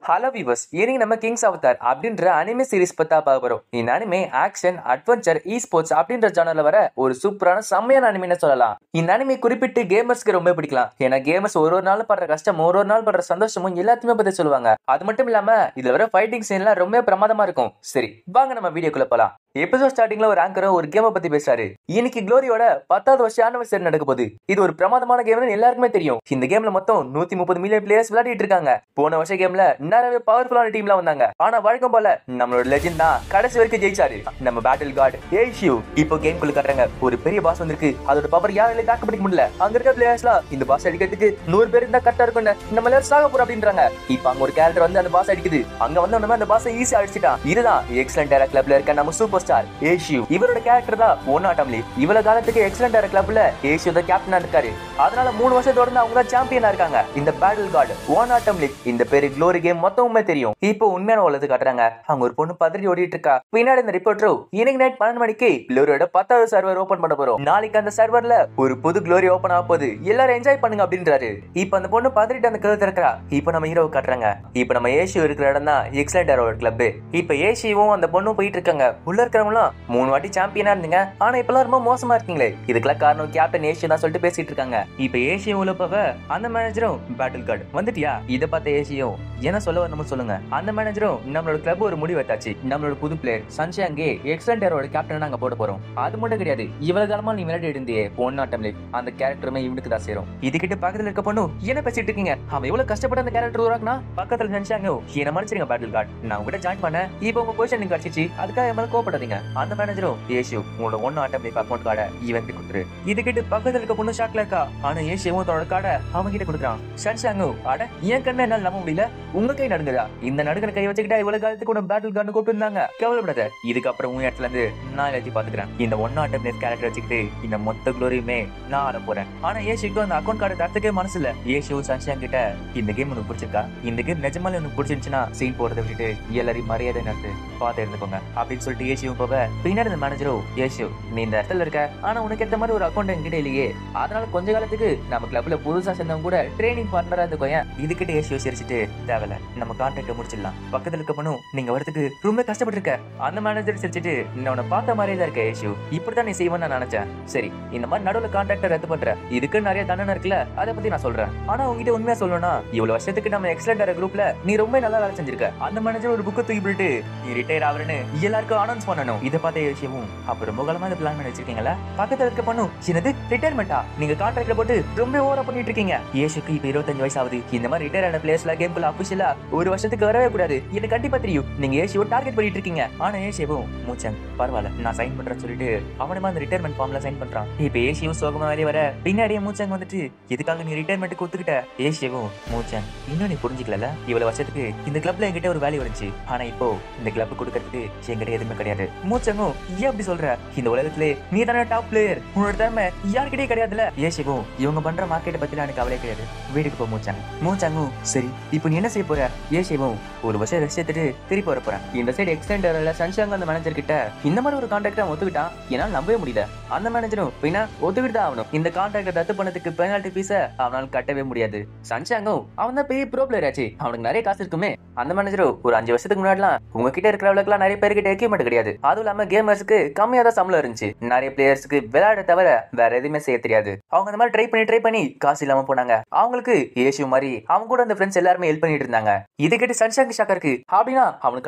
Hello viewers, இன்னைக்கு நம்ம Kings Avatar அப்படின்ற அனிமே சீரிஸ் பத்தா பார்க்க போறோம். இந்த அனிமே ஆக்ஷன், அட்வென்ச்சர், இ ஸ்போர்ட்ஸ் அப்படின்ற ஜானர்ல வர ஒரு சூப்பரான செம்மையான அனிமே சொல்லலாம். இந்த அனிமே குறிப்பிட்டு கேமர்ஸ்க்கு ரொம்ப பிடிக்கலாம். ஏன்னா கேமர்ஸ் ஒரு நாள் படுற கஷ்டம், ஒரு நாள் படுற சந்தோஷமும் எல்லாத்தையுமே பத்தி சொல்லுவாங்க. அது மட்டும் இல்லாம இதுல வர ஃபைட்டிங் சீன்லாம் ரொம்ப பிரமாதமா இருக்கும். சரி வாங்க நம்ம வீடியோக்குள்ள போலாம். எபிசோட் ஸ்டார்டிங்ல ஒரு ஆங்கர் ஒரு கேமை பத்தி பேசுறாரு. இன்னைக்கு க்ளோரியோட 10வது வருஷம் ஆனிவர்சரி நடக்க போகுது. இது ஒரு பிரமாதமான கேம்னு எல்லாருக்குமே தெரியும். இந்த கேம்ல மொத்தம் 130 மில்லியன் பிளேயர்ஸ் விளையாடிட்டு இருக்காங்க. போன வருஷம் கேம்ல நிறைய பவர்ஃபுல்லான டீம்ல வந்தாங்க. ஆனா வழக்கம் போல நம்மளோட லெஜெண்ட் தான் கடைசி வரைக்கும் ஜெயிச்சாரு. நம்ம பேட்டில் காட் ஏஷியூ இப்போ கேம் குள்ள காட்டுறாங்க. ஒரு பெரிய பாஸ் வந்திருக்கு. அதோட பவர் யாராலையும் தாக்கு பிடிக்க முடியல. அங்க இருக்க பிளேயர்ஸ்லாம் இந்த பாஸ் அடிக்கிறதுக்கு 100 பேர் இருந்தா கரெக்டா இருக்கும், நம்ம எல்லாரும் சாக போறோம் அப்படின்றாங்க. இப்போ அங்க ஒரு கேரக்டர் வந்து அந்த பாஸ் அடிக்குது. அங்க வந்து நம்ம அந்த பாஸ் ஈஸியா அடிச்சிட்டான். இதுதான் எக்ஸலென்ட் ஏரா கிளப்ல இருக்க நம்ம சூப்பர் ஸ்டார் ஏஷியூ. இவரோட கேரக்டர் தான் ஒன்னாட்டம்லி. இவ்வளவு காலத்துக்கு எக்ஸலென்ட் ஏரா கிளப்ல ஏஷியூ தான் கேப்டனா இருக்காரு. அதனால 3 வருஷம் தொடர்ந்து அவங்க தான் சாம்பியனா இருக்காங்க. இந்த பேட்டில் காட் ஒன்னாட்டம்லி இந்த பேரு க்ளோரி கேம் மொத்தமுமே தெரியும். இப்போ உண்மையான உலகத்தை காட்டுறாங்க. அவங்க ஒரு பொண்ணு பதறி ஓடிட்டு இருக்கா. பின்னாடி இந்த ரிப்போர்ட்டர் இன்னைக்கு நைட் 12 மணிக்கு க்ளோரியோட 10வது சர்வர் ஓபன் பண்ண போறோம். நாளைக்கு அந்த சர்வர்ல ஒரு புது க்ளோரி ஓபன் ஆக போகுது. எல்லாரும் என்ஜாய் பண்ணுங்க அப்படின்றாரு. இப்போ அந்த பொண்ணு பதறிட்டு அந்த கதை திறக்கிறா. இப்போ நம்ம ஹீரோ காட்டுறாங்க. இப்போ நம்ம ஏஷியூ இருக்கிற இடம் தான் எக்ஸலென்ட் ஏரா கிளப். இப்போ ஏஷியூவும் அந்த பொண்ணும் போயிட்டு இருக்காங்க. உள்ள இருக்கிறவங்களாம் 3 வாட்டி சாம்பியனா இருந்தீங்க, ஆனா இப்பெல்லாம் ரொம்ப மோசமா இருக்கீங்களே, இதுக்கெல்லாம் காரணம் கேப்டன் ஏஷியூ தான் சொல்லிட்டு பேசிட்டு இருக்காங்க. இப்போ ஏஷியூ உள்ள போக அந்த மேனேஜரும் பேட்டில் கார்டு வந்துட்டியா இதை பார்த்த ஏஷியூ என்ன சொல்ல வரணும்னு சொல்லுங்க. அந்த மேனேஜரும் நம்மளோட கிளப் ஒரு முடிவு எடுத்தாச்சு. நம்மளோட புது பிளேயர் சன்ஷாங்கே எக்ஸலென்ட் ஏரோட கேப்டன் நாங்க போட போறோம். அது மட்டும் கிடையாது, இவ்வளவு காலமா நீ விளையாடி இருந்தியே பொன்னாட்டம்ல அந்த கேரக்டருமே இவனுக்கு தான் சேரும். இதுகிட்ட பக்கத்துல இருக்க பொண்ணு என்ன பேசிட்டு இருக்கீங்க, அவன் எவ்வளவு கஷ்டப்பட்டு அந்த கேரக்டர் உருவாக்குனா. பக்கத்துல சன்ஷாங்க என்ன மன்னிச்சிருங்க பேட்டில் கார்டு, நான் உங்ககிட்ட ஜாயின் பண்ணேன், இப்போ உங்க பொசிஷன் நீங்க கிடைச்சிச்சு, அதுக்காக மேல கோபப்படாதீங்க. அந்த மேனேஜரும் ஏஷியூ உங்களோட ஒன்னாட்டம்ல அக்கௌண்ட் கார்டை இவன் கொடுத்துரு. இதுகிட்ட பக்கத்துல இருக்க பொண்ணு ஷாக்ல இருக்கா. ஆனா ஏஷியூவும் தன்னோட கார்டை அவங்க கிட்ட கொடுக்குறான். சன்ஷாங்க அட ஏன் கண்ணு என்னால நம்ப முடியல, உங்க கை நடுங்குதா, இந்த நடுக்கிற கை வச்சுக்கிட்டா இவ்வளவு காலத்துக்கு உன பேட்டில் கார்டு கூப்பிட்டு இருந்தாங்க, கவலைப்படாத, இதுக்கப்புறம் உன் இடத்துல இருந்து நான் எல்லாத்தையும் பாத்துக்கிறேன். இந்த ஒன்னாட்டம் கேரக்டர் வச்சுக்கிட்டு இந்த மொத்த குளோரியுமே நான் ஆட போறேன். ஆனா ஏஷிக்கு அந்த அக்கௌண்ட் கார்டு தரத்துக்கே மனசு இல்ல. ஏஷியூ சன்ஷாங் கிட்ட இந்த கேம் உனக்கு பிடிச்சிருக்கா, இந்த கேம் நிஜமாலே உனக்கு பிடிச்சிருந்துச்சுன்னா சீன் போறதை விட்டுட்டு எல்லாரையும் மரியாதை நடத்து பார்த்து இருந்துக்கோங்க அப்படின்னு சொல்லிட்டு ஏஷியூ போக பின்னாடி இந்த மேனேஜரும் ஏஷியூ நீ இந்த இடத்துல இருக்க, ஆனா உனக்கு ஏத்த மாதிரி ஒரு அக்கௌண்ட் என்கிட்ட இல்லையே, அதனால கொஞ்ச காலத்துக்கு நம்ம கிளப்ல புதுசா சேர்ந்தவங்க கூட ட்ரைனிங் பார்ட்னரா இருந்துக்கோங்க. இதுக்கிட்ட ஏஷியூ சிரிச்சிட்டு தேவையில்ல நம்ம கான்ட்ராக்ட் முடிச்சிடலாம், பக்கத்துல இருக்க பொண்ணு நீங்க வரதுக்கு ரொம்ப கஷ்டப்பட்டு இருக்க. அந்த மேனேஜர் சிரிச்சிட்டு நான் உன்னை பார்த்த மாதிரியே தான் இருக்க ஏஷியூ, இப்படிதான் நீ செய்வேன்னு நான் நினைச்சேன். சரி இந்த மாதிரி நடுவில் கான்ட்ராக்டை ரத்து பண்ற, இதுக்கு நிறைய தண்டனை இருக்குல்ல, அதை பத்தி நான் சொல்றேன். ஆனா உங்ககிட்ட உண்மையா சொல்லணும்னா இவ்வளவு வருஷத்துக்கு நம்ம எக்ஸலென்ட் ஏரா குரூப்ல நீ ரொம்ப நல்லா வேலை செஞ்சிருக்க. அந்த மேனேஜர் ஒரு புக்கை தூக்கி போட்டு நீ ரிட்டையர் ஆகுறேன்னு எல்லாருக்கும் அனௌன்ஸ் பண்ணணும். இதை பார்த்த ஏஷியூவும் அப்ப ரொம்ப காலமா இந்த பிளான் பண்ணி வச்சிருக்கீங்களா, பக்கத்துல இருக்க பொண்ணு என்னது ரிட்டையர்மெண்டா, நீங்க கான்ட்ராக்ட்ல போட்டு ரொம்ப ஓவரா பண்ணிட்டு இருக்கீங்க. ஏஷிக்கு இப்ப 25 வயசு ஆகுது. இந்த மாதிரி ரிட்டையர் ஆன பிளேயர்ஸ்ல கேம்குள்ள அபிஷியலா ஒரு வருஷத்துக்கு வரவே கூடாது, எனக்கு கண்டிப்பா தெரியும். நீங்க ஏஷியோ டார்கெட் பண்ணிட்டு இருக்கீங்க. ஆனா ஏஷியவும் மூச்சங் பரவாயில்ல நான் சைன் பண்றேன்னு சொல்லிட்டு அவனுமா அந்த ரிட்டையர்மெண்ட் ஃபார்ம்ல சைன் பண்றான். இப்ப ஏஷியோ சோகமா வெளியே வர பின்னாடியே மூச்சங் வந்துட்டு எதுக்காக நீ ரிட்டையர்மெண்ட் கொடுத்துக்கிட்ட. ஏஷியவும் மூச்சங் இன்னும் நீ புரிஞ்சுக்கல, இவ்வளவு வருஷத்துக்கு இந்த கிளப்ல என்கிட்ட ஒரு வேல்யூ இருந்துச்சு, ஆனா இப்போ இந்த கிளப் கொடுக்கறதுக்கு என்கிட்ட எதுவுமே கிடையாது. மூச்சங்கும் ஏன் அப்படி சொல்ற, இந்த உலகத்திலே நீ தானே டாப் பிளேயர், உன்னோட திறமை யாருக்கிட்டே கிடையாதுல. ஏஷிவும் இவங்க பண்ற மார்க்கெட்டை பத்தி எனக்கு கவலை கிடையாது, வீட்டுக்கு போ மூச்சங். மூச்சங்கும் சரி இப்போ நீ என்ன செய்ய போற. ஏஷிவும் ஒரு வருஷம் ரெஸ்ட் எடுத்துட்டு திருப்பி வர போறேன். இந்த சைடு எக்ஸ்டெண்ட் ஏரியால சன்ஷாங் அந்த மேனேஜர் கிட்ட இந்த மாதிரி ஒரு கான்ட்ராக்ட் ஒத்துக்கிட்டான், என்னால நம்பவே முடியல. அந்த மேனேஜரும் பின்னா ஒத்துக்கிட்டு தான் ஆகணும், இந்த கான்ட்ராக்ட் ரத்து பண்ணதுக்கு பெனால்டி ஃபீஸ அவனால கட்டவே முடியாது. சன்ஷாங்கும் அவன் தான் பெரிய ப்ரோ பிளேயர் ஆச்சு, அவனுக்கு நிறைய காசு இருக்குமே. அந்த மேனேஜரும் ஒரு 5 வருஷத்துக்கு முன்னாடிலாம் உங்ககிட்ட இருக்கிற அளவுக்குலாம் நிறைய பேர்கிட்ட எக்யூப்மெண்ட் கிடையாது, அதுவும் இல்லாம கேமர்ஸ்க்கு கம்மியா தான் சம்பளம் இருந்துச்சு, நிறைய பிளேயர்ஸ்க்கு விளையாட தவிர வேற எதுவுமே செய்ய தெரியாது. அவங்க அந்த மாதிரி ட்ரை பண்ணி காசு இல்லாம போனாங்க. அவங்களுக்கு ஏஷியூ மாதிரி அவங்க கூட அந்த ஃப்ரெண்ட்ஸ் எல்லாருமே ஹெல்ப் பண்ணிட்டு இருந்தாங்க. இது கேட்டு சன்ஷாங் ஷாக்கா இருக்கு. அப்படின்னா அவனுக்கு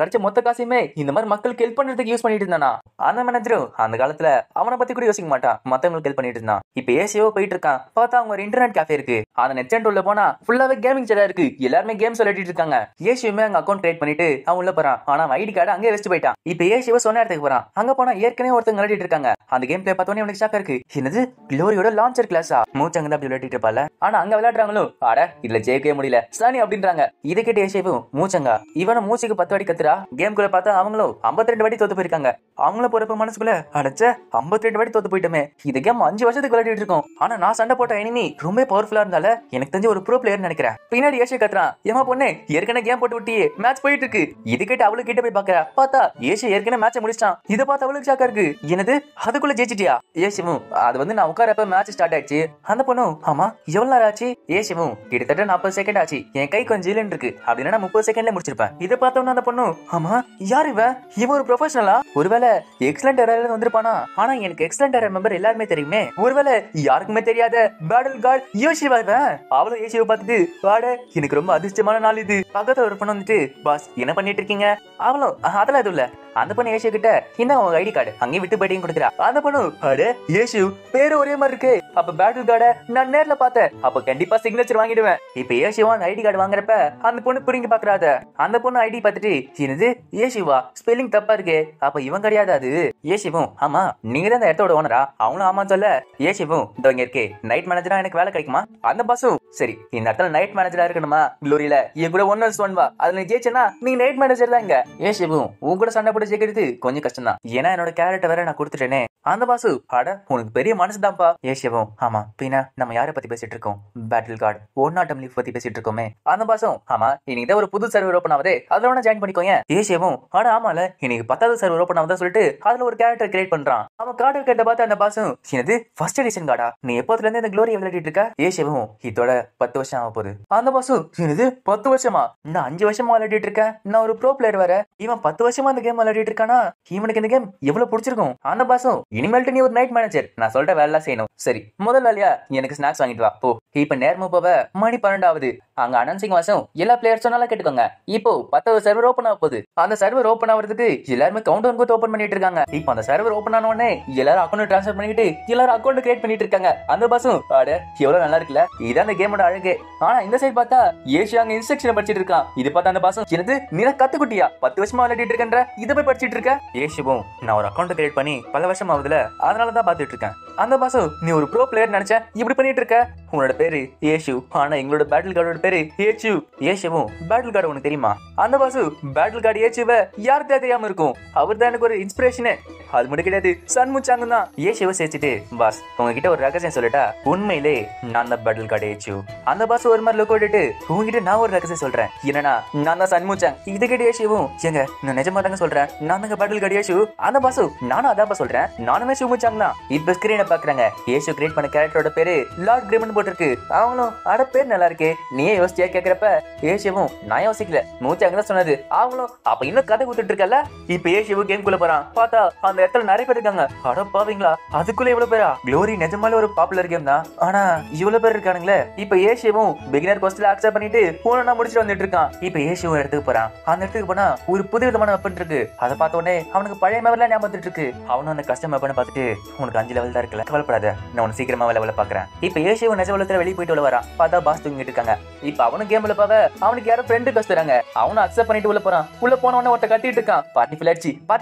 கிடைச்ச மொத்த காசையுமே இந்த மாதிரி மக்களுக்கு ஹெல்ப் பண்றதுக்கு யூஸ் பண்ணிட்டு இருந்தானா. அந்த மேனேஜரும் அந்த காலத்துல அவனை பத்தி கூட யோசிக்க மாட்டான், மத்தவங்களுக்கு ஹெல்ப் பண்ணிட்டு இருந்தான். இப்ப ஏசியோ போயிட்டு இருக்கான். பார்த்தா அவங்க ஒரு இன்டர்நெட் கேஃபே இருக்கு. அந்த நெட் சென்டர் உள்ள போனா ஃபுல்லாவே கேமிங் சேரா இருக்கு, எல்லாருமே கேம்ஸ் விளையாடிட்டு இருக்காங்க. ஏசியுமே அங்க அக்கௌண்ட் கிரியேட் பண்ணிட்டு அவன் உள்ள போறான். ஆனா ஐடி கார்டு அங்கே வச்சுட்டு போயிட்டான். இப்ப ஏசியோ சொன்ன இடத்துக்கு போறான். அங்க போனா ஏற்கனவே ஒருத்தங்க விளையாடிட்டு இருக்காங்க. அந்த கேம் பிளே பார்த்தோன்னே அவனுக்கு ஷாக்கா இருக்கு. என்னது க்ளோரியோட லான்ச்சர் கிளாஸா, மூச்சங்க தான் அப்படி விளையாடிட்டு இருப்பால, ஆனா அங்க விளையாடுறாங்களோ அட இதுல ஜெயிக்கவே முடியல சனி அப்படின்றாங்க. இதை கேட்டு ஏசியவும் மூச்சங்க இவன மூச்சுக்கு 10 வாட்டி கத்துறா. கேம் குள்ள பார்த்தா அவங்களும் 52 வாட்டி தோத்து போயிருக்காங்க. அவங்கள போறப்ப மனசுக்குள்ள அடைச்ச 52 வாட்டி தோத்து போயிட்டோமே, இது கேம் 5 வருஷத்துக்கு விளையாடிட்டு இருக்கோம், ஆனா நான் சண்டை போட்ட எனிமி ரொம்ப பவர்ஃபுல்லா இருந்தால எனக்கு தெரிஞ்ச ஒரு ப்ரோ பிளேயர் நினைக்கிறேன். பின்னாடி ஏசிய கத்துறான். ஏமா பொண்ணு ஏற்கனவே கேம் போட்டு விட்டியே மேட்ச் போயிட்டு இருக்கு. இது கேட்டு அவளுக்கு கிட்ட போய் பாக்குறா. பார்த்தா ஏசிய ஏற்கனவே மேட்ச் முடிச்சான். இதை பார்த்து அவளுக்கு ஷாக்கா இருக்கு. என்னது அதுக்குள்ள ஜெயிச்சிட்டியா? ஏசிவும் அது நான் உட்காரப்ப மேட்ச் ஸ்டார்ட் ஆயிடுச்சு. அந்த பொண்ணு ஆமா எவ்வளவு நேரம் ஆச்சு? ஏசிவும் கிட்டத்தட்ட 40 செகண்ட் ஆச்சு. என் கை கொஞ்சம் ஜீலன் இருக்கு அப்படின்னா நான் 30 செகண்ட்ல முடிச்சிருப்பேன். இதை பார்த்தோம்னா அந்த பொண்ணு ஆமா யார் இவன் ஒரு ப்ரொஃபஷனலா? ஒருவேளை எக்ஸலண்ட் எரர்ல வந்திருப்பானா? ஆனா எனக்கு எக்ஸலண்ட் எரர் மெம்பர் எல்லாருமே தெரியுமே. ஒருவேளை யாருக்குமே தெரியாத பேட்டில் கார்டு யோசிவா இவன். அவளும் யோசிவை பார்த்துட்டு வாட எனக்கு ரொம்ப அதிர்ஷ்டமான நாள் இது. பக்கத்துல ஒரு பொண்ணு வந்துட்டு பாஸ் என்ன பண்ணிட்டு இருக்கீங்க? அவளும் அதெல்லாம் எதுவும் இல்ல. அந்த பொண்ணு ஏசு கிட்ட இந்த உங்க ஐடி கார்டு அங்கேயும் விட்டு போயிட்டையும் கொடுக்குறா. அந்த பொண்ணு அட ஏசு பேரு ஒரே மாதிரி இருக்கு. அப்ப பேட்டில் கார்டை நான் நேர்ல பார்த்தேன். அப்ப கண்டிப்பா சிக்னேச்சர் வாங்கிடுவேன். இப்ப ஏசுவா அந்த ஐடி கார்டு வாங்குறப்ப அந்த பொண்ணு பிடிங்கி பாக்குறாத. அந்த பொண்ணு ஐடி பார்த்துட்டு என்னது ஏசுவா ஸ்பெல்லிங் தப்பா இருக்கு. அப்ப இவன் கிடையாது அது. ஏசுவும் ஆமா நீங்க தான் இந்த இடத்தோட ஓனரா? அவங்களும் ஆமா சொல்ல. ஏசுவும் இந்த இங்க இருக்கே நைட் மேனேஜரா எனக்கு வேலை கிடைக்குமா? அந்த பாசும் சரி இந்த இடத்துல நைட் மேனேஜரா இருக்கணுமா? குளோரியில என் கூட 1-1 வா. அதுல நீ ஜெயிச்சனா நீ நைட் மேனேஜர் தான். இங்க ஏசுவும் உன் கூட சண்டை போட்டு ஜெயிக்கிறது கொஞ்சம் கஷ்டம் தான். ஏன்னா என்னோட கேரக்டர் வேற நான் கொடுத்துட்டேனே. அந்த பாசு அட உனக்கு பெரிய மனசுதான்ப்பா. ஏசியவும் ஆமா பின்ன நம்ம யாரை பத்தி பேசிட்டு இருக்கோம்? பேட்டில் கார்டு ஒன்னாட்டம் லீஃப் பத்தி பேசிட்டு இருக்கோமே. அந்த பாசும் ஆமா இன்னைக்கு ஒரு புது சர்வர் ஓபன் ஆகுது அதுல வேணா ஜாயின் பண்ணிக்கோங்க. ஏசியவும் அட ஆமால இன்னைக்கு 10வது சர்வர் ஓபன் ஆகுதா சொல்லிட்டு அதுல ஒரு கேரக்டர் கிரியேட் பண்றான். அவன் கார்டு கேட்ட பார்த்து அந்த பாசும் என்னது ஃபர்ஸ்ட் எடிஷன் கார்டா? நீ எப்போதுல இருந்து இந்த க்ளோரி விளையாடிட்டு இருக்க? ஏசியவும் இதோட 10 வருஷம் ஆக போகுது. அந்த பாசு என்னது 10 வருஷமா? நான் 5 வருஷமா விளையாடிட்டு இருக்கேன். நான் ஒரு ப்ரோ பிளேயர் வேற. இவன் 10 வருஷமா இந்த கேம் விளையாடிட்டு இருக்கானா? இவனுக்கு இந்த கேம் எவ்வளவு பிடிச்சிருக்கும். அந்த பாசும் இனிமேல்ட்டு நீ ஒரு நைட் மேனேஜர் நான் சொல்ற வேலை செய்யணும். சரி முதல் வேலையா எனக்கு ஸ்நாக்ஸ் வாங்கிட்டு வா போ. இப்ப நேரமும் போவ மணி 12 ஆகுது. அங்க அனௌன்சிங் வாசம் எல்லா பிளேயர்ஸும் நல்லா கேட்டுக்கோங்க. இப்போ 10வது சர்வர் ஓபன் ஆக போகுது. அந்த சர்வர் ஓபன் ஆகிறதுக்கு எல்லாருமே கவுண்ட் டவுன் கொடுத்து ஓபன் பண்ணிட்டு இருக்காங்க. இப்போ அந்த சர்வர் ஓபன் ஆன உடனே எல்லாரும் அக்கௌண்ட் ட்ரான்ஸ்ஃபர் பண்ணிட்டு எல்லாரும் அக்கௌண்ட் கிரியேட் பண்ணிட்டு இருக்காங்க. அந்த பாசும் அட எவ்வளவு நல்லா இருக்குல்ல. இதான் அந்த கேமோட அழகு. ஆனா இந்த சைடு பார்த்தா ஏசி அங்க இன்ஸ்ட்ரக்ஷன் படிச்சிட்டு இருக்கான். இது பார்த்தா அந்த பாசும் என்னது நீ கத்துக்குட்டியா 10 வருஷமா விளையாடிட்டு இருக்கன்ற இதை போய் படிச்சிட்டு இருக்க? ஏசிவும் நான் ஒரு அக்கௌண்ட் கிரியேட் பண்ணி பல வருஷம் ஆகுதுல அதனாலதான் பாத்துட்டு இருக்கேன். அந்த பாசு நீ ஒரு ப்ரோ பிளேயர் நினைச்ச இப்படி பண்ணிட்டு இருக்க. உன்னோட பேரு ஏசு ஆனா எங்களோட பேட்டில் கார்டோட பேரு ஏச்சு. ஏசுவும் பேட்டில் கார்டு உனக்கு தெரியுமா? அந்த பாசு பேட்டில் கார்டு ஏச்சுவ யாருக்கு தெரியாம இருக்கும். அவர் தான் எனக்கு ஒரு இன்ஸ்பிரேஷனே. அது மட்டும் கிடையாது சன்முச்சாங்க தான். ஏசுவை சேர்த்துட்டு பாஸ் உங்ககிட்ட ஒரு ரகசியம் சொல்லிட்டா? உண்மையிலே நான் தான் பேட்டில் கார்டு ஏச்சு. அந்த பாசு ஒரு மாதிரி லுக் விட்டுட்டு உங்ககிட்ட நான் ஒரு ரகசியம் சொல்றேன். என்னன்னா நான் தான் சன்முச்சாங். இது கிட்ட ஏசுவும் எங்க நான் நிஜமா தாங்க சொல்றேன் நான் தாங்க பேட்டில் கார்டு ஏசு. அந்த பாசு நானும் அதான் சொல்றேன் நானுமே சூமுச்சாங் தான். இப்ப ஸ்கிரீனை பாக்குறாங்க. ஏசு கிரியேட் பண்ண கேரக்டரோட பேரு லார்ட் கிரிமன் போட்டிருக்கு. அவங்களும் அட பேர் நல்லா இருக்கே நீயே யோசிச்சியா கேக்குறப்ப ஏசுவும் நான் யோசிக்கல மூச்சாங்க தான் சொன்னது. அவங்களும் அப்ப இன்னும் கதை கொடுத்துட்டு இருக்கல. இப்ப ஏசுவும் கேம் குள்ள போறான். பார்த்தா அந்த இடத்துல நிறைய பேர் இருக்காங்க. அட பாவீங்களா அதுக்குள்ள இவ்வளவு பேரா? க்ளோரி நிஜமாலே ஒரு பாப்புலர் கேம் தான். ஆனா இவ்வளவு பேர் இருக்கானுங்களே. இப்ப ஏசுவும் பிகினர் கோஸ்ட்ல அக்செப்ட் பண்ணிட்டு போனா முடிச்சுட்டு வந்துட்டு இருக்கான். இப்ப ஏசுவும் இடத்துக்கு போறான். அந்த இடத்துக்கு போனா ஒரு புது விதமான வெப்பன் இருக்கு. அதை பார்த்த உடனே அவனுக்கு பழைய லெவல்ல ஞாபகம் இருக்கு. அவனும் அந்த கஷ்டம் வெப்பனை பார்த்துட்டு உனக்கு 5 லெவல் தான் இருக்குல்ல கவலைப்படாத நான் உனக்கு சீக்கிரமா லெவல பாக்குறேன். இப்ப ஏசுவும் நிஜ உலகத்துல வெளியே போயிட்டு உள்ள வரான். பார்த்தா பாஸ் தூங்கிட்டு இருக்காங்க. இப்ப அவனும் கேம்ல பாவ அவனுக்கு யாரோ ஃப்ரெண்டு கஷ்டறாங்க. அவனும் அக்செப்ட் பண்ணிட்டு உள்ள போறான். உள்ள போன உடனே ஒருத்த கத்திட்டு இருக்கான். பார்ட்டி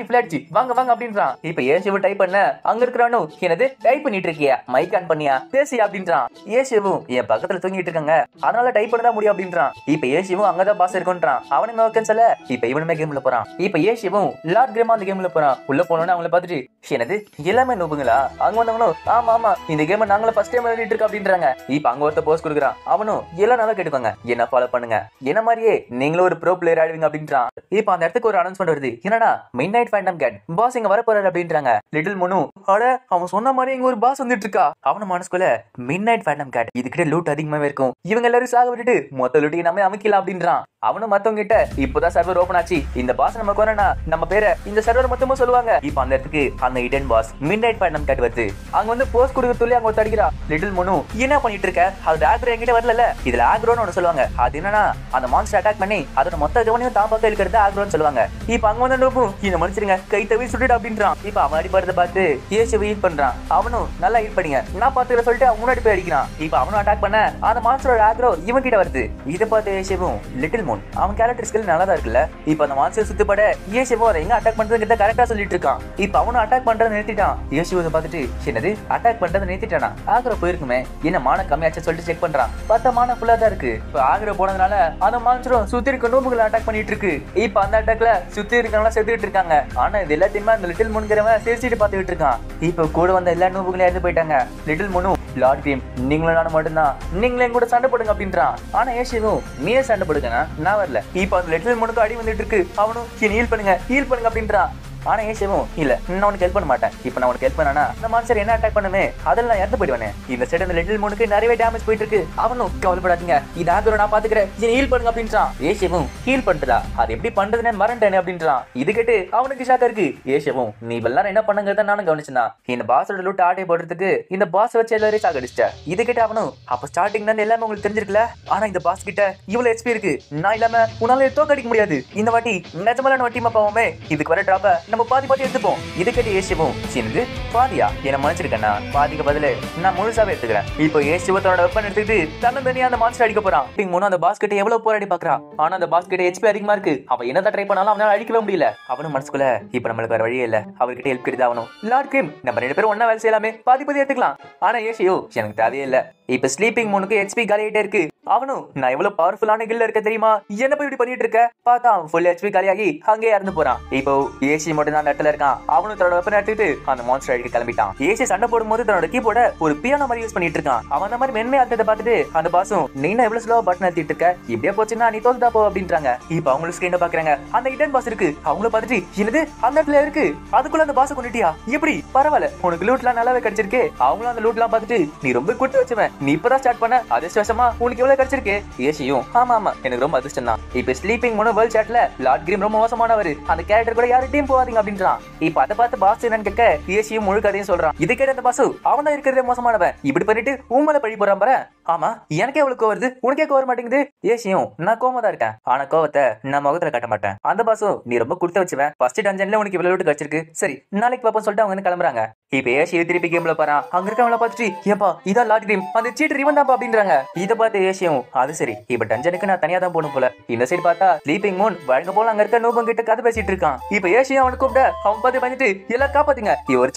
ஃபிளாட்சி வாங்க வாங்க அப்படின்றான். இப்ப ஏசுவும் டைப் பண்ண அங்க இருக்கிறானு என்னது டைப் பண்ணிட்டு இருக்கியா மைக் ஆன் பண்ணியா பேசி அப்படின்றான். ஏசுவும் என் பக்கத்துல தூங்கிட்டு இருக்காங்க அதனால டைப் பண்ணதான் முடியும் அப்படின்றான். இப்ப ஏசுவும் அங்கதான் பாஸ் இருக்குன்றான். அவனுமே ஓகேன்னு சொல்ல இப்ப இவனுமே கேம்ல போறான். இப்ப ஏசுவும் லார்ட் கிரிமா அந்த கேம்ல போறான். உள்ள போனோன்னு அவங்கள பார்த்துட்டு என்னது எல்லாமே நோப்புங்களா? அங்க வந்தவங்களும் ஆமா இந்த கேம் நாங்கள ஃபர்ஸ்ட் டைம் விளையாடிட்டு இருக்கோம் அப்படின்றாங்க. இப்ப அங்க ஒருத்த போஸ்ட் கொடுக்குறான். அவனும் எல்லாம் நல்லா கேட்டுக்கோங்க என்ன ஃபாலோ பண்ணுங்க என்ன மாதிரியே நீங்களும் ஒரு ப்ரோ பிளேயர் ஆடுவீங்க அப்படின்றான். இப்ப அந்த இடத்துக்கு ஒரு அனௌன்ஸ்மெண்ட் வருது. என்னடா midnight phantom cat boss இங்க வர போறாரு அப்படின்றாங்க. லிட்டில் மோனு அட அவன் சொன்ன மாதிரி இங்க ஒரு பாஸ் வந்துட்டு இருக்கா. அவன மனசுக்குள்ள மிட் நைட் ஃபேண்டம் கேட் இதுக்கிட்ட லூட் அதிகமாவே இருக்கும். இவங்க எல்லாரும் சாக விட்டுட்டு மொத்த லூட்டி நம்ம அமைக்கலாம் அப்படின்றான். அவனும் மத்தவங்க கிட்ட இப்பதான் சர்வர் ஓபன் ஆச்சு இந்த பாஸ் நம்ம கொரோனா நம்ம பேரை இந்த சர்வர் மொத்தமா சொல்லுவாங்க. இப்ப அந்த இடத்துக்கு அந்த hidden boss midnight phantom cat வருது. அங்க வந்து போஸ்ட் கொடுக்க சொல்லி அங்க தடிக்கிறா. லிட்டில் மோனு என்ன பண்ணிட்டு இருக்க? அது ஆக்ரோ என்கிட்ட வரல. இதுல ஆக்ரோன்னு ஒன்னு சொல்லுவாங்க. அது என்னன்னா அந்த மான்ஸ்டர் அட்டாக் பண்ணி அதோட மொத்த கவனையும் தான் பக்கம் இருக்கிறது ஆக்ரோன்னு சொல்லுவாங்க. இப்ப அங்க வந்து நோப்பும் இந்த மனுஷருங்க கை தவி சுட்டுட்டு அப்படின்றான். இப்ப அவன் அடிப்படுறத பார்த்து ஏசு ஹீல் பண்றான். அவனும் நல்லா ஹீல் பண்ணிங்க நான் பாத்துக்கிற சொல்லிட்டு அவன் முன்னாடி போய் அடிக்கிறான். இப்ப அவனும் அட்டாக் பண்ண அந்த மான்ஸ்டரோட ஆக்ரோ இவன் கிட்ட வருது. இதை பார்த்து ஏசுவும் லிட்டில் மோன் அவன் கேரக்டர் ஸ்கில் நல்லா தான் இருக்குல்ல. இப்ப அந்த மான்ஸ்டர் சுத்துப்பட ஏசுவும் அதை எங்க அட்டாக் பண்றதுங்கிறத கரெக்டா சொல்லிட்டு இருக்கான். இப்ப அவனும் அட்டாக் பண்றதை நிறுத்திட்டான். ஏசுவை பார்த்துட்டு என்னது அட்டாக் பண்றதை நிறுத்திட்டானா? ஆக்ரோ போயிருக்குமே என்ன மான கம்மியாச்சு சொல்லிட்டு செக் பண்றான். பார்த்தா மான ஃபுல்லா தான் இருக்கு. இப்ப ஆக்ரோ போனதுனால அந்த மான்ஸ்டரும் சுத்தி இருக்க நோபுகளை அட்டாக் பண்ணிட்டு இருக்கு. இப்ப அந்த அட்டாக்ல சுத்தி இருக்கவங்க செத்துக்கிட்டு இருக்காங்க. ஆனா இது எல்லாத்தையுமே அந்த லிட்டில் மோன்கிறவன் சிரிச்சிட்டு பாத்துக்கிட்டு இருக்கான். இப்ப கூட வந்த எல்லா நோபுகளையும் இறந்து போயிட்டாங்க. லிட்டில் மோனு லார்ட் கேம் நீங்களும் நானும் மட்டும்தான் நீங்களே கூட சண்டை போடுங்க அப்படின்றான். ஆனா ஏசுவும் நீயே சண்டை போடுங்க நான் வரல. இப்ப அந்த லிட்டில் மோனுக்கு அடி வந்துட்டு இருக்கு. அவனும் ஹீல் பண்ணுங்க அப்படின்றான். ஆனா ஏசியவும் இல்ல நான் உனக்கு ஹெல்ப் பண்ண மாட்டேன். இப்ப நான் உனக்கு ஹெல்ப் பண்ணா அந்த மான்ஸ்டர் என்ன அட்டாக் பண்ணுமே அதெல்லாம் இறந்து போயிடுவானே. இந்த சைடு அந்த லிட்டில் மூனுக்கு நிறைய டேமேஜ் போயிட்டு இருக்கு. அவனும் கவலைப்படாதீங்க இது ஆகுற நான் பாத்துக்கிறேன் ஹீல் பண்ணுங்க அப்படின்றான். ஏசியவும் ஹீல் பண்றதா அது எப்படி பண்றதுன்னு மறந்துட்டேன் அப்படின்றான். இது கேட்டு அவனுக்கு ஷாக்கா இருக்கு. ஏசியவும் நீ எல்லாரும் என்ன பண்ணுங்கிறத நானும் கவனிச்சா இந்த பாஸோட லூட் ஆட்டை போடுறதுக்கு இந்த பாஸ் வச்சு எல்லாரையும் சாகடிச்சிட்ட. இது கேட்டு அவனும் அப்ப ஸ்டார்டிங் தான் எல்லாமே உங்களுக்கு தெரிஞ்சிருக்கல. ஆனா இந்த பாஸ் கிட்ட இவ்வளவு எக்ஸ்பி இருக்கு நான் இல்லாம உன்னால தோக்கடிக்க முடியாது. இந்த வாட்டி நிஜமான டீம் பாவமே இதுக்கு வர டிராப்ப நம்ம பாதி எடுத்துப்போம். இது கேட்டு ஏசியவும் சின்னது பாதியா என்ன மன்னிச்சிருக்கேன்னா பாதிக்கு பதிலு நான் முழுசாவே எடுத்துக்கிறேன். இப்போ ஏசியவ தன்னோட வெப்பன் எடுத்துக்கிட்டு தன்னந்தனியா அந்த மான்ஸ்டர் அடிக்க போறான். அந்த பாஸ் கிட்ட எவ்வளவு போராடி பாக்குறான். ஆனா அந்த பாஸ் கிட்ட ஹெச்பி அதிகமா இருக்கு. அவன் என்னதான் ட்ரை பண்ணாலும் அவனால அழிக்கவே முடியல. அவனும் மனசுக்குள்ள இப்ப நம்மளுக்கு வேற வழியே இல்ல அவர்கிட்ட ஹெல்ப் கிடையாது. அவனும் லார்ட் கிரீம் நம்ம 2 பேரும் ஒன்னா வேலை செய்யலாமே பாதி எடுத்துக்கலாம். ஆனா ஏசியோ எனக்கு தேவையே இல்ல. இப்ப ஸ்லீப்பிங் மூனுக்கு ஹெச்பி காலியாயிட்டே இருக்கு. அவனும் நான் எவ்வளவு பவர்ஃபுல்லான கில்ல இருக்க தெரியுமா என்ன போய் இப்படி பண்ணிட்டு இருக்க பார்த்தா அவன் ஃபுல் ஹெச்பி காலியாகி அங்கே இறந்து போறான். இப்போ ஏசி மட்டும் தான் இடத்துல இருக்கான். அவனும் தன்னோட வெப்பன் எடுத்துட்டு அந்த மான்ஸ்டர் அடிக்க கிளம்பிட்டான். ஏசி சண்டை போடும்போது தன்னோட கீபோர்ட ஒரு பியானோ மாதிரி யூஸ் பண்ணிட்டு இருக்கான். அவன் அந்த மாதிரி மென்மையா இருந்ததை பார்த்துட்டு அந்த பாஸும் நீ எவ்வளவு ஸ்லோவா பட்டன் அழுத்திட்டு இருக்க இப்படியே போச்சுன்னா நீ தோத்துதா போ அப்படின்றாங்க. இப்ப அவங்களும் ஸ்கிரீனை பாக்குறாங்க. அந்த ஹிடன் பாஸ் இருக்கு. அவங்கள பார்த்துட்டு என்னது அந்த இடத்துல இருக்கு அதுக்குள்ள அந்த பாஸை கொண்டுட்டியா எப்படி பரவாயில்ல உனக்கு லூட்லாம் நல்லாவே கிடைச்சிருக்கு. அவங்களும் அந்த லூட்லாம் பார்த்துட்டு நீ ரொம்ப குட்டு வச்சுவன் நீ இப்பதான் ஸ்டார்ட் பண்ண அதிர்ஷ்டமா உனக்கு எவ்வளவு கிடைச்சிருக்கு. ஏசியும் ஆமா எனக்கு ரொம்ப அதிர்ஷ்டம் தான். இப்ப ஸ்லீப்பிங் மூணு வேர்ல்ட் சாட்ல லார்ட் கிரீம் ரொம்ப மோசமானவர் அந்த கேரக்டர் கூட யாரும் டீம் போவாதீங்க அப்படின்றான். இப்ப அதை பார்த்து பாஸ் என்னன்னு கேட்க ஏசியும் முழு கதையும் சொல்றான். இது கேட்ட அந்த பாசு அவன் தான் இருக்கிறதே மோசமானவன் இப்படி பண்ணிட்டு உண்மையில பழி போறான் பாரு. ஆமா எனக்கே எவ்வளவு கோவம் வருது உனக்கே கோவர மாட்டேங்குது. ஏசியும் நான் கோவமா தான் இருக்கேன் ஆனா கோவத்தை நான் முகத்துல காட்ட மாட்டேன். அந்த பாசும் நீ ரொம்ப கொடுத்து வச்சுவேன் ஃபர்ஸ்ட் டஞ்சன்ல உனக்கு இவ்வளவு லூட் கிடைச்சிருக்கு சரி நாளைக்கு பாப்போம் சொல்லிட்டு அவங்க வந்து கிளம்புறாங்க. இப்ப ஏசியை திருப்பி கேம்ல போறான். அங்க இருக்கவங்கள பார்த்துட்டு ஏப்பா இதான் லார்ட் கிரீம் அந்த சீட்டு ரிவன் தான் அப்படின்றாங்க. இதை பார்த்து ஏசியும் அது சரி இப்ப டஞ்சனுக்கு நான் தனியா தான் போகணும் போல. இந்த சைடு பார்த்தா ஸ்லீப்பிங் மூன் வழங்க போல அங்க இருக்க நூபம் கிட்ட கதை பேசிட்டு இருக்கான். இப்ப ஏசியும் அவனுக்கு கூப்பிட அவன் பார்த்து பண்ணிட்டு எல்லாம் காப்பாத்துங்க இவன் ஒரு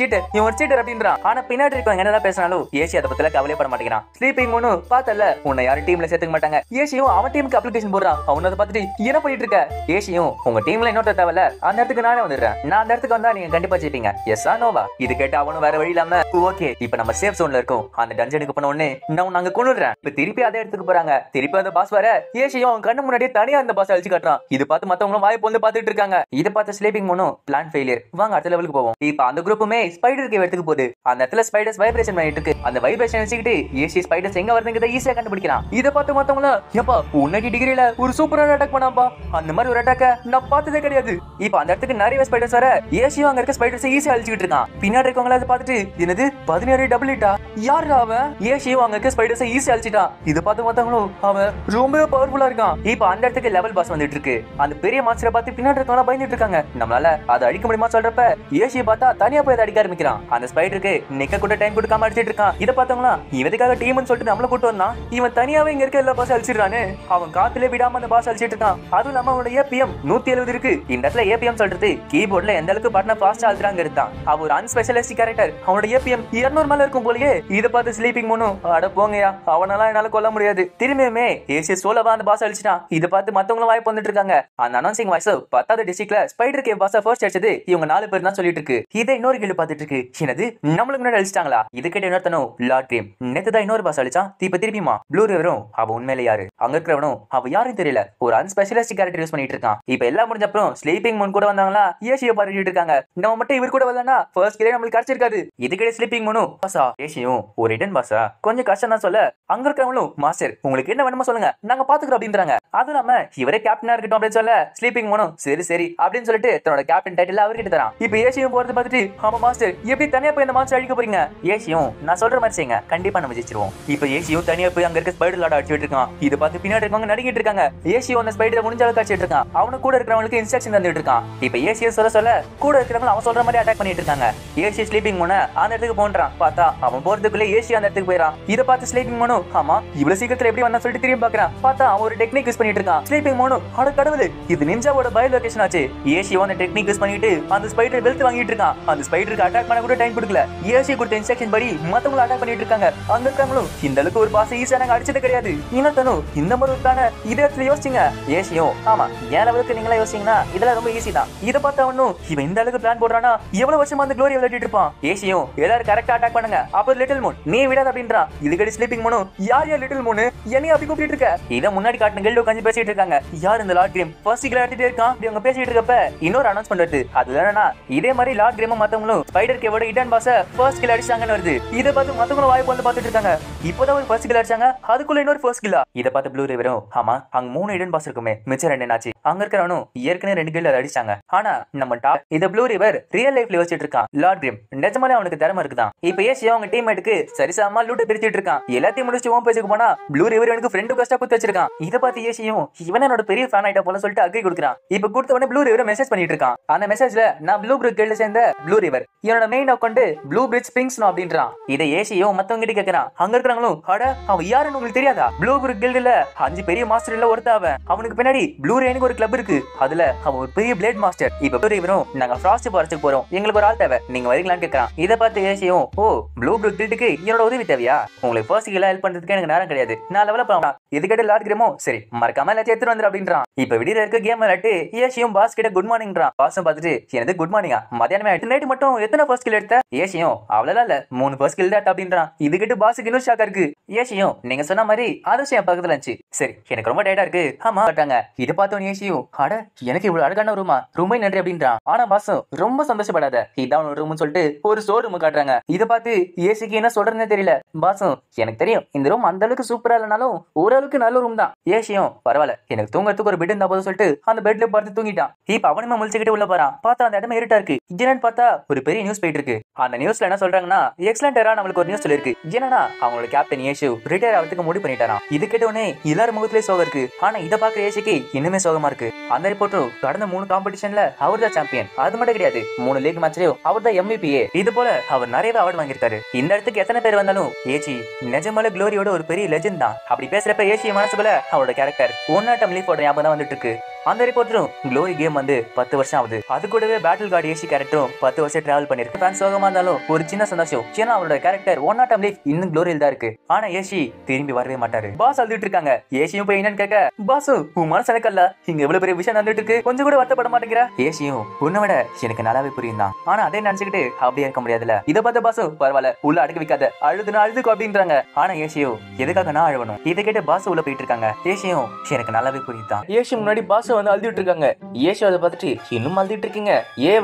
சீட்டர் அப்படின்றான். ஆனா பின்னாடி இருக்கவங்க என்னதான் பேசினாலும் ஏசி அதை பத்தில கவலைப்பட மாட்டேங்கிறான். ஸ்லீப்பிங் மூணு பார்த்தல உன்னை யாரும் டீம்ல சேர்த்துக்க மாட்டாங்க. ஏசியும் அவன் டீமுக்கு அப்ளிகேஷன் போடுறான். அவன் அதை பார்த்துட்டு என்ன பண்ணிட்டு இருக்க. ஏசியும் உங்க டீம்ல இன்னொரு தேவையில்ல அந்த இடத்துக்கு நானே வந்துடுறேன். நான் அந்த இடத்துக்கு வந்தா நீங்க கண்டிப்பா ஜெயிப்பீங்க. எஸ்ஸா நோவா. இது கேட்டு அவனும் வேற வழி இல்லாம ஓகே இப்ப நம்ம சேஃப் ஜோன்ல இருக்கோம் அந்த டஞ்சனுக்கு போன உடனே நான் நாங்க கொண்டுறேன். இப்ப திருப்பி அதே இடத்துக்கு போறாங்க. திருப்பி அந்த பாஸ் வர ஏசியும் அவன் கண்ணு முன்னாடியே தனியா அந்த பாஸ் அழிச்சு காட்டுறான். இது பார்த்து மத்தவங்களும் வாய்ப்பு வந்து பாத்துட்டு இருக்காங்க. இதை பார்த்து ஸ்லீப்பிங் மூணும் பிளான் ஃபெயிலியர் வாங்க அடுத்த லெவலுக்கு போவோம். இப்ப அந்த குரூப்புமே ஸ்பைடர் கேவ் எடுத்துக்கு போகுது. அந்த இடத்துல ஸ்பைடர்ஸ் வைப்ரேஷன் பண்ணிட்டு இருக்கு. அந்த வைப்ரேஷன் வச்சுக்கிட்டு ஏசி ஸ்பைடர்ஸ் எங்க வருதுங்கிறத ஈஸியா கண்டுபிடிக்கலாம். இதை பார்த்து மத்தவங்களும் ஏப்பா உன்னடி டிகிரியில ஒரு சூப்பரான அட்டாக் பண்ணாப்பா அந்த மாதிரி ஒரு அட்டாக்க நான் பார்த்ததே கிடையாது. இப்ப அந்த இடத்துக்கு நிறைய ஸ்பைடர்ஸ் வர ஏசியும் அங்க இருக்க ஸ்பைடர்ஸ் ஈஸியா அழிச்சுக்கிட்டு இருக்கான். பின்னாடி இருக்கவங்கள அதை பார்த்துட்டு என்னது 17 டபுள் ஹிட்டா யாரு அவன். ஏசியும் அங்க இருக்க ஸ்பைடர்ஸ் ஈஸியா அழிச்சிட்டான். இதை பார்த்து மத்தவங்களும் அவன் ரொம்ப பவர்ஃபுல்லா இருக்கான். இப்ப அந்த இடத்துக்கு லெவல் பாஸ் வந்துட்டு இருக்கு. அந்த பெரிய மாஸ்டரை பார்த்து பின்னாடி இருக்கவங்க பயந்துட்டு இருக்காங்க. நம்மளால அதை அடிக்க முடியுமா சொல்றப்ப ஏசியை பார்த்தா தனியா போய் அடிக்க ஆரம்பிக்கிறான். அந்த ஸ்பைடருக்கு நிக்க கூட டைம் கொடுக்காம அடிச்சிட்டு இருக்கான். இதை பார்த்தவங்களா இவனுக்காக டீம்னு சொல்லிட்டு நம்மள கூட்டு வந்தான். இவன் தனியாவே இங்க இருக்க எல்லா பாஸ் அழிச்சிடுறானு. அவன் காத்துல விடாம அந்த பாஸ் அழிச்சிட்டு இருக்கான். அதுவும் இல்லாம அவனோட ஏபிஎம் 170 இருக்கு. இந்த இடத்துல ஏபிஎம் சொல்றது கீபோர்ட்ல எந்த அளவுக்கு பட்டனை ஃபாஸ்டா அழுத்துறாங்க இருந்தான். அவன் ஒரு அன்ஸ்பெஷலிஸ்ட் கேரக்டர். அவனோட ஏபிஎம் 200 மேல இருக்கும் போலயே. இதை பார்த்து ஸ்லீப்பிங் மூணும் அட போங்கயா அவனால என்னால கொல்ல முடியாது. திரும்பியுமே ஏசி சோலவா அந்த பாஸ் அழிச்சிட்டான். இதை பார்த்து மத்தவங்களும் வாய்ப்பு வந்துட்டு இருக்காங்க. அந்த அனௌன்சிங் வாய்ஸ் 10வது டிஸ்ட்ரிக்ட்ல ஸ்பைடர் கேவ் பாஸ் ஃபர்ஸ்ட் அடிச்சது இவங்க 4 பேர் தான் சொல்லிட்டு இருக்கு. இதை இன்னொரு கேள்வி பார்த்துட்டு இருக்கு. என்னது நம்மளுக்கு முன்னாடி அழிச்சிட்டாங்களா. இது கேட்ட இன்னொருத்தனும் லார்ட் கிரீம் நேத்து தான் இன்னொரு பாஸ் அழிச்சான். இப்ப திருப்பியுமா ப்ளூ ரிவரும் அவ உண்மையில யாரு அங்க இருக்கிறவனும் அவ யாரும் தெரியல ஒரு அன்ஸ்பெஷலிஸ்ட் கேரக்டர் யூஸ் பண்ணிட்டு இருக்கான். இப்ப எல்லாம் முடிஞ்ச அப்புறம் ஸ்லீப்பிங் மூன் கூட வந்தாங்களா ஏசியை பாத்துட்டு இருக்காங்க. நம்ம மட்டும் இவர் கூட வரலன்னா ஃபர்ஸ்ட் கிளே நம்மளுக்கு கிடைச்சிருக்காது. இதுக்கிட்ட ஸ்லீப்பிங் மூனும் பாசா ஏசியும் ஒரு இடன் பாசா கொஞ்சம் கஷ்டம் தான் சொல்ல. அங்க இருக்கிறவங்களும் மாஸ்டர் உங்களுக்கு என்ன வேணுமோ சொல்லுங்க நாங்க பாத்துக்கிறோம் அப்படின்றாங்க. அது இல்லாம இவரே கேப்டனா இருக்கட்டும் அப்படின்னு சொல்ல ஸ்லீப்பிங் மூனும் சரி அப்படின்னு சொல்லிட்டு தன்னோட கேப்டன் டைட்டில் அவர்கிட்ட தரான். இப்ப ஏசியும் போறது பார்த்துட்டு ஆமா மாஸ்டர் எப்படி தனியா போய் இந்த மாஸ்டர் அழிக்க போறீங்க. ஏசியும் நான் சொல்ற மாதிரி செய்யுங்க கண்டிப்பா நம்ம ஜெயிச்சிருவோம். இப்ப ஏசியும் தனியா போய் அங்க இருக்க ஸ்பைடர் லார்ட் அடிச்சிட்டு இருக்கான். இதை பார்த்து பின்னாடி இருக்கவங்க நடிக்கிட்டு இருக்காங்க. ஏசியும் அந்த ஸ்பைடரை முடிஞ்ச அளவுக்கு அடிச்சிட்டு இருக்கான். அவனு கூட இருக்கிறவங்களுக்கு இன்ஸ்ட்ரக்ஷன் தந்துட்டு இருக்கான். இப்ப ஏசியை சொல்ல கூட இருக்கிறவங்க அவன் சொல்ற மாதிரி அட்டாக் பண்ணிட்டு இருக்காங்க. ஏசி ஸ்லீப்பிங் மூணு அந்த இடத்துக்கு போன்றான். பார்த்தா அவன் போறதுக்குள்ள ஏசி அந்த இடத்துக்கு போயிடான். இதை பார்த்து ஸ்லீப்பிங் மூணு ஆமா இவ்வளவு சீக்கிரத்துல எப்படி வந்தா சொல்லிட்டு திரும்பி பாக்குறான். பார்த்தா அவன் ஒரு டெக்னிக் யூஸ் பண்ணிட்டு இருக்கான். ஸ்லீப்பிங் மூணு அட கடவுளே இது நிஞ்சாவோட பயோ லொகேஷன் ஆச்சு. ஏசி அந்த டெக்னிக் யூஸ் பண்ணிட்டு அந்த ஸ்பைடர் வெல்த் வாங்கிட்டு இருக்கான். அந்த ஸ்பைடருக்கு அட்டாக் பண்ண கூட டைம் கொடுக்கல. ஏசி கொடுத்த இன்ஸ்ட்ரக்ஷன் படி மத்தவங்கள அட்டாக் பண்ணிட்டு இருக்காங்க. அங்க இருக்கவங்களும் இந்த அளவுக்கு அளவுக்கு ஒரு பாஸ் ஈஸியா நாங்க அடிச்சது கிடையாது. இன்னொருத்தனும் இந்த மாதிரி தானே இதே இடத்துல யோசிச்சுங்க. ஏசியும் ஆமா ஏன் அளவுக்கு நீங்களா யோசிச்சீங்கன்னா இதெல்லாம் ரொம்ப ஈஸி தான். இதை பார்த்தா ஒன்னும் இவன் இந்த அளவுக்கு பிளான் போடுறானா எவ்வளவு வருஷமா அந்த க்ளோரி விளையாடிட்டு இருப்பான். ஏசியும் எல்லாரும் கரெக்டா அட்டாக் பண்ணுங்க. அப்ப லிட்டில் மூன் நீ விடாத அப்படின்றான். இதுக்கடி ஸ்லீப்பிங் மூனும் யார் லிட்டில் மூனு என்னைய அப்படி கூப்பிட்டு இருக்க. இதை முன்னாடி காட்டின கில்டு உட்காந்து பேசிட்டு இருக்காங்க. யார் இந்த லார்ட் கிரேம் ஃபர்ஸ்ட் கில் எடுத்துட்டே இருக்கான். அவங்க பேசிட்டு இருக்கப்ப இன்னொரு அனௌன்ஸ்மெண்ட் வருது. அது என்னன்னா இதே மாதிரி லார்ட் கிரேமும் மத்தவங்களும் ஸ்பைடர் கேவோட இடன் பாஸ ஃபர்ஸ்ட் கில் அடிச்சாங்கன்னு வருது. இதை பார்த்து மத்தவங்களும் வாய்ப்பு வந்து பாத்துட்டு இருக்காங்க. இப்போதான் ஒரு ஃபர்ஸ்ட் கில் அடிச்சாங்க, அதுக்குள்ள இன்னொரு ஃபர்ஸ்ட் கில்லா. இதை பார்த்து ப்ளூ ரிவரும் ஆமா அங்க 3 இடன் பாஸ் இருக்குமே மிச்சம் 2 என்னாச்சு. அங்க இருக்கிறவனும் ஏற்கனவே 2 கில் அடிச்சாங்க. ஆனா நம்ம டாப் இத ப்ளூ ரிவர் ரியல் லைஃப்ல யோசிச்சுட்டு இருக்கான். லார்ட் கிரேம் நிஜமாலே அவனுக்கு திறமை இருக்குதான். இப்ப ஏசி அவங்க டீம்மேட்டுக்கு சரிசமா லூட் பிரிச்சிட்டு இருக்கான். எல்லாத்தையும் முடிச்சு ஓம் பேஜுக்கு போனா ப்ளூ ரிவர் எனக்கு ஃப்ரெண்டு கஷ்டா குத்து வச்சிருக்கான். இத பார்த்து ஏசியும் இவன் என்னோட பெரிய ஃபேன் ஆயிட்ட போல சொல்லிட்டு அக்ரி கொடுக்குறான். இப்ப கொடுத்த உடனே ப்ளூ ரிவர் மெசேஜ் பண்ணிட்டு இருக்கான். அந்த மெசேஜ்ல நான் ப்ளூ பிரிட்ஜ் கில்ட்ல சேர்ந்த ப்ளூ ரிவர் என்னோட main account blue bridge pings அப்படின்றான். இதை ஏசியும் மத்தவங்க கிட்ட கேக்குறான். அங்க இருக்கிறவங்களும் அட அவன் யாருன்னு உங்களுக்கு தெரியாதா? ப்ளூ பிரிட்ஜ் கில்ட்ல 5 பெரிய மாஸ்டர் இல்ல ஒருத்த அவன். அவனுக்கு பின்னாடி ப்ளூ ரேனுக்கு ஒரு கிளப் இருக்கு. அதுல அவன் ஒரு பெரிய பிளேட் மாஸ்டர். இப்ப ப்ளூ ரிவரும் நாங்க ஃப்ராஸ்ட் ஃபாரஸ்ட்க்கு போறோம், எங்களுக்கு ஒரு ஆள் தேவை, நீங்க வரீங்களான்னு கேக்குறான். இத பார்த்து ஏசியும் ஓ ப்ளூ பிரிட்ஜ் கில்டுக்கு என்னோட உதவி தேவையா? உங்களுக்கு ஃபர்ஸ்ட் கில்ல ஹெல்ப் பண்றதுக்கு எனக்கு நேரம் கிடையாது, நான் லெவலப் ஆகணும். இதுக்கிட்ட லார்ட் கிரேமோ சரி மறக்காம எல்லாத்தையும் எடுத்துட்டு வந்துரு அப்படின்றான். இப்ப விடிய இருக்க கேம் விளையாட்டு ஏசியும் பாஸ் கிட்ட குட் மார்னிங்றான். பாஸும் பார்த்துட்டு எனக்கு குட் மார்னிங்கா மத்தியானமே நைட் மட்டும் எத்தனை ஃபர்ஸ்ட் கில் எடுத்த? ஏசியும் அவ்வளவு இல்ல 3 ஃபர்ஸ்ட் கில் தான் அப்படின்றான். இதுக்கிட்ட பாஸுக்கு இன்னும் ஷாக்கா இருக்கு. ஏசியும் நீங்க சொன்ன மாதிரி ஆதர்ஷம் என் பக்கத்துல இருந்துச்சு, சரி எனக்கு ரொம்ப டயர்டா இருக்கு ஆமா கேட்டாங்க. இதை பார்த்தோம் ஏசியும் அட எனக்கு இவ்வளவு அழகான ரூமை நன்றி அப்படின்றான். ஆனா பாஸும் ரொம்ப சந்தோஷப்படாத இதான் ஒரு ரூம்னு சொல்லிட்டு ஒரு ஸ்டோர் ரூம் காட்டுறாங்க. இதை பார்த்து ஏசிக்கு என்ன சொல்றதுன்னு தெரியல. பாஸும் எனக்கு தெரியும் இந்த ரூம் அந்த அளவுக்கு சூப்பரா இல்லனாலும் ஓரளவுக்கு நல்ல ரூம் தான். ஏசியும் பரவாயில்ல எனக்கு தூங்கறதுக்கு ஒரு பெட் இருந்தா போதும் சொல்லிட்டு அந்த பெட்ல பார்த்து தூங்கிட்டான். இப்ப அவனுமே முழிச்சுக்கிட்டு உள்ள போறான். பார்த்தா அந்த இடமே இருட்டா இருக்கு. என்னன்னு பார்த்தா ஒரு பெரிய நியூஸ் போயிட்டு இருக்கு. அந்த நியூஸ்ல என்ன சொல்றாங்கன்னா எக்ஸலண்டரா நம்மளுக்கு ஒரு நியூஸ் சொல்லிருக்கு. என்னன்னா அவங்களோட கேப்டன் ஏசு ரிட்டையர் ஆகிறதுக்கு முடிவு பண்ணிட்டாராம். இது கேட்டோடனே எல்லாரும் முகத்திலே சோகம் இருக்கு. ஆனா இதை பாக்குற ஏசிக்கு இன்னுமே சோகமா இருக்கு. அந்த ரிப்போர்ட்டரும் கடந்த 3 காம்படிஷன்ல அவர் தான் சாம்பியன். அது மட்டும் கிடையாது 3 லீக் மேட்ச்லயும் அவர் தான் MVP. இது போல அவர் நிறைய அவார்டு வாங்கியிருக்காரு. இந்த இடத்துக்கு எத்தனை பேர் வந்தாலும் ஏசி நிஜமால க்ளோரியோட ஒரு பெரிய லெஜெண்ட் தான். அப்படி பேசுறப்ப ஏசி மனசுக்குள்ள அவரோட கேரக்டர் ஒன்னாட்டம் லீஃபோட ஞாபகம் தான் வந்துட்டு இருக்கு. அந்த ரிப்போர்ட்டரும் க்ளோரி கேம் வந்து 10 வருஷம் ஆகுது. அது கூடவே பேட்டில் கார்டு ஏசி கேரக்டரும் 10 வருஷம் டிராவல் பண்ணிருக்கு. ஃபேன்ஸ் சோகமா இருந்தாலும் ஒரு சின்ன சந்தோஷம், ஏன்னா அவரோட கேரக்டர் ஒன்னாட்டம் லீஃப் இன்னும் க்ளோரியில் தான் இருக்கு. ஆனா ஏசி திரும்பி வரவே மாட்டாரு. பாஸ் அழுதுட்டு இருக்காங்க. ஏசியும் போய் என்னன்னு கேட்க பாசு உன் மனசு எனக்கல்ல இங்க எவ்வளவு பெரிய விஷயம் நடந்துட்டு இருக்கு, கொஞ்சம் கூட வருத்தப்பட மாட்டேங்கிற. ஏசியும் உன்னை விட எனக்கு நல்லாவே புரியும் தான், ஆனா அதே நினைச்சுக்கிட்டு அப்படியே இருக்க முடியாதுல. இதை பார்த்த பாசு பரவாயில்ல உள்ள அடக்க வைக்காத அழுதுனா அழுதுக்கு அப்படின்றாங்க. ஆனா ஏசியும் எதுக்காக நான் அழுவணும்? இதை கேட்டு பாசு உள்ள போயிட்டு இருக்காங்க. ஏசியும் எனக்கு நல்லாவே புரியுதான். ஏசி முன்னாடி பாசு வந்து அழுதுட்டு இருக்காங்க. ஏசி அதை பார்த்துட்டு இன்னும் அழுதுட்டு இருக்கீங்க,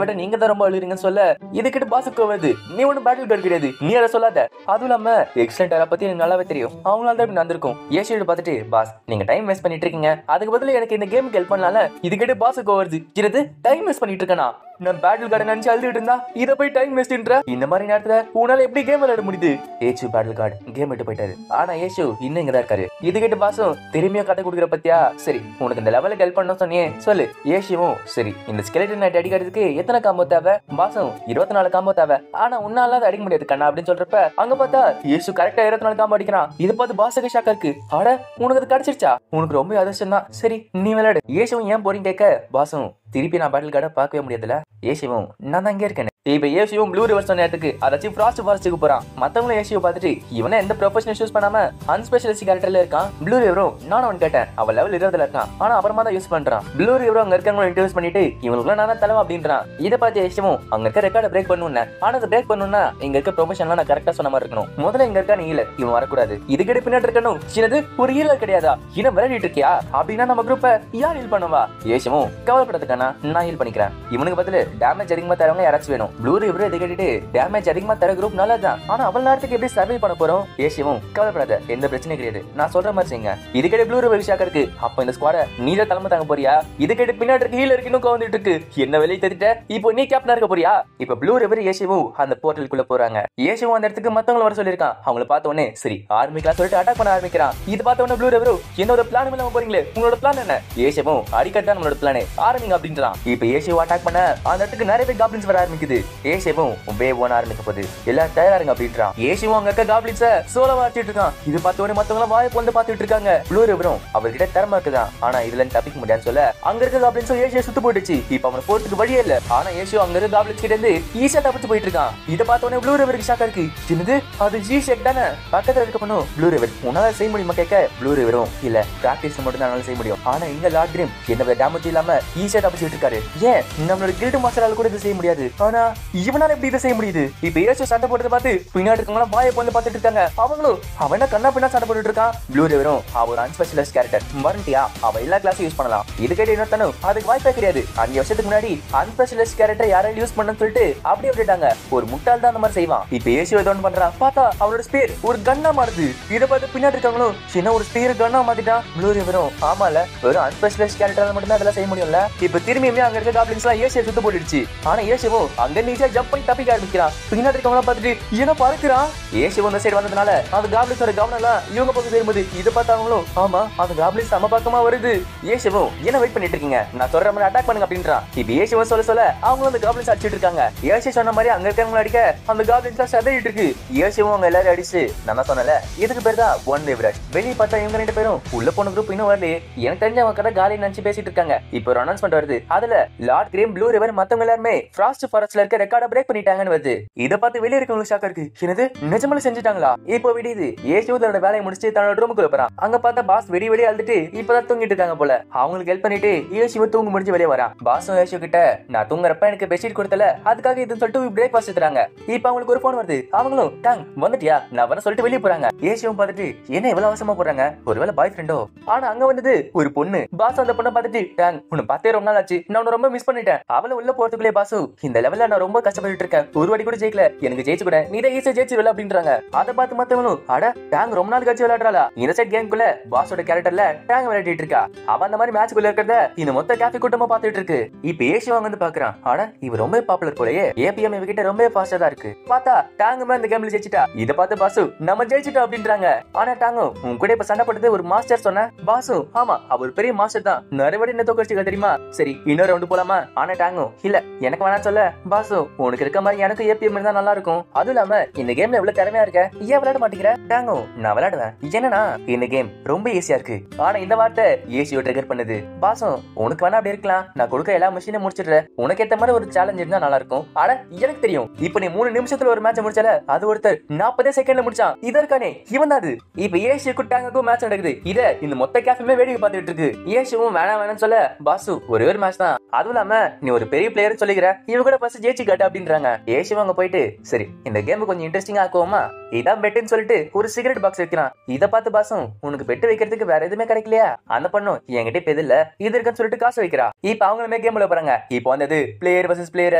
விட நீங்க தான் ரொம்ப அழுறீங்கன்னு சொல்ல இது கேட்டு பாசுக்கு வருது. நீ ஒன்னும் பேட்டில் கார்டு கிடையாது, நீ அதை சொல்லாத. அதுவும் இல்லாம எக்ஸலண்டரா பத்தி எனக்கு நல்லாவே தெரியும், அவங்களால தான் இப்படி நடந்திருக்கும். ஏசியோட பார்த்துட்டு பாஸ் நீங்க டைம் வேஸ்ட் பண்ணிட்டு இருக்கீங்க, அதுக்கு பதிலா எனக்கு இந்த கேமுக்கு ஹெல்ப் பண்ணலாம்ல. இது கேட்டு பாசுக்கு வருது. இது டைம் வேஸ்ட் பண்ணிட்டு இருக்கேனா? நான் பேட்டில் கார்டு நினைச்சு அழுதுட்டு இருந்தா இதை போய் டைம் வேஸ்ட்ன்ற இந்த மாதிரி நேரத்துல உன்னால எப்படி கேம் விளையாட முடியுது? ஏசு பேட்டில் கார்டு கேம் விட்டு போயிட்டாரு. ஆனா ஏசு இன்னும் இங்கதான் இருக்காரு. இது கேட்டு பாசும் திரும்பியா கதை கொடுக்குற பத்தியா, சரி உனக்கு இந்த லெவலுக்கு ஹெல்ப் பண்ண சொன்னியே சொல்லு. ஏசியும் சரி இந்த ஸ்கெலிட்டன் நைட் அடிக்கிறதுக்கு எத்தனை காம்போ தேவை? பாசும் 24 காம்போ தேவை. ஆனா உன்னால அடிக்க முடியாது கண்ணா அப்படின்னு சொல்றப்ப அங்க பார்த்தா ஏசு கரெக்டா 24 காம்போ அடிக்கிறான். இதை பார்த்து பாசுக்கு ஷாக்கா இருக்கு. ஆட உனக்கு அது கிடைச்சிருச்சா? உனக்கு ரொம்ப அதிர்ஷ்டம் தான், சரி நீ விளையாடு. ஏசுவும் ஏன் போறீங்க கேட்க பாசும் திருப்பி நான் பேட்டில் கார்டை பார்க்கவே முடியாதுல. ஏசிவும் நான் தான் இங்கே இருக்கேன். இப்ப ஏசியும் ப்ளூ ரிவர் சொன்ன இடத்துக்கு அதாச்சும் ஃப்ராஸ்ட் ஃபாரஸ்ட்க்கு போறான். மத்தவங்களும் ஏசியை பார்த்துட்டு இவனை எந்த ப்ரொஃபஷனல் யூஸ் பண்ணாம அன்ஸ்பெஷலிஸ்ட் கேரக்டர்ல இருக்கான். ப்ளூ ரிவரும் நானும் அவன் கேட்டேன், அவன் லெவல் 20ல இருக்கான், ஆனா அப்புறமா தான் யூஸ் பண்றான். ப்ளூ ரிவரும் அங்க இருக்கவங்க இன்டர்வியூஸ் பண்ணிட்டு இவங்களுக்கு நான் தான் தலைவன் அப்படின்றான். இதை பார்த்து ஏசியும் அங்க இருக்க ரெக்கார்டை பிரேக் பண்ணுன்னு, ஆனா அதை பிரேக் பண்ணணும்னா இங்க இருக்க ப்ரொஃபஷன்லாம் நான் கரெக்டா சொன்ன மாதிரி இருக்கணும். முதல்ல இங்க இருக்கா நீ இல்ல இவன் வரக்கூடாது. இதுக்கிட்ட பின்னாடி இருக்கணும் சின்னது ஒரு ஹீலர் கிடையாதா, இன்னும் விளையாடிட்டு இருக்கியா அப்படின்னா நம்ம குரூப்பை யார் ஹீல் பண்ணுவா? ஏசியும் கவலைப்படாதுக்கானா நான் ஹீல் பண்ணிக்கிறேன். இவனுக்கு பதில் டேமேஜ் அதிகமா தரவங்க யாராச்சும் வேணும். ப்ளூ ரிவர் இதை கேட்டுட்டு டேமேஜ் அதிகமா தர குரூப் நல்லதான், ஆனா அவள் நேரத்துக்கு எப்படி சர்வை பண்ண போறோம்? ஏசியும் கவலைப்படாத எந்த பிரச்சனையும் கிடையாது, நான் சொல்ற மாதிரி செய்யுங்க. இது கேட்டு ப்ளூ ரிவர் ஷாக்கா இருக்கு. அப்ப இந்த ஸ்குவாட நீல தலைமை தாங்க போறியா? இது கேட்டு பின்னாடி இருக்கு ஹீலர் இன்னும் வந்துட்டு இருக்கு. என்ன வெளியே தெரிஞ்சிட்ட இப்போ நீ கேப்டனா இருக்க போறியா? இப்ப ப்ளூ ரிவர் ஏசியும் அந்த போர்ட்டலுக்குள்ள போறாங்க. ஏசியும் அந்த இடத்துக்கு மத்தவங்கள வர சொல்லிருக்கான். அவங்கள பார்த்த உடனே சரி ஆரம்பிக்கலாம் சொல்லிட்டு அட்டாக் பண்ண ஆரம்பிக்கிறான். இது பார்த்த உடனே ப்ளூ ரிவர் என்னோட பிளான் இல்லாம போறீங்களே, உங்களோட பிளான் என்ன? ஏசியும் அடிக்கட்டா நம்மளோட பிளான் ஆரம்பிங்க அப்படின்றான். இப்ப ஏசியும் அட்டாக் பண்ண அந்த இடத்துக்கு நிறைய காப்ளின்ஸ் வர ஆரம்பிக்குது. வருது. ஏஷிவும் வேவ் 1 ஆரம்பிக்க போகுது. எல்லாம் தயாராங்க அப்படின்றான். ஏஷிவும் அங்க இருக்க காப்ளின்ஸ சோலவா அடிச்சிட்டு இருக்கான். இது பார்த்த உடனே மத்தவங்க வாயை பொந்து பார்த்துட்டு இருக்காங்க. ப்ளூ ரிவரும் அவர்கிட்ட திறமை இருக்குதான், ஆனா இதுல தப்பிக்க முடியாதுன்னு சொல்ல அங்க இருக்க காப்ளின்ஸும் ஏஷியை சுத்து போட்டுச்சு. இப்ப அவனை போறதுக்கு வழியே இல்ல. ஆனா ஏஷியோ அங்க இருக்க காப்ளின்ஸ் கிட்ட இருந்து ஈஸியா தப்பிச்சு போயிட்டு இருக்கான். இதை பார்த்த உடனே ப்ளூ ரிவருக்கு ஷாக்கா இருக்கு. என்னது அது ஜி ஷேக் தானே? பக்கத்துல இருக்க பண்ணும் ப்ளூ ரிவர் உன்னால செய்ய முடியுமா கேட்க ப்ளூ ரிவரும் இல்ல பிராக்டிஸ் மட்டும் தான் செய்ய முடியும். ஆனா இங்க லார்ட் கிரீம் என்ன டேமேஜ் இல்லாம ஈஸியா தப்பிச்சுட்டு இருக்காரு. ஏன் நம்மளோட கில்டு மாஸ்டரால கூட இது செய்ய முடியாது, ஆனா இவனால எப்படி இதை செய்ய முடியுது? இப்ப ஏஷியோ சண்டை போட்டு பார்த்து பின்னாடி இருக்கவங்க வாயை வந்து பார்த்துட்டு இருக்காங்க. அவங்களும் அவன கண்ணா பின்னா சண்டை போட்டுட்டு இருக்கான். ப்ளூ ரிவரும் அவர் அன்ஸ்பெஷலிஸ்ட் கேரக்டர் வாரண்டியா அவ எல்லா கிளாஸும் யூஸ் பண்ணலாம். இது கேட்டு இன்னொருத்தனும் அதுக்கு வாய்ப்பே கிடையாது. 5 வருஷத்துக்கு முன்னாடி அன்ஸ்பெஷலிஸ்ட் கேரக்டர் யாராலும் யூஸ் பண்ணணும்னு சொல்லிட்டு அப்படியே விட்டுட்டாங்க. ஒரு முட்டாள் தான் அந்த மாதிரி செய்வான். இப்ப ஏஷியோ ஏதோ ஒன்று பண்றான். பார்த்தா அவரோட ஸ்பீர் ஒரு கன்னா மாறுது. இதை பார்த்து பின்னாடி இருக்கவங்களும் சின்ன ஒரு ஸ்பீர் கன்னா மாத்திட்டான். ப்ளூ ரிவரும் ஆமால வெறும் அன்ஸ்பெஷலிஸ்ட் கேரக்டர் மட்டும் தான் அதெல்லாம் செய்ய முடியும்ல. இப்ப திரும்பியுமே அங்க இருக்க காப்ளின்ஸ் எல்லாம் ஏஷியை சுத்து போட்டுடுச்சு. ஆனா ஏஷியோ அங்க ஈஸியா ஜம்ப் பண்ணி தப்பிக்க ஆரம்பிக்கிறான். பின்னாடி இருக்கவங்க பார்த்துட்டு ஏன்னா பறக்குறான். ஏஷியோ அந்த சைடு வந்ததுனால அந்த காப்ளின்ஸோட கவனம் எல்லாம் இவங்க பக்கம் சேரும்போது இதை பார்த்தாங்களும் ஆமா அந்த காப்ளின்ஸ் சம பக்கமா வருது. ஏஷியோ என்ன வெயிட் பண்ணிட்டு இருக்கீங்க, நான் சொல்ற மாதிரி அட்டாக் பண்ணுங்க அப்படின்றான். இப்ப ஏஷியோ சொல்ல அவங்க அந்த காப்ளின்ஸ் அடிச்சிட்டு இருக்காங்க. ஏஷியோ சொன்ன மாதிரி அங்க இருக்கவங்க அடிக்க அந்த காப்ளின்ஸ் எல்லாம் சதையிட்டு இருக்கு. ஏஷியோ அவங்க எல்லாரும் அடிச்சு நான் சொன்னல இதுக்கு பேர் தான் ஒன் வேவ் ரஷ். வெளியே பார்த்தா இவங்க 2 பேரும் உள்ள போன குரூப் இன்னும் வரல. எனக்கு தெரிஞ்ச அவங்க கதை காலி நினைச்சு பேசிட்டு இருக்காங்க. இப்போ ஒரு அனௌன்ஸ்மெண்ட் வருது. அதுல லார்ட் கிரீம் ப்ளூ ரிவர் மத்தவங்க எல்லாருமே ஃப்ராஸ்ட் ஃபாரஸ்ட்ல இருக்க ரெக்கார்ட பிரேக் பண்ணிட்டாங்கன்னு வருது. இதை பார்த்து வெளியே இருக்கவங்களுக்கு ஷாக்கா இருக்கு. என்னது நிஜமால செஞ்சுட்டாங்களா? இப்போ விடியுது. ஏஷியோ தன்னோட வேலையை முடிச்சு தன்னோட ரூமுக்குள்ள போறான். அங்க பார்த்தா பாஸ் வெடி அழுதுட்டு இப்பதான் தூங்கிட்டு இருக்காங்க போல. அவங்களுக்கு ஹெல்ப் பண்ணிட்டு ஏஷியோ தூங்க முடிஞ்சு வெளியே வரான். பாஸும் ஏஷியோ கிட்ட நான் தூங்குறப்ப எனக்கு பெட்ஷீட் கொடுத்தல அதுக்காக இதுன்னு சொல்லிட்டு பிரேக்ஃபாஸ்ட் தராங்க. இப்போ அவங்களுக்கு ஒரு போன் வருது. அவங்களும் டாங் வந்துட்டியா நான் வர சொல்லிட்டு வெளியே போறாங்க. ஏஷியோவும் பார்த்துட்டு என்ன இவ்வளவு அவசரமா போறாங்க, ஒருவேளை பாய் ஃப்ரெண்டோ? ஆனா அங்க வந்தது ஒரு பொண்ணு. பாஸ் அந்த பொண்ணை பார்த்துட்டு டாங் உன்னை பார்த்தே ரொம்ப நாள் ஆச்சு, நான் ரொம்ப மிஸ் பண்ணிட்டேன். அவளை உள்ள போறதுக்குள்ளே பாசு இந்த லெவல்ல நான் ரொம்ப கஷ்டப்பட்டு இருக்கேன், ஒரு வாட்டி கூட ஜெயிக்கல, எனக்கு ஜெயிச்சு கூட நீ தான் ஈஸியா ஜெயிச்சிருவல அப்படின்றாங்க. அதை பார்த்து மத்தவங்களும் அட டாங் ரொம்ப நாள் கழிச்சு விளையாடுறாளா? இந்த சைட் கேம்குள்ள பாஸோட கேரக்டர்ல டாங் விளையாடிட்டு இருக்கா. அவ அந்த மாதிரி மேட்ச்க்குள்ள இருக்கிறத இந்த மொத்த கேஃபே கூட்டமா பார்த்துட்டு இருக்கு. இப்ப ஏஷியோ வந்து பாக்குறான். ஆனா இவ ரொம்ப பாப்புலர் போலயே, ஏபிஎம் இவகிட்ட ரொம்ப ஃபாஸ்டா தான் இருக்கு. பார்த்தா டாங் இந்த கேம்ல ஜெயிச்சிட்டா. இத பார்த்து பாசு நம்ம ஜெயிச்சிட்டோம் அப்படின்றாங்க. ஆனா டாங்கும் உன் கூட இப்ப சண்டை போட்டது ஒரு மாஸ்டர் சொன்ன. பாசு ஆமா அவர் பெரிய மாஸ்டர் தான், நிறைய வாட்டி என்ன தோக்கடிச்சிக்க தெரியுமா? சரி இன்னொரு ரவுண்டு போலாமா? ஆனா டாங்கும் இல்ல எனக்கு வேணா சொல்ல. பாசு உனக்கு இருக்க மாதிரி எனக்கு ஏபிஎம் இருந்தா நல்லா இருக்கும். அதுவும் இல்லாம இந்த கேம்ல எவ்வளவு திறமையா இருக்க, ஏன் விளையாட மாட்டேங்கிற? டாங்கும் நான் விளையாடுவேன், என்னன்னா இந்த கேம் ரொம்ப ஈஸியா இருக்கு. ஆனா இந்த வார்த்தை ஏசியோ ட்ரிகர் பண்ணுது. பாசம் உனக்கு வேணா அப்படி இருக்கலாம், நான் கொடுக்க எல்லா மிஷினும் முடிச்சிடுறேன், உனக்கு ஏத்த மாதிரி ஒரு சேலஞ்ச் இருந்தா நல்லா இருக்கும். ஆனா எனக்கு தெரியும் இப்ப நீ 3 நிமிஷத்துல ஒரு மேட்ச் முடிச்சல, அது ஒருத்தர் 40 செகண்ட்ல முடிச்சான். இதற்கானே இவன் தான் அது. இப்ப ஏசியோக்கும் டாங்குக்கும் மேட்ச் நடக்குது. இத இந்த மொத்த கேஃபேமே வேடிக்கை பார்த்துட்டு இருக்கு. ஏசியோவும் வேணாம்னு சொல்ல பாசு ஒரே ஒரு மேட்ச் தான், அதுவும் இல்லாம நீ ஒரு பெரிய பிளேயர் சொல்லிக்கிற, இவ கூட ஃபர்ஸ்ட் ஜெயிச்சு காட்டு அப்படின்றாங்க. ஏசியோ அங்க போயிட்டு சரி இந்த கேம் கொஞ்சம் இன்ட்ரெஸ்டிங்கா ஆக்குவோமா, இதான் பெட்டுன்னு சொல்லிட்டு ஒரு சிகரெட் பாக்ஸ் வைக்கிறான். இத பார்த்து பாசும் உனக்கு பெட்டு வைக்கிறதுக்கு வேற எதுவுமே கிடைக்கலையா? அந்த பண்ணும் என்கிட்ட இப்ப இல்ல இது இருக்குன்னு சொல்லிட்டு காசு வைக்கிறா. இப்ப அவங்களுமே கேம்ல போறாங்க. இப்ப வந்தது player versus player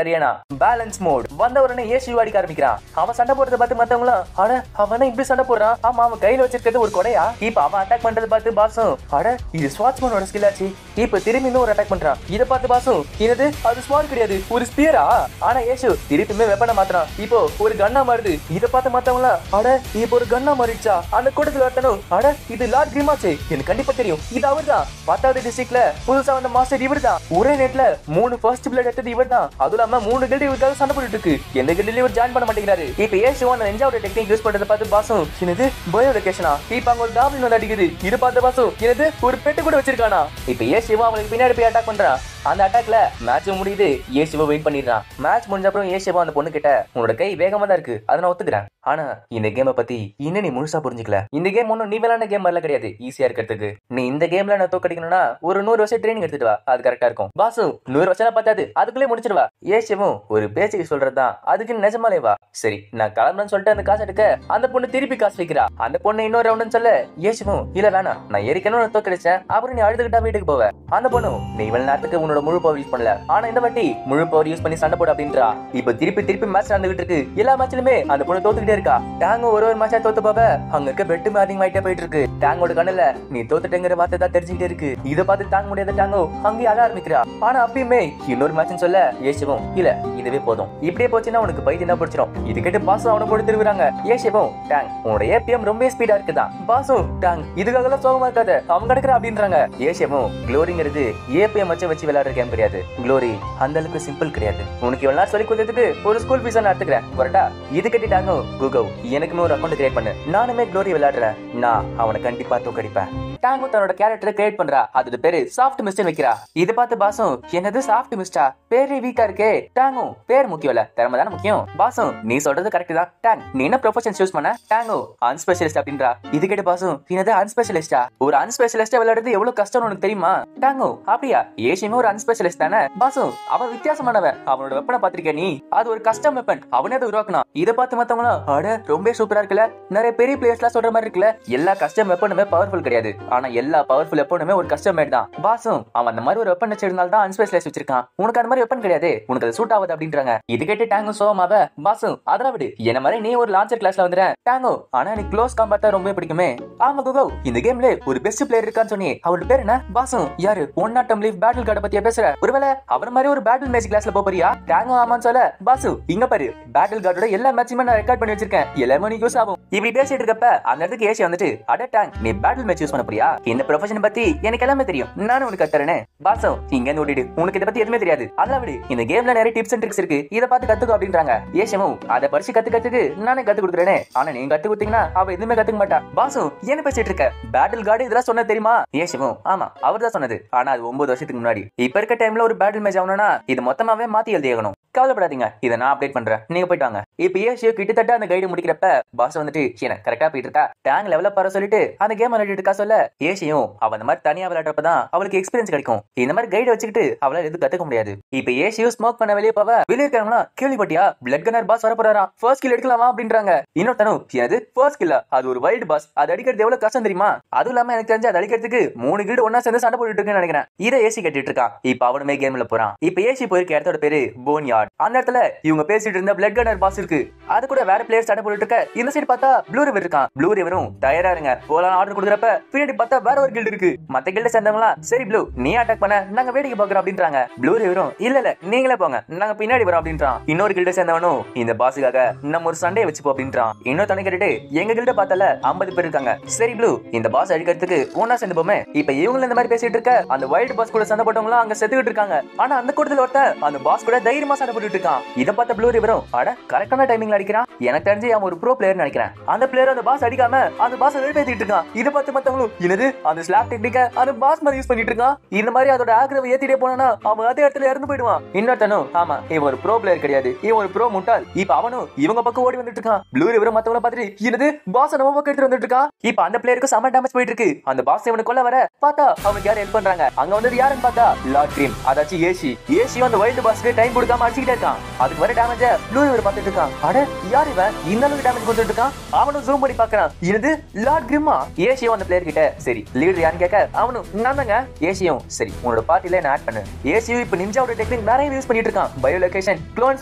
arena balance mode. வந்த உடனே ஏசியோ அடிக்க ஆரம்பிக்கிறான். அவன் சண்டை போடுறத பார்த்து மத்தவங்களும் அட அவன இப்படி சண்டை போடுறான், ஆமா அவன் கையில வச்சிருக்கிறது ஒரு கொடையா? இப்ப அவன் அட்டாக் பண்றத பார்த்து பாசும் அட இது ஸ்வாட்ஸ்மேனோட ஸ்கில் ஆச்சு. இப்ப திரும்பி இன்னும் ஒரு அட்டாக் பண்றான். இத பார்த்து பாசும் என்னது அது ஸ்வாட் கிடையாது ஒரு ஸ்பியரா? ஆனா ஏசு திருப்பியுமே வெப்பனை மாத்துறான். இப்போ ஒரு கன்னா மாறுது. இத பார்த்து மத்தவங்கள அட இப்போ ஒரு கன்னா மாறிடுச்சா? அந்த கூட்டத்துல ஒருத்தனும் அட இது லார்ட் கிரீமாச்சே, எனக்கு கண்டிப்பா தெரியும் இது அவர்தான். 10வது டிஸ்ட்ரிக்ட்ல புதுசா வந்த மாஸ்டர் இவர்தான். ஒரே நேட்ல 3 ஃபர்ஸ்ட் பிளட் எடுத்தது இவர்தான். அதுவும் இல்லாம 3 கில்டு இவருக்காக சண்டை போட்டுட்டு இருக்கு. எந்த கில்டுலயும் இவர் ஜாயின் பண்ண மாட்டேங்கிறாரு. இப்ப ஏசு அந்த நெஞ்சாவோட டெக்னிக் யூஸ் பண்றத பார்த்து பாசும் என்னது பயோ லொகேஷனா? இப்ப அங்க ஒரு காப்ளின் வந்து அடிக்குது. இது பார்த்து பாசும் என்னது ஒரு பெட்டு கூட வச்சிருக்கானா? இப்ப ஏசுவா அவங்களுக்கு பின்னாடி போய் அட்டாக் பண்றான். அந்த அட்டாக்ல மேட்ச் முடியுது. ஏசுவா வெயிட் பண்ணிடுறான். மேட்ச் முடிஞ்ச அப்புறம் ஏசுவா அந்த பொண்ணு கிட்ட உன்னோட கை வேகமா தான் இருக்கு, அதை நான் ஒத்துக்கிறேன். ஆனா இந்த கேமை பத்தி இன்னும் நீ முழுசா புரிஞ்சுக்கல. இந்த கேம் ஒன்னும் நீ விளையாட கேம் மாதிரிலாம் கிடையாது, ஈஸியா இருக்கிறதுக்கு. நீ இந்த கேம்ல நான் தோக்கடிக்கணும்னா ஒரு 100 வருஷம் ட்ரைனிங் எடுத்துட்டு வா, அது கரெக்டா இருக்கும். பாசு 100 வருஷம் பார்த்தாது அதுக்குள்ளே முடிச்சிருவா. ஏசுவும் ஒரு பேச்சுக்கு சொல்றதுதான், அதுக்கு நிஜமாலே வா. சரி நான் கிளம்புறேன்னு சொல்லிட்டு அந்த காசு எடுக்க அந்த பொண்ணு திருப்பி காசு வைக்கிறா. அந்த பொண்ணு இன்னொரு ரவுண்டுன்னு சொல்ல ஏசுவும் இல்ல வேணாம் நான் ஏற்கனவே தோக்கடிச்சேன், அப்புறம் நீ அழுதுகிட்டா வீட்டுக்கு போவ. அந்த பொண்ணு நீ இவ்வளவு நேரத்துக்கு உன்னோட முழு பவர் யூஸ் பண்ணல, ஆனா இந்த வாட்டி முழு பவர் யூஸ் பண்ணி சண்டை போட அப்படின்றா. இப்ப திருப்பி மேட்ச் நடந்துகிட்டு இருக்கு. எல்லா மேட்ச்லயுமே அந்த பொண்ணு தோத்துக்கிட்டே இருக்கா. டாங்கோ ஒரு மேட்சா தோத்து போக அங்க இருக்க பெட்டு அதிகமாயிட்டே போயிட்டு இருக்கு. டாங்கோட கண்ணுல நீ தோத்துட்டேங்கிற வார்த்தை தான் தெரிஞ்சுக்கிட்டே இருக்கு. இதை பார்த்து தாங்க முடியாத டாங்கோ அங்கேயே அழ ஆரம்பிக்கிறா. ஆனா அப்பயுமே இன்னொரு மேட்ச் சொல்ல ஏசுவும் இல்ல இதுவே போதும், இப்படியே போச்சுன்னா உனக்கு பைத்தியம் தான் பிடிச்சிடும். இது கேட்டு பாசம் அவனை போட்டு திருவுறாங்க. ஏசுவும் டாங் உன்னோட ஏபிஎம் ரொம்ப ஸ்பீடா இருக்குதான். பாசும் டாங் இதுக்காக எல்லாம் சோகமா இருக்காத அவன் கிடக்குற அப்படின்றாங்க. ஏசுவும் க்ளோரிங்கிறது ஏபிஎம் வச்சு விளையாடுற கேம் கிடையாது. க்ளோரி அந்த அளவுக்கு சிம்பிள் கிடையாது. உனக்கு இவ்வளவு நாள் சொல்லி கொடுத்ததுக்கு ஒரு ஸ்கூல் ஃபீஸ் நான் எடுத்துக்கிறேன் வரட்டா. இது கட்டிட்டாங்க கூகோ, எனக்குமே ஒரு அக்கௌண்ட் கிரியேட் பண்ணு, நானுமே க்ளோரி விளையாடுறேன், நான் அவனை கண்டிப்பா தோக்கடிப்பேன். டாங்கோ தன்னோட கேரக்டரை கிரியேட் பண்றா. அதோட பேரு சாஃப்ட் மிஸ்ட் வைக்கிறா. இது பார்த்து பாசும் என்னது சாஃப்ட் மிஸ்டா, பேரு வீக்கா இருக்கே. டாங்கோ பேர் முக்கியம் இல்ல, திறமை தானே முக்கியம். பாசும் நீ சொல்றது கரெக்ட் தான் டாங், நீ என்ன ப்ரொஃபஷன் சூஸ் பண்ண? டாங்கோ அன்ஸ்பெஷலிஸ்ட் அப்படின்றா. இது கேட்டு பாசும் என்னது அன்ஸ்பெஷலிஸ்டா, ஒரு அன்ஸ்பெஷலிஸ்டா விளையாடுறது எவ்வளவு கஷ்டம்னு உனக்கு தெரியுமா? டாங்கோ அப்படியா, ஏஷியுமே ஒரு அன்ஸ்பெஷலிஸ்ட் தானே. பாசும் அவன் வித்தியாசமானவன், அவனோட வெப்பனை பாத்திருக்க நீ, அது ஒரு கஸ்டம் வெப்பன், அவனே அதை உருவாக்கணும். இதை பார்த்து மத்தவங்களும் அட ரொம்ப சூப்பரா இருக்குல்ல, நிறைய பெரிய பிளேயர்ஸ்லாம் சொல்ற மாதிரி இருக்குல்ல. எல்லா கஸ்டம் வெப்பனுமே பவர்ஃபுல் கிடையாது, ஆனா எல்லா பவர்ஃபுல் வெப்பனுமே ஒரு கஸ்டம் மேட் தான். பாசும் அவன் அந்த மாதிரி ஒரு வெப்பன் வச்சிருந்தால் தான் அன்ஸ்பெஷலிஸ்ட் வச்சிருக்கான், உனக்கு அந்த மாதிரி வெப்பன் கிடையாது, உனக்கு அது சூட் ஆகுது அப்படின்றாங்க. இது கேட்டு டாங்கோ சோமாவ பாசும் அதெல்லாம் விடு, என்ன மாதிரி நீ ஒரு லான்ச்சர் கிளாஸ்ல வந்துற. டாங்கோ ஆனா நீ க்ளோஸ் காம்பேட் தான் ரொம்ப பிடிக்குமே. ஆமா குகோ, இந்த கேம்ல ஒரு பெஸ்ட் பிளேயர் இருக்கான்னு சொன்னி, அவரோட பேர் என்ன? பாசும் யாரு, ஒன் நாட் லீவ் பேட்டில் கார்ட பத்தியா பேசுற? ஒருவேளை அவர் மாதிரி ஒரு பேட்டில் மேட்ச் கிளாஸ்ல போறியா? டாங்கோ ஆமான்னு சொல்ல பாசு இங்க பாரு, பேட்டில் கார்டோட எல்லா மேட்சுமே நான் ரெக்கார்ட் பண்ணி வச்சிருக்கேன், எல்லாமே நீ யூஸ் ஆகும். இப்படி பேசிட்டு இருக்கப்ப அந்த இடத்துக்கு ஏசி வந்துட்டு அட டாங் நீ பேட்டில் மேட்ச் யூஸ் பண்ண போறியா? இந்த ப்ரொஃபஷன் பத்தி எனக்கு எல்லாமே தெரியும், நானும் உனக்கு கத்துறேனே. பாசம் இங்க ஓடிடு, உனக்கு இதை பத்தி எதுவுமே தெரியாது, அதெல்லாம் விடு, இந்த கேம்ல நிறைய டிப்ஸ் அண்ட் ட்ரிக்ஸ் இருக்கு, இதை பார்த்து கத்துக்கோ அப்படின்றாங்க. ஏஷமும் அதை படிச்சு கத்துக்கிறதுக்கு நானே கத்து கொடுக்குறேனே, ஆனா நீங்க கத்து கொடுத்தீங்கன்னா அவ எதுவுமே கத்துக்க மாட்டா. பாசம் என்ன பேசிட்டு இருக்க, பேட்டில் கார்டு இதெல்லாம் சொன்ன தெரியுமா? ஏஷமும் ஆமா அவர் தான் சொன்னது, ஆனா அது 9 வருஷத்துக்கு முன்னாடி. இப்ப இருக்க டைம்ல ஒரு பேட்டில் மேட்ச் ஆகணும்னா இது மொத்தமாவே மாத்தி எழுதியணும். கவலைப்படாதீங்க, இதை நான் அப்டேட் பண்றேன், நீங்க போயிட்டு வாங்க. இப்ப ஏஷியோ கிட்டத்தட்ட அந்த கைடு முடிக்கிறப்ப பாஸ் வந்துட்டு என்ன கரெக்டா போயிட்டு இருக்கா, டேங் லெவல பாரு சொல்லிட்டு அந்த கேம் விளையாடிட்டு இருக்கா. சொல்ல ஏஷியும் அவ அந்த மாதிரி தனியா விளையாடுறப்பதான் அவளுக்கு எக்ஸ்பீரியன்ஸ் கிடைக்கும், இந்த மாதிரி கைடு வச்சுக்கிட்டு அவளால எதுவும் கத்துக்க முடியாது. இப்ப ஏஷியும் ஸ்மோக் பண்ண வெளியே போவ, வெளியே இருக்காங்களா கேள்விப்பட்டியா பிளட் கன்னர் பாஸ் வர போறாரா, ஃபர்ஸ்ட் கில் எடுக்கலாமா அப்படின்றாங்க. இன்னொருத்தனும் அது ஃபர்ஸ்ட் கில்ல, அது ஒரு வைல்டு பாஸ், அது அடிக்கிறது எவ்வளவு கஷ்டம் தெரியுமா? அதுவும் இல்லாம எனக்கு தெரிஞ்சு அது அடிக்கிறதுக்கு 3 கில்டு ஒன்னா சேர்ந்து சண்டை போட்டுட்டு இருக்குன்னு நினைக்கிறேன். இதை ஏசி கட்டிட்டு இருக்கான். இப்ப அவனுமே கேம்ல போறான். இப்ப ஏசி போயிருக்க இடத்தோட பேரு போன் யார்ட். அந்த இடத்துல இவங்க பேசிட்டு இருந்த பிளட் கன்னர் பாஸ் இருக்கு, அது கூட வேற பிளேயர் சண்டை போட்டுட்டு இருக்க. இந்த சைடு பார்த்தா ப்ளூ ரிவர் இருக்கான். ப்ளூ ரிவரும் தயாரா இருங்க போலாம் ஆர்டர் கொடுக்குறப்ப பின்னாடி பார்த்தா வேற ஒரு கில்டு இருக்கு. மத்த கில்ட சேர்ந்தவங்களா சரி ப்ளூ நீ அட்டாக் பண்ண, நாங்க வேடிக்கை பாக்குறோம் அப்படின்றாங்க. ப்ளூ ரிவரும் இல்ல நீங்களே போங்க, நாங்க பின்னாடி வரோம் அப்படின்றான். இன்னொரு கில்ட சேர்ந்தவனும் இந்த பாஸுக்காக நம்ம ஒரு சண்டையை வச்சுப்போம் அப்படின்றான். இன்னொரு தனி கேட்டுட்டு எங்க கில்ட பார்த்தால 50 பேர் இருக்காங்க, சரி ப்ளூ இந்த பாஸ் அடிக்கிறதுக்கு ஒன்னா சேர்ந்து போமே. இப்ப இவங்க இந்த மாதிரி பேசிட்டு இருக்க அந்த வைல்டு பாஸ் கூட சண்டை போட்டவங்களா அங்க செத்துக்கிட்டு இருக்காங்க. ஆனா அந்த கூட்டத்துல ஒருத்தன் அந்த பாஸ் கூட தைரியமா சண்டை போட்டுட்டு இருக்கான். இத பார்த்த ப்ளூ ரிவரும் அட கரெக்டான டைமிங்ல அடிக்கிறான், எனக்கு தெரிஞ்சு அவன் ஒரு ப்ரோ பிளேயர் நினைக்கிறேன். அந்த பிளேயர் அந்த பாஸ் அடிக்காம அந்த பாஸ் வெறுப்பேத்திட்டு இருக்கான். இத பார்த்து மத்தவங்களும் என்னது அந்த ஸ்லாப் டெக்னிக்க அந்த பாஸ் மாதிரி யூஸ் பண்ணிட்டு இருக்கான், இந்த மாதிரி அதோட ஆக்ரவை ஏத்திட்டே போனா அவன் அதே இடத்துல இறந்து போயிடுவான். இன்னொருத்தனும் ஆமா இவன் ஒரு ப்ரோ பிளேயர் கிடையாது, இவன் ஒரு ப்ரோ முட்டாள். இப்ப அவனும் இவங்க பக்கம் ஓடி வந்துட்டு இருக்கான். ப்ளூ ரிவரும் மத்தவங்கள பார்த்துட்டு என்னது பாஸ் நம்ம பக்கம் எடுத்து வந்துட்டு இருக்கான். இப்ப அந்த பிளேயருக்கு செம டேமேஜ் போயிட்டு இருக்கு. அந்த பாஸ் இவனை கொல்ல வர பார்த்தா அவனுக்கு யாரும் ஹெல்ப் பண்றாங்க. அங்க வந்து யாருன்னு பார்த்தா லார்ட் கிரீம், அதாச்சும் ஏசி அந்த வைல்டு பாஸ்க்கு டைம் கொடுக்காம அடிச்சுக்கிட்டே இருக்கான். அதுக்கு வர டேமேஜ் ப்ளூ ரிவர் பார்த்துட்டு இருக்கான். அட யார் இவன் இந்த அளவுக்கு டேமேஜ் கொடுத்துட்டு இருக்கான்? அவனும் ஜூம் பண்ணி பார்க்கறான். இது லார்ட் கிரிம்மா. ஏசியும் அந்த பிளேயர் கிட்ட சரி லீடர் யாருன்னு கேட்க அவனும் நான் தாங்க. ஏசியும் சரி உன்னோட பார்ட்டில என்ன ஆட் பண்ணு. ஏசியும் இப்ப நிஞ்சாவோட டெக்னிக் நிறைய யூஸ் பண்ணிட்டு இருக்கான். பயோ லொகேஷன் க்ளோன்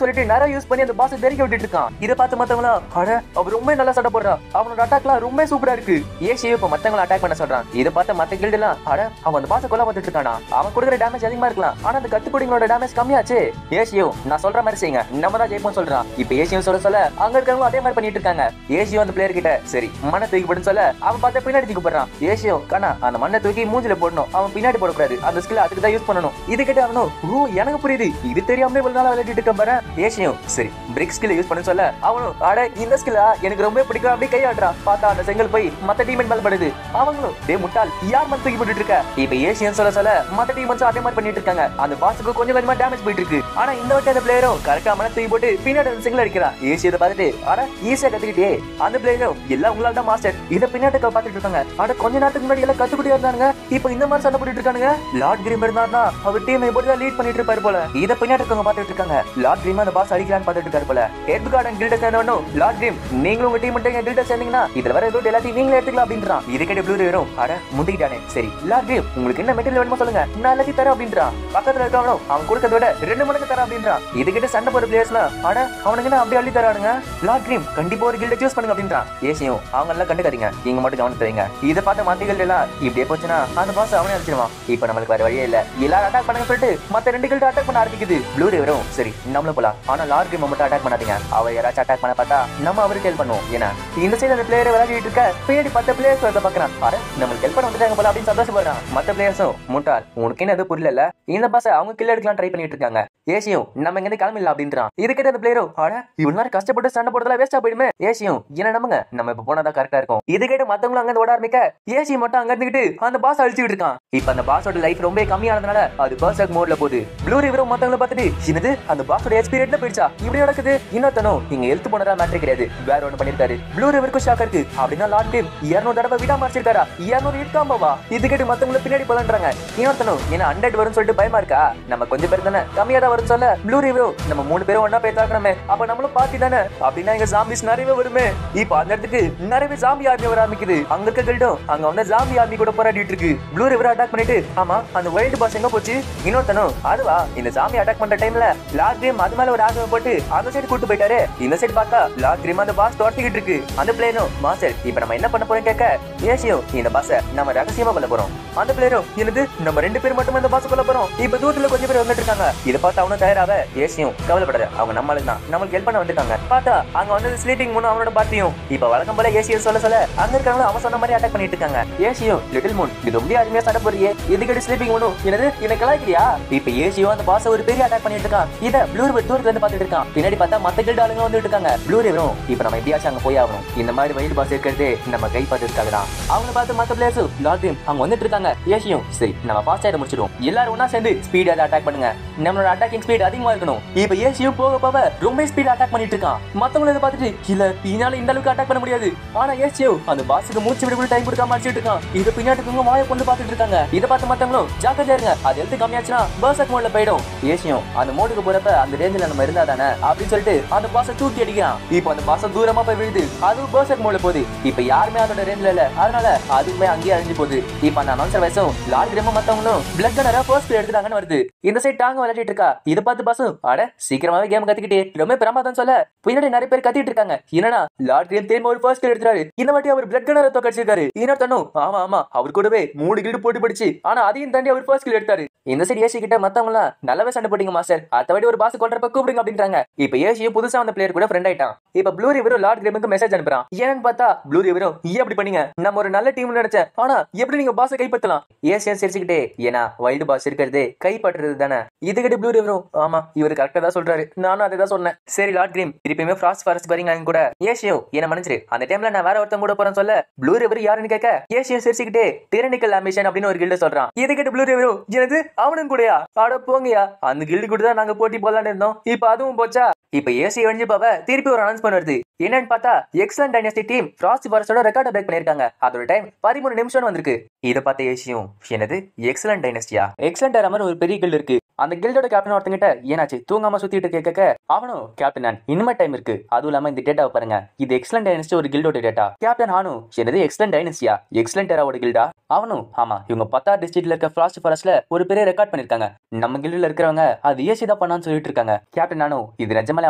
சொல்லிட்டு நிறைய யூஸ் பண்ணி அந்த பாஸ் தெரிக்க விட்டுட்டு இருக்கான். இத பார்த்து மத்தவங்களா அட அவர் ரொம்ப நல்லா சண்டை போடுறான், அவனோட அட்டாக்லாம் ரொம்ப சூப்பரா இருக்கு. ஏசியும் இப்ப மத்தவங்கள அட்டாக் பண்ண சொல்றான். இத பார்த்த மத்த கில்ட் எல்லாம் அட அவன் அந்த பாஸ் கொல்ல பார்த்துட்டு இருக்கானா, அவன் கொடுக்குற டேமேஜ் அதிகமா இருக்கலாம், ஆனா அந்த கத்துக்குடிங்களோட டேமேஜ் கம்மியாச்சு. ஏசியும் நான் சொல்ற மாதிரி செய்யுங்க, நம்ம தான் ஜெயிப்போம் சொல்றான். இப்ப ஏசியும் சொல்ல அங்க இருக்கவங்க அதே மாதிரி பண்ணிட்டு இருக்காங்க. ஏசியும் அந்த பிளேயர் கிட்ட சரி மண்ணை தூக்கி போடுன்னு சொல்ல அவன் பார்த்த பின்னாடி தூக்கி போடுறான். ஏசியும் கண்ணா அந்த மண்ணை தூக்கி மூஞ்சில போடணும், அவன் பின்னாடி போடக்கூடாது, அந்த ஸ்கில் அதுக்கு தான் யூஸ் பண்ணணும். இது கிட்ட அவனும் ஓ எனக்கு புரியுது, இது தெரியாமலே இவ்வளவு நாள் விளையாடிட்டு இருக்க பாரு. ஏசியும் சரி பிரிக் ஸ்கில் யூஸ் பண்ணு சொல்ல அவனும் அட இந்த ஸ்கில்லா எனக்கு ரொம்ப பிடிக்கும் அப்படி கையாடுறான். பார்த்தா அந்த செங்கல் போய் மத்த டீம் மேல படுது. அவங்களும் டே முட்டாள் யார் மண்ணை தூக்கி போட்டுட்டு இருக்க. இப்ப ஏசியும் சொல்ல மத்த டீம் அதே மாதிரி பண்ணிட்டு இருக்காங்க. அந்த பாஸுக்கு கொஞ்சம் கொஞ்சமா டேமேஜ் போயிட்டு இருக்கு. ஆனா இந்த வட்ட அந்த பிளேயரும் கரெக்டா மண்ணை தூக்கி போட்டு பின்னாடி அந்த செங்கல் அடிக்கிறான். ஏசியதை பார்த்துட்டு அட ஈஸியா கத்துக்கிட்டே அந்த பிளேயரும் எல்லாம் உங்களால தான் மாஸ்டர். இத பின்னாடி பாத்துட்டு இருக்காங்க. அட கொஞ்ச நேரத்துக்கு முன்னாடி எல்லாம் கத்துக்கிட்டே இருந்தாங்க, இப்ப இந்த மாதிரி சண்டை போட்டுட்டு இருக்கானுங்க. லார்ட் கிரீம் இருந்தாருன்னா அவர் டீம் எப்படி தான் லீட் பண்ணிட்டு இருப்பாரு போல. இத பின்னாடி இருக்கவங்க பாத்துட்டு இருக்காங்க. லார்ட் கிரீம் அந்த பாஸ் அடிக்கலான்னு பாத்துட்டு இருக்காரு போல. ஹெட் கார்டன் கில்ட சேர்ந்தவனும் லார்ட் கிரீம் நீங்களும் உங்க டீம் மட்டும் கில்ட சேர்ந்தீங்கன்னா இதுல வர ஏதோ எல்லாத்தையும் நீங்களே எடுத்துக்கலாம் அப்படின்றான். இதுக்கிட்ட ப்ளூ ரிவரும் அட முந்திக்கிட்டானே சரி லார்ட் கிரீம் உங்களுக்கு என்ன மெட்டீரியல் வேணுமோ சொல்லுங்க நான் எல்லாத்தையும் தரேன் அப்படின்றான். பக்கத்துல இருக்கவனும் அவன் கொடுக்கறத விட 2 மடங்கு தரேன் அப்படின்றான். இதுகிட்ட சண்டை போற பிளேயர்ஸ்லாம் அட அவனுக்கு என்ன அப்படியே அள்ளி தரானுங்க. லார்ட் கிரீம் கண்டிப்பா ஒரு கில்ட சூஸ் பண்ணுங்க அப்படின்றான். ஏசியும் அவங்க எல்லாம் கண்டுக்காதீங்க, நீங்க மட்டும் கவனித்து வைங்க. இதை பார்த்த மத்த கில்ட் எல்லாம் இப்படியே போச்சுன்னா அந்த பாஸ் அவனே அடிச்சிருவான். இப்ப நம்மளுக்கு வேற வழியே இல்ல, எல்லாரும் அட்டாக் பண்ணுங்க சொல்லிட்டு மத்த 2 கில்ட் அட்டாக் பண்ண ஆரம்பிக்குது. ப்ளூ ரிவரும் சரி நம்மளும் போலாம், ஆனா லார்ட் கிரீம் மட்டும் அட்டாக் பண்ணாதீங்க. அவர் யாராச்சும் அட்டாக் பண்ண பார்த்தா நம்ம அவருக்கு ஹெல்ப் பண்ணுவோம். ஏன்னா இந்த சைடு அந்த பிளேயரை விளையாடிட்டு இருக்க பின்னாடி 10 பிளேயர்ஸ் வரத பாக்குறான். அட நம்மளுக்கு ஹெல்ப் பண்ண வந்துட்டாங்க போல அப்படின்னு சந்தோஷப்படுறான். மத்த பிளேயர்ஸும் முட்டாள் உனக்கு என்ன எதுவும் புரியல, இந்த பாஸ் அவங்க கில் எடுக்கலாம் ட்ரை பண்ணிட்டு இருக்காங்க. ஏசியும் நம்ம இங்க கிளம்பிடலாம் அப்படின்றான். இதுக்கிட்ட அந்த பிளேயரும் அட இவ்வளவு கஷ்டப்பட்டு சண்டை போடுறதுல வேஸ்டா போயிடுமே. ஏசியும் என்ன நம்புங்க, நம்ம இப்ப போனாதான் கரெக்டா இருக்கும். இது கேட்டு மத்தவங்களும் அங்க ஓட ஆரம்பிக்க ஏசி மட்டும் அங்க இருந்துகிட்டு அந்த பாஸ் அழிச்சுட்டு இருக்கான். இப்ப அந்த பாஸோட லைஃப் ரொம்ப கம்மியானதுனால அது பர்சக் மோட்ல போகுது. ப்ளூ ரிவரும் மத்தவங்களை பார்த்துட்டு என்னது அந்த பாஸோட எக்ஸ்பி ரேட்ல போயிடுச்சா இப்படி நடக்குது. இன்னொருத்தனும் இங்க ஹெல்த் போனதா மேட்டர் கிடையாது, வேற ஒண்ணு பண்ணிருக்காரு. ப்ளூ ரிவருக்கும் ஷாக் இருக்கு. அப்படின்னா லார்ட் கிரீம் 200 தடவை விடாம அடிச்சிருக்காரா, 200 இருக்காம்பா. இது கேட்டு மத்தவங்களை பின்னாடி பலன்றாங்க. இன்னொருத்தனும் என்ன 100 வரும்னு சொல்லிட்டு பயமா இருக்கா, நம்ம கொஞ்சம் பேர் தானே கம்மியா தான் வரும் சொல்ல ப்ளூ ரிவரும் நம்ம 3 பேரும் ஒன்னா போய் தாக்கணுமே, அப்ப நம்மளும் பாத்தி தானே அப்படின்னா இங்க ஜாம்பிஸ் நிறையவே வருமே. இப்ப அந்த இடத்துக்கு நிறையவே ஜாம்பி ஆர்மி வர ஆரம்பிக்குது. அங்க இருக்க கில்டும் அங்க வந்து ஜாம்பி ஆர்மி கூட போராடிட்டு இருக்கு. ப்ளூ ரிவர் அட்டாக் பண்ணிட்டு ஆமா அந்த வைல்ட் பாஸ் எங்க போச்சு. இன்னொருத்தனும் அதுவா இந்த ஜாம்பி அட்டாக் பண்ற டைம்ல லார்ட் கிரீம் அது மேல ஒரு ஆர்மி போட்டு அந்த சைடு கூட்டு போயிட்டாரு. இந்த சைடு பார்த்தா லார்ட் கிரீம் அந்த பாஸ் துரத்திக்கிட்டு இருக்கு. அந்த பிளேயரும் மாஸ்டர் இப்ப நம்ம என்ன பண்ண போறோம் கேட்க ஏசியும் இந்த பாஸ நம்ம ரகசியமா கொல்ல போறோம். அந்த பிளேயரும் என்னது நம்ம 2 பேர் மட்டும் இந்த பாஸ் கொல்ல போறோம். இப்ப தூரத்துல கொஞ்சம் பேர் வந்துட்டு இருக்காங்க. இதை பார்த்து அவனும் தயாராக ஏசியும் கவலைப்படாத அவங்க நம்மளுக்கு தான் நம்மளுக்கு ஹெல்ப் பண்ண வந்துட்டாங்க. பார்த்தா அங்க வந்து ஸ்லீப்பிங் மூணு அவனோட பாத்தியும் இப்ப வழக்கம் போல ஏசியை சொல்ல அங்க இருக்கிறவங்க அவன் சொன்ன மாதிரி அட்டாக் பண்ணிட்டு இருக்காங்க. ஏசியும் லிட்டில் மூன் இது ரொம்ப அருமையா சண்டை போறியே, இதுக்கு ஸ்லீப்பிங் மூணு என்னது என்ன கலாய்க்கிறியா. இப்ப ஏசியும் அந்த பாஸ ஒரு பெரிய அட்டாக் பண்ணிட்டு இருக்கான். இத ப்ளூ ரிவர் தூரத்துல இருந்து பாத்துட்டு இருக்கான். பின்னாடி பார்த்தா மத்த கில்ட் ஆளுங்க வந்துட்டு இருக்காங்க. ப்ளூ ரிவரும் இப்ப நம்ம எப்படியாச்சும் அங்க போய் ஆகணும், இந்த மாதிரி வைல்ட் பாஸ் இருக்கிறது நம்ம கை பார்த்துருக்காங்க தான். அவங்க பார்த்து மத்த பிளேயர்ஸ் லார்ட் கிரீம் அவங்க வந்துட்டு இருக்காங்க. ஏசியும் சரி நம்ம ஃபாஸ்ட் ஆயிட முடிச்சிடும், எல்லாரும் ஒன்னா சேர்ந்து ஸ்பீடா அட்டாக் பண்ணுங்க, நம்மளோட அட்டாக்கிங் ஸ்பீட் அதிகமா இருக்கணும். இப்ப ஏசியும் போக போக ரொம்ப ஸ்பீட் அட்டாக் பண்ணிட்டு இருக்கான். மத்தவங்க பார்த்துட்டு இல்ல பின்னால இந்த அளவுக்கு அட்டாக் பண்ண முடியாது, ஆனா ஏசியும் அந்த பாஸுக்கு மூச்சு விட டைம் கொடுக்காம அடிச்சிட்டு இருக்கான். இது பின்னாடி வாயை கொண்டு பாத்துட்டு இருக்காங்க. இதை பார்த்து மத்தவங்களும் ஜாக்கிரதையா இருங்க, அது எடுத்து கம்மியாச்சுன்னா பர்சக் மோட்ல போயிடும். ஏசியும் அந்த மோடுக்கு போறப்ப அந்த ரேஞ்சில நம்ம இருந்தா தானே அப்படின்னு சொல்லிட்டு அந்த பாஸை தூக்கி அடிக்கிறான். இப்ப அந்த பாஸை தூரமா போய் விழுது, அதுவும் பர்சக் மோட்ல போகுது. இப்ப யாருமே அதோட ரேஞ்சில இல்ல, அதனால அதுவுமே அங்கேயே அழிஞ்சு போகுது. இப்ப அந்த அனௌன்சர் வயசும் லார்ட் கிரீமும் மத்தவங்களும் பிளட் கனரா ஃபர்ஸ்ட் பிளே எடுத்துட்டாங்கன்னு வருது. இந்த சைட் டாங்க விளையாடிட்டு இருக்கா. இதை பார்த்து பாசும் அட சீக்கிரமாவே கேம் கத்துக்கிட்டே ரொம்ப பிரமாதம் சொல்ல பின்னாடி நிறைய பேர் கத்திட்டு இருக்காங்க. என்னன்னா லார்ட் கிரீம் திரும்ப ஒரு ஃபர்ஸ்ட் கில் எடுத்துறாரு. இந்த வாட்டி அவர் பிளட் கனரா தோக்கடிச்சிருக்காரு. இன்னொருத்தனும் ஆமா ஆமா அவர் கூடவே 3 கில்டு போட்டு படிச்சு ஆனா அதையும் தாண்டி அவர் ஃபர்ஸ்ட் கில் எடுத்தாரு. இந்த சைடு ஏசி கிட்ட மத்தவங்க நல்லாவே சண்டை போட்டீங்க மாஸ்டர், அடுத்த வாட்டி ஒரு பாஸ் கொல்றப்ப கூப்பிடுங்க அப்படின்றாங்க. இப்ப ஏசியும் புதுசா வந்த பிளேயர் கூட ஃப்ரெண்ட் ஆயிட்டான். இப்ப ப்ளூ ரிவரும் லார்ட் கிரீமுக்கு மெசேஜ் அனுப்புறான். ஏன்னு பார்த்தா ப்ளூ ரிவரும் ஏன் அப்படி பண்ணீங்க, நம்ம ஒரு நல்ல டீம் நினைச்சேன், ஆனா எப்படி நீங்க பாஸை கைப்பற்றலாம். ஏசியும் சிரிச்சுக்கிட்டே ஏன்னா வைல்டு பாஸ் இருக்கிறது கைப்பற்றுறது தானே. இதுகிட்ட ப்ளூ ரிவரும் ஆமா இவர் கரெக்டா தான் சொல்றாரு, நானும் அதை தான் சொன்னேன். சரி லார்ட் கிரீம் திருப்பியுமே ஃப்ராஸ்ட் ஃபாரஸ்ட் வரீங்க கூட. ஏசியும் என்ன மன்னிச்சிரு, அந்த டைம்ல நான் வேற ஒருத்தன் கூட போறேன் சொல்ல ப்ளூ ரிவர் யாருன்னு கேட்க ஏசியும் சிரிச்சுக்கிட்டே டிரனிக்கல் ஆம்பிஷன் அப்படின்னு ஒரு கில்ட சொல்றான். இதுகிட்ட ப்ளூ ரிவரும் எனது அவனும் கூடயா, ஆட போங்கயா, அந்த கில்டு கூட தான் நாங்க போட்டி போடலான்னு இருந்தோம், இப்ப அதுவும் போச்சா. இப்ப ஏசி அழிஞ்சு பாவ திருப்பி ஒரு அனௌன்ஸ்மென்ட் வருது. என்னன்னு பார்த்தா எக்ஸலன்ட் டைனஸ்டி டீம் ஃப்ராஸ்ட் ஃபாரஸ்டோட ரெக்கார்ட் பிரேக் பண்ணிருக்காங்க. அதோட டைம் 13 நிமிஷம் வந்திருக்கு. இத பார்த்த ஏசியும் என்னது எக்ஸலன்ட் டைனஸ்டியா, எக்ஸலன்ட் மாதிரி ஒரு பெரிய கில்டு இருக்கு. அந்த கில்டோட கேப்டன் ஒருத்தங்கிட்ட ஏனாச்சு தூங்காம சுத்திட்டு கேட்க அவனும் கேப்டன் இன்னுமே டைம் இருக்கு, அதுவும் இல்லாம இந்த டேட்டாவை பாருங்க, இது எக்ஸலன்ட் டைனஸ்டி ஒரு கில்டோட டேட்டா. கேப்டன் ஹானு என்னது எக்ஸலன்ட் டைனஸ்டியா, எக்ஸலன்ட் டேராவோட கில்டா. அவனும் ஆமா இவங்க 10 டிஸ்ட்ரிக்ட்ல இருக்க ஃப்ராஸ்ட் ஃபாரஸ்ட்ல ஒரு பெரிய ரெக்கார்ட் பண்ணிருக்காங்க, நம்ம கில்டுல இருக்கிறவங்க அது ஏசி தான் பண்ணான்னு சொல்லிட்டு இருக்காங்க. கேப்டன் ஹானு இது நிஜமாலே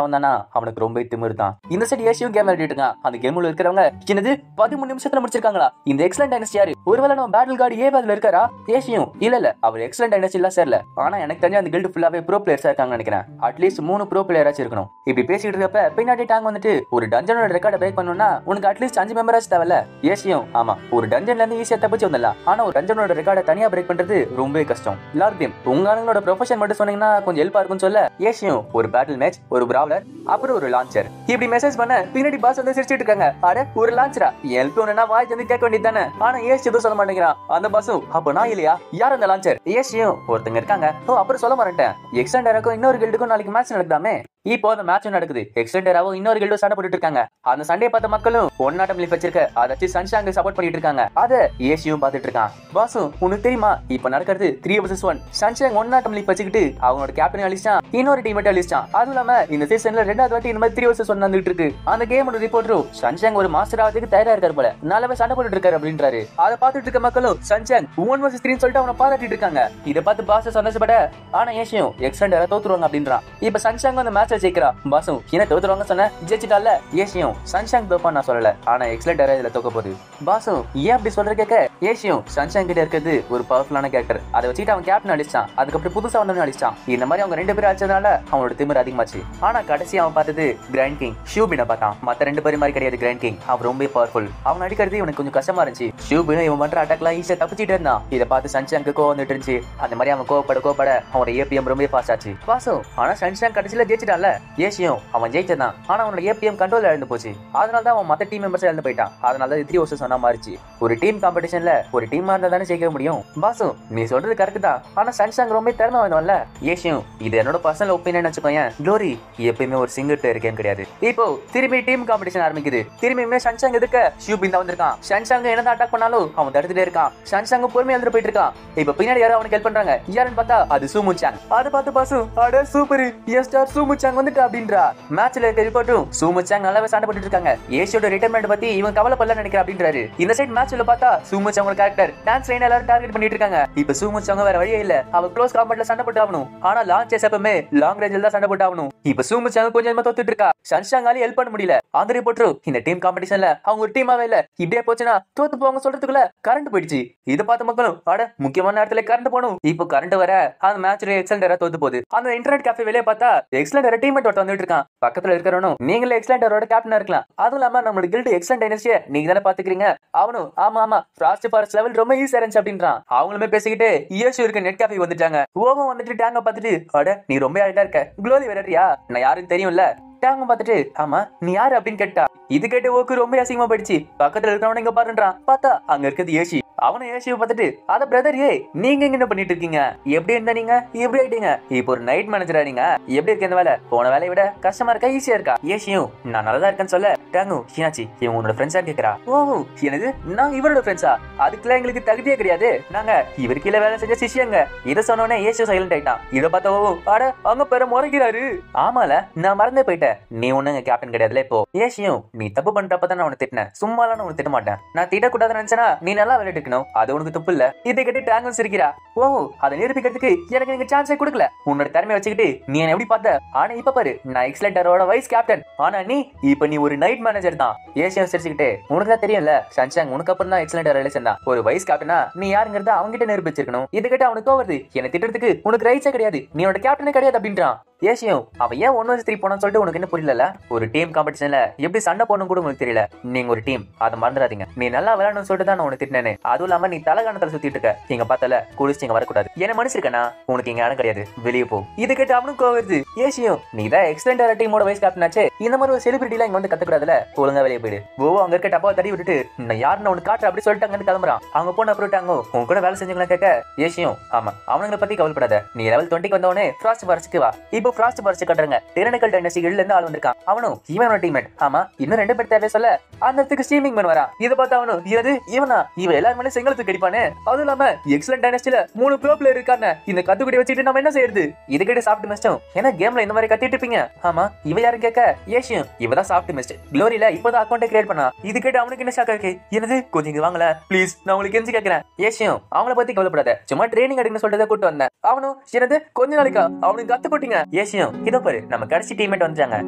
அவன் தானா, அவனுக்கு ரொம்ப திமிரு தான். இந்த சைடு ஏசியும் கேம் விளையாடிட்டு இருக்கான். அந்த கேம்ல இருக்கிறவங்க என்னது 13 நிமிஷத்துல முடிச்சிருக்காங்களா, இந்த எக்ஸலன்ட் டைனஸ்டி யாரு, ஒருவேளை நம்ம பேட்டில் கார்டு ஏவாதுல இருக்காரா. ஏசியும் இல்ல அவர் எக்ஸலன்ட் டைனஸ்டி எல்லாம் சேரல, ஆனா எனக்கு தெரிஞ்ச அந்த கில்டு ஃபுல்லாவே ப்ரோ பிளேயர்ஸா இருக்காங்க நினைக்கிறேன், அட்லீஸ்ட் 3 ப்ரோ பிளேயராச்சும் இருக்கணும். இப்படி பேசிட்டு இருக்கப்ப பின்னாடி டாங் வந்துட்டு ஒரு டஞ்சனோட ரெக்கார்டை பிரேக் பண்ணனும்னா உனக்கு அட்லீஸ்ட் 5 மெம்பராச்சும் தேவையில்ல. ஏசியும் ஆமா ஒரு டஞ்சன்ல இருந்து ஈஸியா தப்பிச்சு வந்துடலாம், ஆனா ஒரு டஞ்சனோட ரெக்கார்டை தனியா பிரேக் பண்றது ரொம்ப கஷ்டம். லார்ட் கிரீம் உங்க ஆளுங்களோட ப்ரொஃபஷன் மட்டும் சொன்னீங்கன்னா கொஞ்சம் ஹெல்ப்பா இருக்கும்னு சொல்ல ஏசியும் ஒரு பேட்டில் மேட்ச், ஒரு பிராவலர், அப்புறம் ஒரு லான்ச்சர் இப்படி மெசேஜ் பண்ண பின்னாடி பாஸ் வந்து சிரிச்சிட்டு இருக்காங்க. அட ஒரு லான்ச்சரா, ஹெல்ப் ஒண்ணுனா வாய் வந்து கேட்க வேண்டியது தானே, ஆனா ஏசி எதுவும் சொல்ல மாட்டேங்கிறான். அந்த பாஸும் அப்ப நான் இல்லையா, யார் அந்த லான்ச்சர். ஏசியும் ஒருத்தங்க இருக்காங்க, ஓ அப்புறம் சொல்ல மாட்டேன், எக்ஸாண்டருக்கும் இன்னொரு கில்டுக்கும் நாளைக்கு மேட்ச் நடக்குதாமே, இப்போ அந்த மேட்ச் நடக்குது. எக்ஸ்டெண்டராவும் இன்னொரு கில்டும் சண்டை போட்டுட்டு இருக்காங்க. அந்த சண்டையை பார்த்த மக்களும் ஒன்னாட்டம் லீஃப் வச்சிருக்க அதாச்சும் சன்ஷாங்க சப்போர்ட் பண்ணிட்டு இருக்காங்க. அத ஏசியும் பார்த்துட்டு இருக்கான். பாசு உனக்கு தெரியுமா இப்ப நடக்கிறது 3 vs 1. சன்ஷாங் ஒன்னாட்டம் லீஃப் வச்சுக்கிட்டு அவனோட கேப்டன் அழிச்சான், இன்னொரு டீம்மேட் அழிச்சான். அதுவும் இல்லாம இந்த சீசன்ல 2வது வாட்டி இந்த மாதிரி 3 vs 1 நடந்துட்டு இருக்கு. அந்த கேமோட ரிப்போர்ட்டரும் சன்ஷாங் ஒரு மாஸ்டர் ஆகிறதுக்கு தயாரா இருக்காரு போல, நல்லாவே சண்டை போட்டுட்டு இருக்காரு அப்படின்றாரு. அதை பார்த்துட்டு இருக்க மக்களும் சன்ஷாங் 1 vs 3 சொல்லிட்டு அவனை பாராட்டிட்டு இருக்காங்க. இதை பார்த்து பாச சந்தோஷப்பட ஆனா ஏசியும் எக்ஸ்டெண்டரா தோத்துருவாங்க அப்படின்றான். இப்ப சன்ஷாங் அந்த மேட்சை ஜெயிக்கிறா. பாசு என்ன தோத்துருவாங்க சொன்ன ஜெயிச்சிட்டால. ஏசியும் சன்ஷாங் தோப்பா நான் சொல்லல, ஆனா எக்ஸ்டெண்டரா இதுல தோக்க போகுது. பாசு ஏன் அப்படி சொல்ற கேட்க ஏசியும் சன்ஷாங் கிட்ட இருக்கிறது ஒரு பவர்ஃபுல்லான கேரக்டர். அதை வச்சுட்டு அவன் கேப்டன் அடிச்சான், அதுக்கப்புறம் புதுசா வந்தவன் அடிச்சான். இந்த மாதிரி அவங்க 2 பேரும் அடிச்சதுனால அவனோட திமிர் அதிகமாச்சு. ஆனா கடைசி அவன் பார்த்தது கிராண்ட் கிங் ஷூபினை பார்த்தான். மத்த 2 பேரும் மாதிரி கிடையாது கிராண்ட் கிங். அவன் ரொம்ப பவர்ஃபுல். அவன் அடிக்கிறது இவனுக்கு கொஞ்சம் கஷ்டமா இருந்துச்சு. ஷூபினும் இவன் பண்ற அட்டாக்லாம் ஈஸியா தப்பிச்சிட்டு இருந்தான். இதை பார்த்து சன்ஷாங்க்கு கோவம் வந்துட்டு இருந்துச்சு. அந்த மாதிரி அவன் கோவப்பட அவனோட ஏபிஎம் ரொம்ப ஃபாஸ்ட் ஆச்சு. பாசு ஆனா சன்ஷாங் கடைசியில ஜெயிச்சிட்டான்ல. ஏசியும் அவன் ஜெயிச்சதான், ஆனா அவனோட ஏபிஎம் கண்ட்ரோல் இழந்து போச்சு. அதனாலதான் அவன் மத்த டீம் மெம்பர்ஸ் இழந்து போயிட்டான். அதனால 3 vs 1 மாறிச்சு. ஒரு டீம் காம்படிஷன்ல ஒரு டீமா இருந்தா தானே ஜெயிக்க முடியும். பாசு நீ சொல்றது கரெக்ட் தான், ஆனா சன்ஷாங் ரொம்ப திறமை வந்தவன்ல. ஏசியும் இது என்னோட பர்சனல் ஒப்பீனியன் வச்சுக்கோயேன். க்ளோரி எப்பயுமே ஒரு சிங்கிள் பிளேயர் கேம் கிடையாது. இப்போ திரும்பி டீம் காம்படிஷன் ஆரம்பிக்குது. திரும்பியுமே சன்ஷாங் எதுக்க ஷூபின் தான் வந்திருக்கான். சன்ஷாங் என்ன அட்டாக் பண்ணாலும் அவன் தடுத்துட்டே இருக்கான். சன்ஷாங் பொறுமையா எழுந்து போயிட்டு இருக்கான். இப்ப பின்னாடி யாரும் அவனுக்கு ஹெல்ப் பண்றாங்க. யாருன்னு பார்த்தா அது சூமுச்சாங். அதை பார்த்து பாசு அட சூப்பர் ஸ்டார் சூமுச்சாங் வந்துட்டா அப்படின்றா. மேட்ச்ல இருக்க ரிப்போர்ட்டும் சூமுச்சாங் நல்லாவே சண்டை போட்டுட்டு இருக்காங்க. ஏசியோட ரிட்டையர்மெண்ட் பத்தி இவன் கவலைப்படல நினைக்கிறா அப்படின்றாரு. இந்த சைடு மேட்ச்ல பார்த்தா சூமுச்சாங் ஒரு கேரக்டர் டான்ஸ் லைன் எல்லாரும் டார்கெட் பண்ணிட்டு இருக்காங்க. இப்ப சூமுச்சாங் வேற வழியே இல்ல, அவ க்ளோஸ் காம்பேட்ல சண்டை போட்டு ஆகணும். ஆனா லாங் சேஸ் எப்பவுமே லாங் ரேஞ்சில தான் சண்டை போட்டு ஆகணும். இப்ப சூமுச்சாங் கொஞ்சமா தோத்துட்டு இருக்கா. சன்ஷாங்கால ஹெல்ப் பண்ண முடியல. அந்த ரிப்போர்ட்டரும் இந்த டீம் காம்படிஷன்ல அவங்க ஒரு டீமாவே இல்ல, இப்படியே போச்சுன்னா தோத்து போவாங்க சொல்றதுக்குள்ள கரண்ட் போயிடுச்சு. இதை பார்த்த மக்களும் அட முக்கியமான நேரத்துல கரண்ட் போகணும். இப்போ கரண்ட் வர அந்த மேட்ச்ல எக்ஸலண்டரா தோத்து போகுது. அந்த இன்டர்நெட் கேஃபே வெளியே பார்த்தா எக்ஸலண்டர் டீம்மேட் ஒருத்தன் வந்துட்டு இருக்கான். பக்கத்துல இருக்கிறவனும் நீங்களே எக்ஸலண்டரோட கேப்டனா இருக்கலாம், அதுவும் இல்லாம நம்மளோட கில்ட் எக்ஸலண்ட் டைனஸ்டியை நீங்க தானே பாத்துக்கிறீங்க. அவனும் ஆமா ஃபாஸ்ட் ஃபாரஸ்ட் லெவல் ரொம்ப ஈஸியா இருந்துச்சு அப்படின்றான். அவங்களுமே பேசிக்கிட்டு இயேசு இருக்க நெட் கேஃபே வந்துட்டாங்க. ஓவன் வந்துட்டு டேங்க பார்த்துட்டு அட நீ ரொம்ப அழகா இருக்க, க்ளோரி விளையாடுறியா, நான் யாருன்னு தெரியும்ல. டேங்க பார்த்துட்டு ஆமா நீ யாரு அப்படின்னு கேட்டா. இது கேட்டு ஓக்கு ரொம்ப அசிங்கமா போயிடுச்சு. பக்கத்துல இருக்கிறவன இங்க பாருன்றான். பார்த்தா அங்க இருக்கிறது ஏசி. அவனும் ஏசியை பார்த்துட்டு அத பிரதர் நீங்க என்ன பண்ணிட்டு இருக்கீங்க, எப்படி இருந்தா நீங்க எப்படி ஆயிட்டீங்க, இப்போ ஒரு நைட் மேனேஜரா நீங்க, எப்படி இருக்க இந்த வேலை, போன வேலையை விட கஷ்டமா இருக்கா ஈஸியா இருக்கா. ஏசியும் நான் நல்லதா இருக்கேன்னு சொல்ல டேங்கு என்னாச்சு இவன் உன்னோட ஃப்ரெண்ட்ஸா கேக்குறா. ஓ எனது நான் இவரோட ஃப்ரெண்ட்ஸா, அதுக்குலாம் எங்களுக்கு தகுதியே கிடையாது, நாங்க இவர் கீழே வேலை செஞ்ச சிஷியங்க. இதை சொன்னோன்னே ஏசியும் சைலண்ட் ஆயிட்டான். இதை பார்த்தா ஓ அட அவங்க பேர முறைக்கிறாரு. ஆமால நான் மறந்தே போயிட்டேன், நீ ஒண்ணுங்க கேப்டன் கிடையாதுல. இப்போ ஏசியும் நீ தப்பு பண்றப்பதான் நான் உனக்கு திட்டினேன், சும்மாலாம் உனக்கு திட்ட மாட்டேன். நான் திட்டக்கூடாதுன்னு நினைச்சேனா நீ நல்லா விளையாட்டு, அது உனக்கு தப்பு இல்ல. இதை கேட்டு டேங்கல் சிரிக்கிறா. ஓ அதை நிரூபிக்கிறதுக்கு எனக்கு நீங்க சான்ஸே கொடுக்கல. உன்னோட திறமையை வச்சுக்கிட்டு நீ என்ன எப்படி பார்த்த, ஆனா இப்ப பாரு நான் எக்ஸலண்டரோட வைஸ் கேப்டன், ஆனா நீ இப்ப நீ ஒரு நைட் மேனேஜர் தான். ஏசியம் சிரிச்சுக்கிட்டே உனக்கு தான் தெரியும்ல சன்ஷாங் உனக்கு அப்புறம் தான் எக்ஸலண்டர் ரிலேஷன் தான், ஒரு வைஸ் கேப்டனா நீ யாருங்கிறத அவங்ககிட்ட நிரூபிச்சிருக்கணும். இது கேட்டு அவனுக்கு வருது என்ன திட்டத்துக்கு உனக்கு ரைட்ஸே கிடையாது, நீ உன்னோட கேப்டனே கிடையாது அப்படின்றான். ஏசியும் அவன் ஏன் 1 vs 3 போனான்னு சொல்லிட்டு உனக்கு என்ன புரியல. ஒரு டீம் காம்படிஷன்ல எப்படி சண்டை போடணும் கூட உங்களுக்கு தெரியல. நீங்க ஒரு டீம், அதை மறந்துடாதீங்க. நீ நல்லா விளையாடணும்னு சொல்லிட்டு தான் நான் உனக்கு திட்டினேன். அதுவும் இல்லாம நீ தலகாணத்துல சுத்திட்டு இருக்க, இங்க பார்த்தல குளிச்சு இங்க வரக்கூடாது, என்ன மனுஷிருக்கனா உனக்கு இங்க இடம் கிடையாது, வெளியே போ. இது கேட்டு அவனுக்கு கோவருது. ஏசியும் நீ தான் எக்ஸலண்டர் டீமோட வைஸ் கேப்டன் ஆச்சு, இந்த மாதிரி ஒரு செலிபிரிட்டி எல்லாம் இங்க வந்து கத்துக்கூடாதுல, ஒழுங்கா வெளியே போயிடு. அங்க இருக்க டப்பா தடி விட்டுட்டு நான் யாருன்னு உனக்கு காட்டுற அப்படி சொல்லிட்டு அங்க கிளம்புறான். அவங்க போன அப்புறம் உன் கூட வேலை செஞ்சவங்களா கேட்க ஏசியும் ஆமா அவனுங்களை பத்தி கவலைப்படாத, நீ லெவல் 20 வந்தவனே ஃப்ராஸ்ட் ஃபாரஸ்ட்க்கு வா. இப்போ ஃப்ராஸ்ட் ஃபாரஸ்ட் கட்டுறாங்க. டெரனிக்கல் டைனஸ்டி கில்ட்ல இருந்து ஆள் வந்திருக்கான். அவனும் இவனோட டீம்மேட். ஆமா இன்னும் 2 பேர் தேவை சொல்ல அந்த இடத்துக்கு ஸ்ட்ரீமிங் பண்ண வரா. இதை பார்த்து அவனும் இது இவனா, இவன் எல்லாருமே செங்கலத்துக்கு அடிப்பானே, அதுவும் இல்லாம எக்ஸலண்ட் டைனஸ்டில 3 ப்ரோ பிளேயர் இருக்காங்க, இந்த கத்துக்குடி வச்சுட்டு நம்ம என்ன செய்யறது. இது கேட்டு சாஃப்ட் மிஸ்டும் ஏன்னா கேம்ல இந்த மாதிரி கத்திட்டு இருப்பீங்க. ஆமா இவ யாரும் கேட்க ஏசியும் இவதான் சாஃப்ட் மிஸ்ட், க்ளோரியில இப்பதான் அக்கௌண்ட் கிரியேட் பண்ணா. இது கேட்டு அவனுக்கு என்ன ஷாக்கா இருக்கு. என்னது கொஞ்சம் இங்க வாங்கல ப்ளீஸ், நான் உங்களுக்கு கெஞ்சி கேட்கிறேன். ஏசியும் அவங்கள பத்தி கவலைப்படாத, சும்மா ட்ரைனிங் எடுக்கணும்னு சொல்லிட்டு கூட்டு வந்தேன். அவனும் என்னது கொஞ்ச நாளைக்கா அவனுக்கு கத்து போட்டீங்க. ஏசியும் இதோ பாரு நம்ம கடைசி டீம்மேட் வந்துட்டாங்க.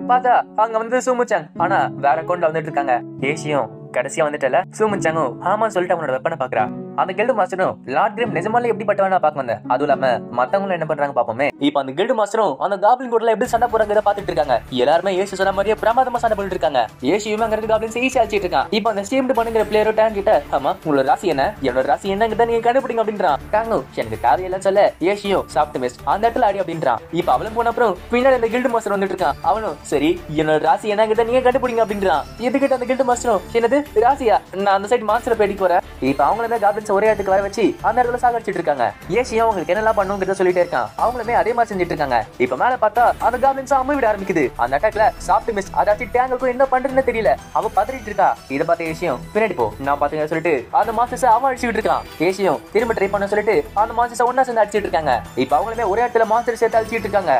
பார்த்தா அங்க வந்து சூமுச்சாங், ஆனா வேற அக்கௌண்ட்ல வந்துட்டு இருக்காங்க. ஏசியும் கடைசியா வந்துட்டல. சூமுச்சாங்கும் ஆமான்னு சொல்லிட்டு அவனோட வெப்பனை பாக்குறா. அந்த கில்டு மாஸ்டரும் லார்ட் கிரிம் நிஜமாலே எப்படி பட்டவனா பாக்க வந்தேன். அதுவும் இல்லாம மத்தவங்களும் என்ன பண்றாங்க பாப்போமே. இப்ப அந்த கில்டு மாஸ்டரும் அந்த காப்ளின் கூடல எப்படி சண்டை போறாங்க பாத்துட்டு இருக்காங்க. எல்லாருமே ஏசி சொன்ன மாதிரியே பிரமாதமா சண்டை போட்டுட்டு இருக்காங்க. ஏசியும் அங்க இருக்க காப்ளின்ஸ் ஈஸியா அடிச்சிட்டு இருக்கான். இப்ப அந்த ஸ்டீம்டு பண்ணுங்கிற பிளேயரோ டேங்க் கிட்ட ஆமா உங்களோட ராசி என்ன, என்னோட ராசி என்னங்கறத நீங்க கண்டுபிடிங்க அப்படின்றான். டேங்கு எனக்கு தேவையில்லைன்னு சொல்ல ஏசியும் சாஃப்ட் மிஸ்ட் அந்த இடத்துல ஆடி அப்படின்றான். இப்ப அவளும் போன அப்புறம் பின்னாடி அந்த கில்டு மாஸ்டர் வந்துட்டு இருக்கான். அவனும் சரி என்னோட ராசி என்னங்கறத நீங்க கண்டுபிடிங்க அப்படின்றான். இதுக்கிட்ட அந்த கில்டு மாஸ்டரும் என்னது ராசியா, நான் அந்த சைடு மாஸ்டரை பேடி போறேன். இப்ப அவங்கள காப்ளின்ஸ் மாஸ்டர்ஸ் ஒரே இடத்துக்கு வர வச்சு அந்த இடத்துல சாகடிச்சிட்டு இருக்காங்க. ஏசியும் அவங்களுக்கு என்னெல்லாம் பண்ணுங்கிறத சொல்லிட்டே இருக்கான். அவங்களுமே அதே மாதிரி செஞ்சுட்டு இருக்காங்க. இப்ப மேல பார்த்தா அந்த காப்ளின்ஸ் அம்பு விட ஆரம்பிக்குது. அந்த அட்டாக்ல சாஃப்ட் மிஸ் அதாச்சும் டேங்குக்கும் என்ன பண்றதுன்னு தெரியல. அவ பதறிட்டு இருக்கா. இத பார்த்த ஏசியும் பின்னாடி போ நான் பாத்துங்க சொல்லிட்டு அந்த மாஸ்டர்ஸ் அவன் அடிச்சுட்டு இருக்கான். ஏசியும் திரும்ப ட்ரை பண்ண சொல்லிட்டு அந்த மாஸ்டர்ஸ் ஒன்னா சேர்ந்து அடிச்சிட்டு இருக்காங்க. இப்ப அவங்களுமே ஒரே இடத்துல மாஸ்டர் சேர்த்து அடிச்சிட்டு இருக்காங்க.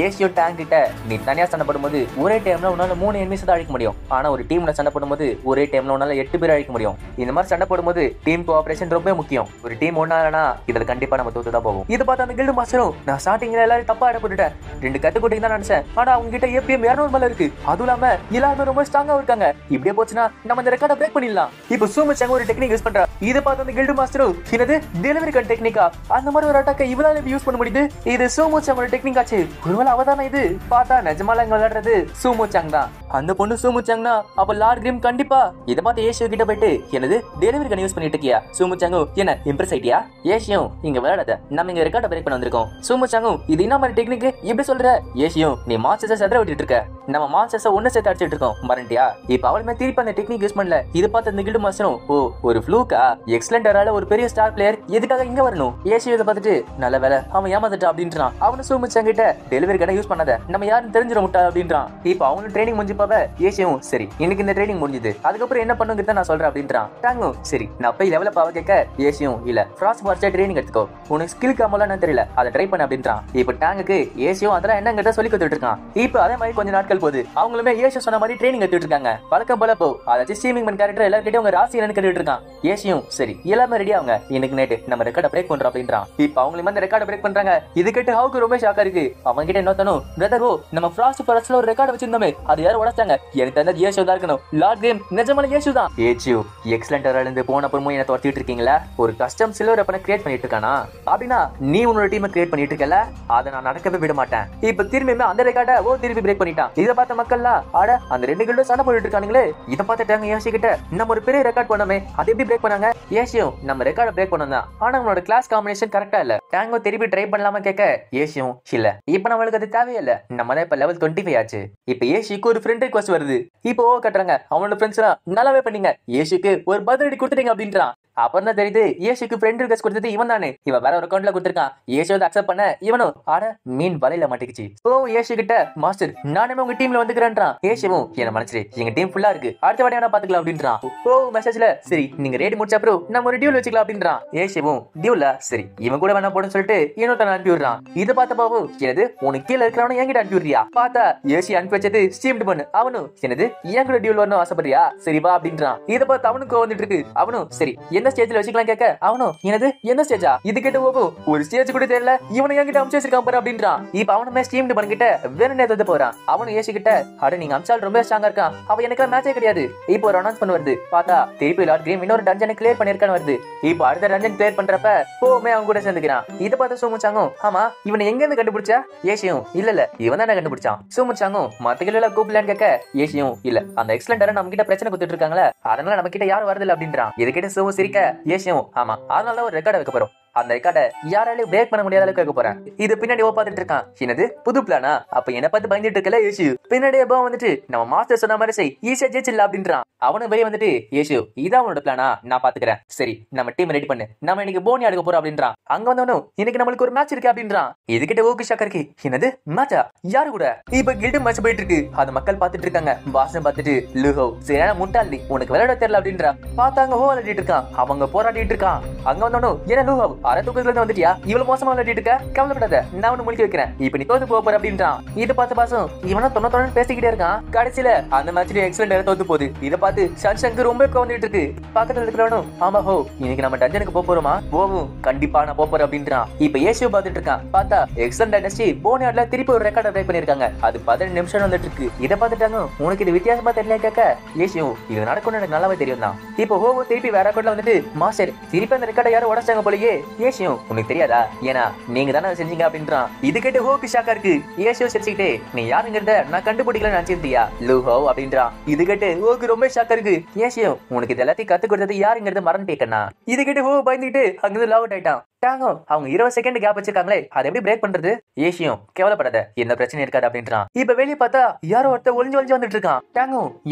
ஏசியோ டேங்க் கிட்ட நீ தனியா சண்டை போடும்போது ஒரே டைம்ல உன்னால 3 எனிமீஸ் தான் அழிக்க முடியும். ஆனா ஒரு டீம்ல சண்டை போடும்போது ஒரே டைம்ல உன்னால 8 பேர் அழிக்க முடியும். இந்த மாதிரி சண்டை போடும்போது டீம் கோஆபரேஷன் ரொம்ப முக்கியம். ஒரு டீம் ஒன்னாலனா இதுல கண்டிப்பா நம்ம தோத்து தான் போவோம். இது பார்த்து அந்த கில்டு மாஸ்டரும் நான் ஸ்டார்டிங்ல எல்லாரும் தப்பா இட போட்டுட்டேன். 2 கட்டு கூட்டிங் தான் நினைச்சேன். ஆனா அவங்க கிட்ட ஏபிஎம் 200 மேல இருக்கு. அதுவும் இல்லாம எல்லாரும் ரொம்ப ஸ்ட்ராங்கா இருக்காங்க. இப்படியே போச்சுன்னா நம்ம இந்த ரெக்கார்டை பிரேக் பண்ணிடலாம். இப்போ சூமச்சாங்க ஒரு டெக்னிக் யூஸ் பண்றா. இத பார்த்து அந்த கில்டு மாஸ்டரும் என்னது டெலிவரி கன் டெக்னிக்கா அந்த மாதிரி ஒரு அட்டாக்கை இவளால யூஸ் பண்ண முடியுது. இது சூமச்சாங்க டெக்னிக் ஆச்சு. ஒருவேளை அவதான இது பார்த்தா நிஜமால இங்க விளையாடுறது சூமோச்சாங் தான். அந்த பொண்ணு சூமோச்சாங்னா அப்ப லார்ட் கிரிம் கண்டிப்பா இத பார்த்து ஏசியோ கிட்ட போயிட்டு என்னது டெலிவரி கன் யூஸ் பண்ணிட்டு இருக்கியா சூமோச்சாங்கு என்ன இம்ப்ரெஸ் ஆயிட்டியா? ஏசியோ இங்க விளையாடாத நம்ம இங்க ரெக்கார்ட் பிரேக் பண்ண வந்திருக்கோம். சூமோச்சாங்கு இது என்ன மாதிரி டெக்னிக் எப்படி சொல்ற? ஏசியோ நீ மாஸ்டர்ஸை செதற விட்டுட்டு இருக்க. நம்ம மாஸ்டர்ஸை ஒண்ணு சேர்த்து அடிச்சிட்டு இருக்கோம் மறந்துட்டியா? இப்ப அவளுமே திருப்பி அந்த டெக்னிக் யூஸ் பண்ணல. இது பார்த்து அந்த கில்டு மாஸ்டரும் ஓ ஒரு ஃப்ளூக்கா எக்ஸலென்டரால ஒரு பெரிய ஸ்டார் பிளேயர் எதுக்காக இங்க வரணும்? ஏசியோ இதை பார்த்துட்டு நல்ல வேலை அவன் ஏமாந்துட்டா அப்படின்றான். அவனு சூமோச்சாங் கிட்ட டெலிவரி கன் யூஸ் பண்ணாத நம்ம யாரும் தெரிஞ்சிட முட்டா அப்படின்றான். இப்ப அவனும் ட்ரைனிங் முடிஞ்சுப்பாவ ஏசியும் சரி இன்னைக்கு இந்த ட்ரைனிங் முடிஞ்சது அதுக்கப்புறம் என்ன பண்ணுங்கிறத நான் சொல்றேன் அப்படின்றான். டாங்கும் சரி நான் போய் லெவலப் ஆக கேட்க ஏசியும் இல்ல ஃப்ராஸ்ட் வார்ஸ்ல ட்ரைனிங் எடுத்துக்கோ உனக்கு ஸ்கில் காமலாம் என்ன தெரியல அதை ட்ரை பண்ண அப்படின்றான். இப்ப டாங்குக்கு ஏசியும் அதெல்லாம் என்னங்கிறத சொல்லி கொடுத்துட்டு இருக்கான். இப்ப அதே மாதிரி கொஞ்சம் நாட்கள் போகுது. அவங்களுமே ஏசியோ சொன்ன மாதிரி ட்ரைனிங் எடுத்துட்டு இருக்காங்க. பழக்கம் போல போ அதாச்சும் ஸ்ட்ரீமிங் பண்ண கேரக்டர் எல்லார்கிட்டயும் உங்க ராசி என்னன்னு கேட்டுட்டு இருக்கான். ஏசியும் சரி எல்லாமே ரெடி ஆகுங்க இன்னைக்கு நைட்டு நம்ம ரெக்கார்டை பிரேக் பண்றோம் அப்படின்றான். இப்ப அவங்களுமே அந்த ரெக்கார்டை பிரேக் பண்றாங்க. இது கேட்டு ஹவுக்கு ரொம்ப ஷாக்கா இருக்கு. அவங்க கிட்ட என்ன தோணும் பிரதரோ நம்ம ஃப்ராஸ்ட் ஃபாரஸ்ட்ல ஒரு ரெக்கார்ட் வச்சிருந்தோமே அது யாரும் உடைச்சாங்க. எனக்கு தெரிஞ்ச ஏசியோ தான் இருக்கணும். லார்ட் கேம் நிஜமான ஏசியோ தான். ஏசியோ எக்ஸலென்டரா இருந்து போன அப்புறமும் என்ன துரத்திட்டு இருக்கீங்களா? ஒரு கஸ்டம் சில்வர் வெப்பனை கிரியேட் பண்ணிட்டு இருக்கானா அப்படின்னா நீ உன்னோட டீமை கிரியேட் பண்ணிட்டு இருக்கல அதை நான் நடக்கவே விட மாட்டேன். இப்ப திரும்பியுமே அந்த ரெக்கார்டை திருப்பி பிரேக் பண்ணிட்டான். இதை பார்த்த மக்கள்லாம் ஆட அந்த 2 கில்டும் சண்டை போட்டுட்டு இருக்கானுங்களே. இதை பார்த்துட்டாங்க ஏசியோ கிட்ட நம்ம ஒரு பெரிய ரெக்கார்ட் பண்ணோமே அது எப்படி பிரேக் பண்ணாங்க? ஏசியோ நம்ம ரெக்கார்டை பிரேக் பண்ணோம் தான் ஆனா உங்களோட கிளாஸ் காம்பினேஷன் கரெக்டா இல்ல. டேங்கோ திருப்பி ட்ரை பண்ணலாமா கேட்க ஏசியோ இல்ல இப்ப நம்மளுக்கு அது தேவையில்லை நம்ம தான் இப்ப லெவல் 25 ஆச்சு. இப்ப ஏசிக்கு ஒரு ஃப்ரெண்ட் ரிக்வெஸ்ட் வருது. இப்போ கட்டுறாங்க அவனோட ஃப்ரெண்ட்ஸ் நல்லாவே பண்ணீங்க ஏசிக்கு ஒரு பர்த்டே கொடுத்துட்டீங்க அப்படின்றான். அப்புறம் தான் தெரியுது ஏசிக்கு ஃப்ரெண்ட் ரிக்வெஸ்ட் கொடுத்தது இவன் தானே. இவன் வேற ஒரு அக்கௌண்ட்ல கொடுத்திருக்கான். ஏசியோ அக்செப்ட் பண்ண இவனும் ஆட மீன் வலையில மாட்டிக்கிச்சு. ஓ ஏசி கிட்ட மாஸ்டர் நானே உங்க டீம்ல வந்துக்கிறேன்றான். ஏசியும் என்ன மனசு எங்க டீம் ஃபுல்லா இருக்கு அடுத்த வாட்டி வேணா பாத்துக்கலாம் அப்படின்றான். ஓ மெசேஜ்ல சரி நீங்க ரேட் முடிச்ச அப்புறம் நம்ம ஒரு டியூல் வச்சுக்கலாம் அப்படின்றான். ஏசியும் டியூல சரி இவன் கூட வேணா போடுன்னு சொல்லிட்டு இன்னொருத்தன் அனுப்பி விடுறான். இதை பார்த்த பாபு எனது உனக்கு கீழே இருக்கிறவன என்கிட்ட அனுப்பி விடுறியா? பார்த்தா ஏசி அனுப்பி வச்சது ஸ்டீம்டு பண்ணு. அவனும் எனது என் கூட டியூல் வரணும் ஆசைப்படுறியா? சரி வா அப்படின்றான். இதை பார்த்து அவனுக்கு வந்துட்டு இருக்கு. அவனும் சரி எந்த ஸ்டேஜ்ல வச்சுக்கலாம் கேட்க அவனும் என்னது எந்த ஸ்டேஜா இது கேட்டு போகும் ஒரு ஸ்டேஜ் கூட தெரியல இவனை என்கிட்ட அமுச்சு வச்சிருக்கான் பாரு அப்படின்றான். இப்ப அவனுமே ஸ்டீம்டு பண்ணிக்கிட்ட வேணும்னே எதாவது போறான். அவனும் ஏசி கிட்ட அட நீங்க அம்சால் ரொம்ப ஸ்ட்ராங்கா இருக்கான் அவ எனக்கு மேட்சே கிடையாது. இப்போ ஒரு அனௌன்ஸ் பண்ண வருது. பார்த்தா திருப்பி லார்ட் கிரீம் இன்னொரு டஞ்சனை கிளியர் பண்ணிருக்கான்னு வருது. இப்போ அடுத்த டஞ்சன் கிளியர் பண்றப்ப போமே அவங்க கூட சேர்ந்துக்கிறான். இதை பார்த்து சூமுச்சாங்கும் ஆமா இவனை எங்க இருந்து கண்டுபிடிச்சா? ஏசியும் இல்ல இவன் தான் கண்டுபிடிச்சான். சூமுச்சாங்கும் மத்த கிளல கூப்பிடலான்னு கேட்க ஏசியும் இல்ல அந்த எக்ஸலென்டரா நம்ம கிட்ட பிரச்சனை கொடுத்துட்டு இருக்காங்களே அதனால நம்ம கிட்ட யாரும் வரதில்லை அப்படின்றான். இதை கிட்ட சூமு சிரிக்க ஏசியும் ஆமா அதனால ஒரு ரெக்கார்டை வைக்க போறோம் அந்த ரெக்கார்டை யாராலையும் பிரேக் பண்ண முடியாத அளவுக்கு வைக்க போறேன். இது பின்னாடி பார்த்துட்டு இருக்கான். என்னது புது பிளானா? அப்ப என்ன பார்த்து பயந்துட்டு இருக்கல ஏசு பின்னாடியே வந்துட்டு நம்ம மாஸ்டர் சொன்ன மாதிரி செய் ஈஸியா ஜெயிச்சிடலாம் அப்படின்றான். அவனு போய் வந்துட்டு ஏசு இதான் அவனோட பிளானா நான் பாத்துக்கிறேன் சரி நம்ம டீம் ரெடி பண்ணு நம்ம இன்னைக்கு போனி எடுக்க போறோம் அப்படின்றான். அங்க வந்தவனும் இன்னைக்கு நம்மளுக்கு ஒரு மேட்ச் இருக்கு அப்படின்றான். இதுகிட்ட ஓகே ஷாக்கா இருக்கு. என்னது மேட்சா யாரு கூட? இப்ப கில்டு மேட்ச் போயிட்டு இருக்கு. அது மக்கள் பாத்துட்டு இருக்காங்க. பாசம் பார்த்துட்டு லுஹோ சரியான முட்டாளி உனக்கு விளையாட தெரியல அப்படின்றான். பார்த்தாங்க ஹோ விளையாடிட்டு இருக்கான். அவங்க போராடிட்டு இருக்கான். அங்க வந்தவனும் என்ன லுஹோ அரை தூக்கத்துல இருந்து வந்துட்டியா இவ்வளவு மோசமா விளையாடிட்டு இருக்க கவலைப்படாத நான் ஒண்ணு முடிக்க வைக்கிறேன் இப்ப நீ தோத்து போற அப்படின்றான். இதை பார்த்து பாசம் இவனும் தொண்ணு பேசிக்கிட்டே இருக்கான். கடைசியில அந்த மேட்ச்ல எக்ஸலென்ட் தோத்து போகுது. இதை பார்த்து சன்சங்கு ரொம்ப வந்துட்டு இருக்கு. பக்கத்துல இருக்கிறவனும் ஆமா ஹோ இன்னைக்கு நம்ம டஞ்சனுக்கு போறோமா? ஓவும் கண்டிப்பா நான் போறேன் அப்படின்றான். இப்ப ஏசியோ பார்த்துட்டு இருக்கான். பார்த்தா எக்ஸலென்ட் டைனஸ்டி போனியாட்ல திருப்பி ஒரு ரெக்கார்ட் பிரேக் பண்ணிருக்காங்க. அது 15 நிமிஷம் வந்துட்டு இருக்கு. இதை பார்த்துட்டாங்க உனக்கு இது வித்தியாசமா தெரியல கேட்க ஏசியோ இது நடக்கும்னு எனக்கு நல்லாவே தெரியும் தான். இப்போ ஹோவும் திருப்பி வேற ரெக்கார்ட்ல வந்துட்டு மாஸ்டர் திருப்பி அந்த ரெக்கார்டை யாரும் உடச்சாங்க போலயே ஏஷியும் உனக்கு தெரியாதா, ஏன்னா நீங்க தானே செஞ்சீங்க அப்படின்றான். இது கேட்டு ஹோக்கு ஷாக்கா இருக்கு. ஏஷியும் சிரிச்சுக்கிட்டே நீ யாருங்கிறத நான் கண்டுபிடிக்கல நினைச்சிருந்தியா லூ ஹோ அப்படின்றான். இது கேட்டு ஹோக்கு ரொம்ப ஷாக்கா இருக்கு. ஏஷியும் உனக்கு இது எல்லாத்தையும் கத்து கொடுத்தது யாருங்கிறத மறந்துட்டேக்கண்ணா. இது கேட்டு ஹோ பயந்துட்டு அங்கிருந்து லாக் அவுட் ஆயிட்டான். அவங்க 20 செகண்ட் கேப் வச்சிருக்காங்களே, அதை எப்படி பிரேக் பண்றது? ஏஷியும் கேவலப்படாத, எந்த பிரச்சனை இருக்காது அப்படின்றான். இப்ப வெளியே பார்த்தா யாரோ ஒருத்தர் ஒளிஞ்சு வந்துட்டு இருக்கான்.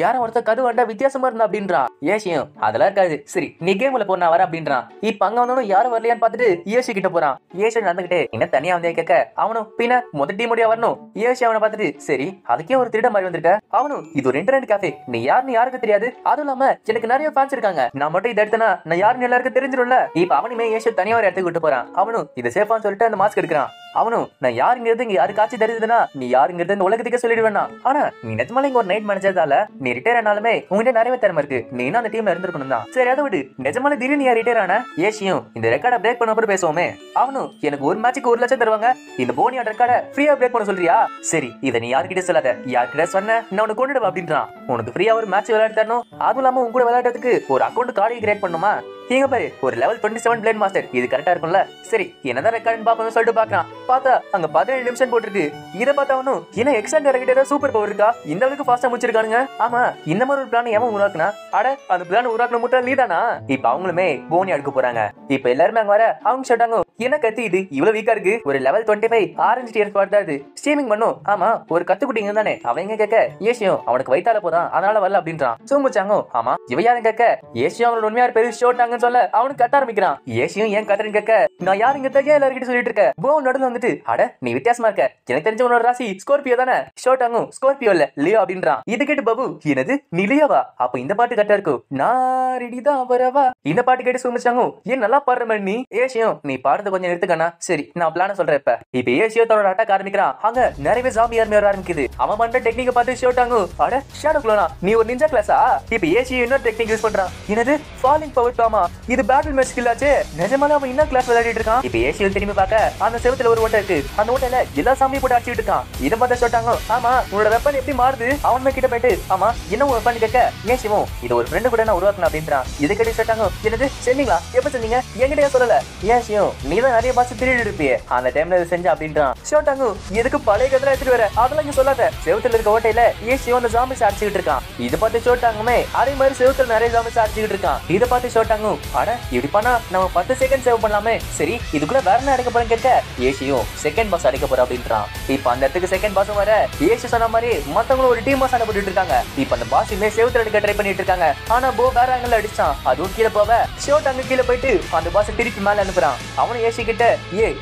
யாரோ ஒருத்தர் கது வந்தா வித்தியாசமா இருந்தா அப்படின்றான். ஏஷியும் அதெல்லாம் இருக்காது, சரி நீ கேம்ல போனா வர அப்படின்றான். இப்ப அங்க வந்தவனும் யாரும் வரலையான்னு பார்த்துட்டு ஏசி கிட்ட போறான். ஏசி நடந்துகிட்டே என்ன தனியா வந்தே கேட்க, அவனும் பின்ன முதல் டீம் முடியா வரணும். ஏசி அவனை பார்த்துட்டு சரி அதுக்கே ஒரு திருட மாதிரி வந்திருக்க. அவனும் இது ஒரு இன்டர்நெட் காஃபே, நீ யாருன்னு யாருக்கு தெரியாது, அதுவும் இல்லாம எனக்கு நிறைய ஃபேன்ஸ் இருக்காங்க, நான் மட்டும் இதை எடுத்தனா நான் யாருன்னு எல்லாருக்கும் தெரிஞ்சிடும்ல. இப்ப அவனுமே ஏசி தனியா ஒரு இடத்துக்கு விட்டு போறான். அவனும் இதை சேஃபான்னு சொல்லிட்டு அந்த மாஸ்க் எடுக்கிறான். அவனும் நான் யாருங்கிறது இங்க யாருக்காச்சும் தெரியுதுன்னா நீ யாருங்கிறது இந்த உலகத்துக்கே சொல்லிடுவேனா. ஆனா நீ நிஜமால இங்க ஒரு நைட் மேனேஜர்தால நீ ரிட்டையர் ஆனாலுமே உங்ககிட்ட நிறைய திறமை இருக்கு, நீ அந்த டீம்ல இருந்திருக்கணும் தான். சரி அதை விடு, நிஜமால திடீர்னு யார் ரிட்டையர் ஆன? ஏசியும் இந்த ரெக்கார்டை பிரேக் பண்ண அப்புறம் பேசுவோமே. அவனும் எனக்கு ஒரு மேட்சுக்கு 1 லட்சம் தருவாங்க, இந்த போனியோட ரெக்கார்டை ஃப்ரீயா பிரேக் பண்ண சொல்றியா? சரி இதை நீ யார்கிட்ட சொல்லாத, யார்கிட்ட சொன்ன நான் உனக்கு கொண்டுடுவா அப்படின்றான். உனக்கு ஃப்ரீயா ஒரு மேட்ச் விளையாட்டு தரணும், அதுவும் இல்லாம உங்க கூட விளையாடுறதுக்கு ஒரு அக்கௌண்ட் கார்டு கிரியேட் பண்ணுமா. இங்க பாரு ஒரு லெவல் 27 பிளேட் மாஸ்டர், இது கரெக்டா இருக்கும்ல? சரி என்னதான் ரெக்கார்ட் பாப்போம்னு சொல்லிட்டு பாக்குறான். பார்த்தா அங்க 17 நிமிஷம் போட்டுருக்கு. இதை பார்த்தவனும் என்ன எக்ஸ்ட்ரா கிட்ட சூப்பர் பவர் இருக்கா, இந்த அளவுக்கு ஃபாஸ்டா முடிச்சிருக்கானுங்க. ஆமா இந்த மாதிரி ஒரு பிளான் எவன் உருவாக்குனா? அட அந்த பிளான் உருவாக்குன முட்டாள் நீதானா? இப்ப அவங்களுமே போனி அடுக்க போறாங்க. இப்ப எல்லாருமே அங்க வர அவங்க சொல்றாங்க என்ன கத்தி இது இவ்வளவு வீக்கா இருக்கு, ஒரு லெவல் 25 ஆரஞ்சு டியர் ஸ்குவாட் தான் இது, ஸ்ட்ரீமிங் பண்ணும். ஆமா ஒரு கத்துக்குட்டிங்க தானே, அவங்க கேட்க ஏசியும் அவனுக்கு வயித்தால போதான் அதனால வரல அப்படின்றான். சூமுச்சாங்க ஆமா இவ யாரும் கேட்க ஏசியும் அவனோட உண்மையார் பெரிய ஷோட்டாங்கன்னு சொல்ல அவனுக்கு கத்த ஆரம்பிக்கிறான். ஏசியும் ஏன் கத்துறன்னு கேட்க நான் யாருங்க ஏன் எல்லாருக்கிட்ட சொல்லிட்டு இருக்க. போ நடுவில் வந்துட்டு அட நீ வித்தியாசமா இருக்க, எனக்கு தெரிஞ்ச உன்னோட ராசி ஸ்கார்பியோ தானே. ஷோட்டாங்கும் ஸ்கார்பியோ இல்ல லியோ அப்படின்றான். இது கேட்டு பாபு என்னது நீ லியோவா, அப்ப இந்த பாட்டு கரெக்டா இருக்கும், நான் ரெடிதான் வரவா. இந்த பாட்டு கேட்டு சூமுச்சாங்க ஏன் நல்லா பாடுற மாதிரி நீ. ஏசியும் நீ பாடுறது கொஞ்சம் நிறுத்துக்கண்ணா, சரி நான் பிளான சொல்றேன். இப்ப ஏசியோ தன்னோட அட்டாக் ஆரம்பிக்கிறான். அங்க நிறைய ஜாம்பி ஆர்மி வர ஆரம்பிக்குது. அவன் பண்ற டெக்னிக்க பார்த்து ஷோட்டாங்க அட ஷேடோ க்ளோனா நீ ஒரு நிஞ்சா கிளாஸா. இப்ப ஏசியோ இன்னொரு டெக்னிக் யூஸ் பண்றான். என்னது ஃபாலிங் பவர் டாமா, இது பேட்டில் மேட்ச் ஸ்கில் ஆச்சே, நிஜமால அவன் இன்னொரு கிளாஸ் விளையாடிட்டு இருக்கான். இப்ப ஏசியோ திரும்பி பார்க்க அந்த செவத்துல ஒரு ஓட்டை இருக்கு, அந்த ஓட்டையில எல்லா சாம்பியும் போட்டு அடிச்சிட்டு இருக்கான். இதை பார்த்து ஷோட்டாங்க ஆமா உன்னோட வெப்பன் எப்படி மாறுது. அவன் கிட்ட போயிட்டு ஆமா என்ன வெப்பன் கேட்க ஏசியும் இது ஒரு ஃப்ரெண்டு கூட நான் உருவாக்கணும் அப்படின்றான். இது கேட்டு ஷோட்டாங்க என்னது செஞ்சீங்களா, எப்ப செஞ்சீங்க, என்கிட்ட சொல்லல. ஏசியும் நீ தான் நிறைய பாஸ் திருடி இருப்பியே அந்த டைம்ல செஞ்ச அப்படின்றான். ஷோட்டாங்க எதுக்கு பழைய கதை எடுத்துட்டு வர, அதெல்லாம் இங்க சொல்லாத. செவத்துல இருக்க ஓட்டையில ஏசியும் அந்த ஜாம்பிஸ் அடிச்சுக்கிட்டு இருக்கான். இதை பார்த்து ஷோட்டாங்குமே அதே மாதிரி செவத்துல நிறைய ஜாம்பிஸ் அடிச்சுக்கிட்டு இருக்கான். இதை பார்த்து ஷோட்டாங்க அட இப்படி பண்ணா நம்ம 10 செகண்ட் சேவ் பண்ணலாமே, சரி இதுக்குள்ள வேற என்ன அடைக்க போறேன்னு கேட்க ஏசியும் செகண்ட் பாஸ் அடைக்க போற அப்படின்றான். இப்ப அந்த இடத்துக்கு செகண்ட் பாஸ் வர ஏசி சொன்ன மாதிரி மத்தவங்களும் ஒரு டீம் சண்டை போட்டுட்டு இருக்காங்க. இப்ப அந்த பாஸ் இனிமே செவத்துல அடிக்க ட்ரை பண்ணிட்டு இருக்காங்க. ஆனா போ வேற ஆங்கிள் அடிச்சான், அதுவும் கீழே போவ ஷோட்டாங்க கீழே போயிட்டு அந்த பாஸ் திருப்பி மேல அனுப்புறான். அவனும் ஏசி கிட்ட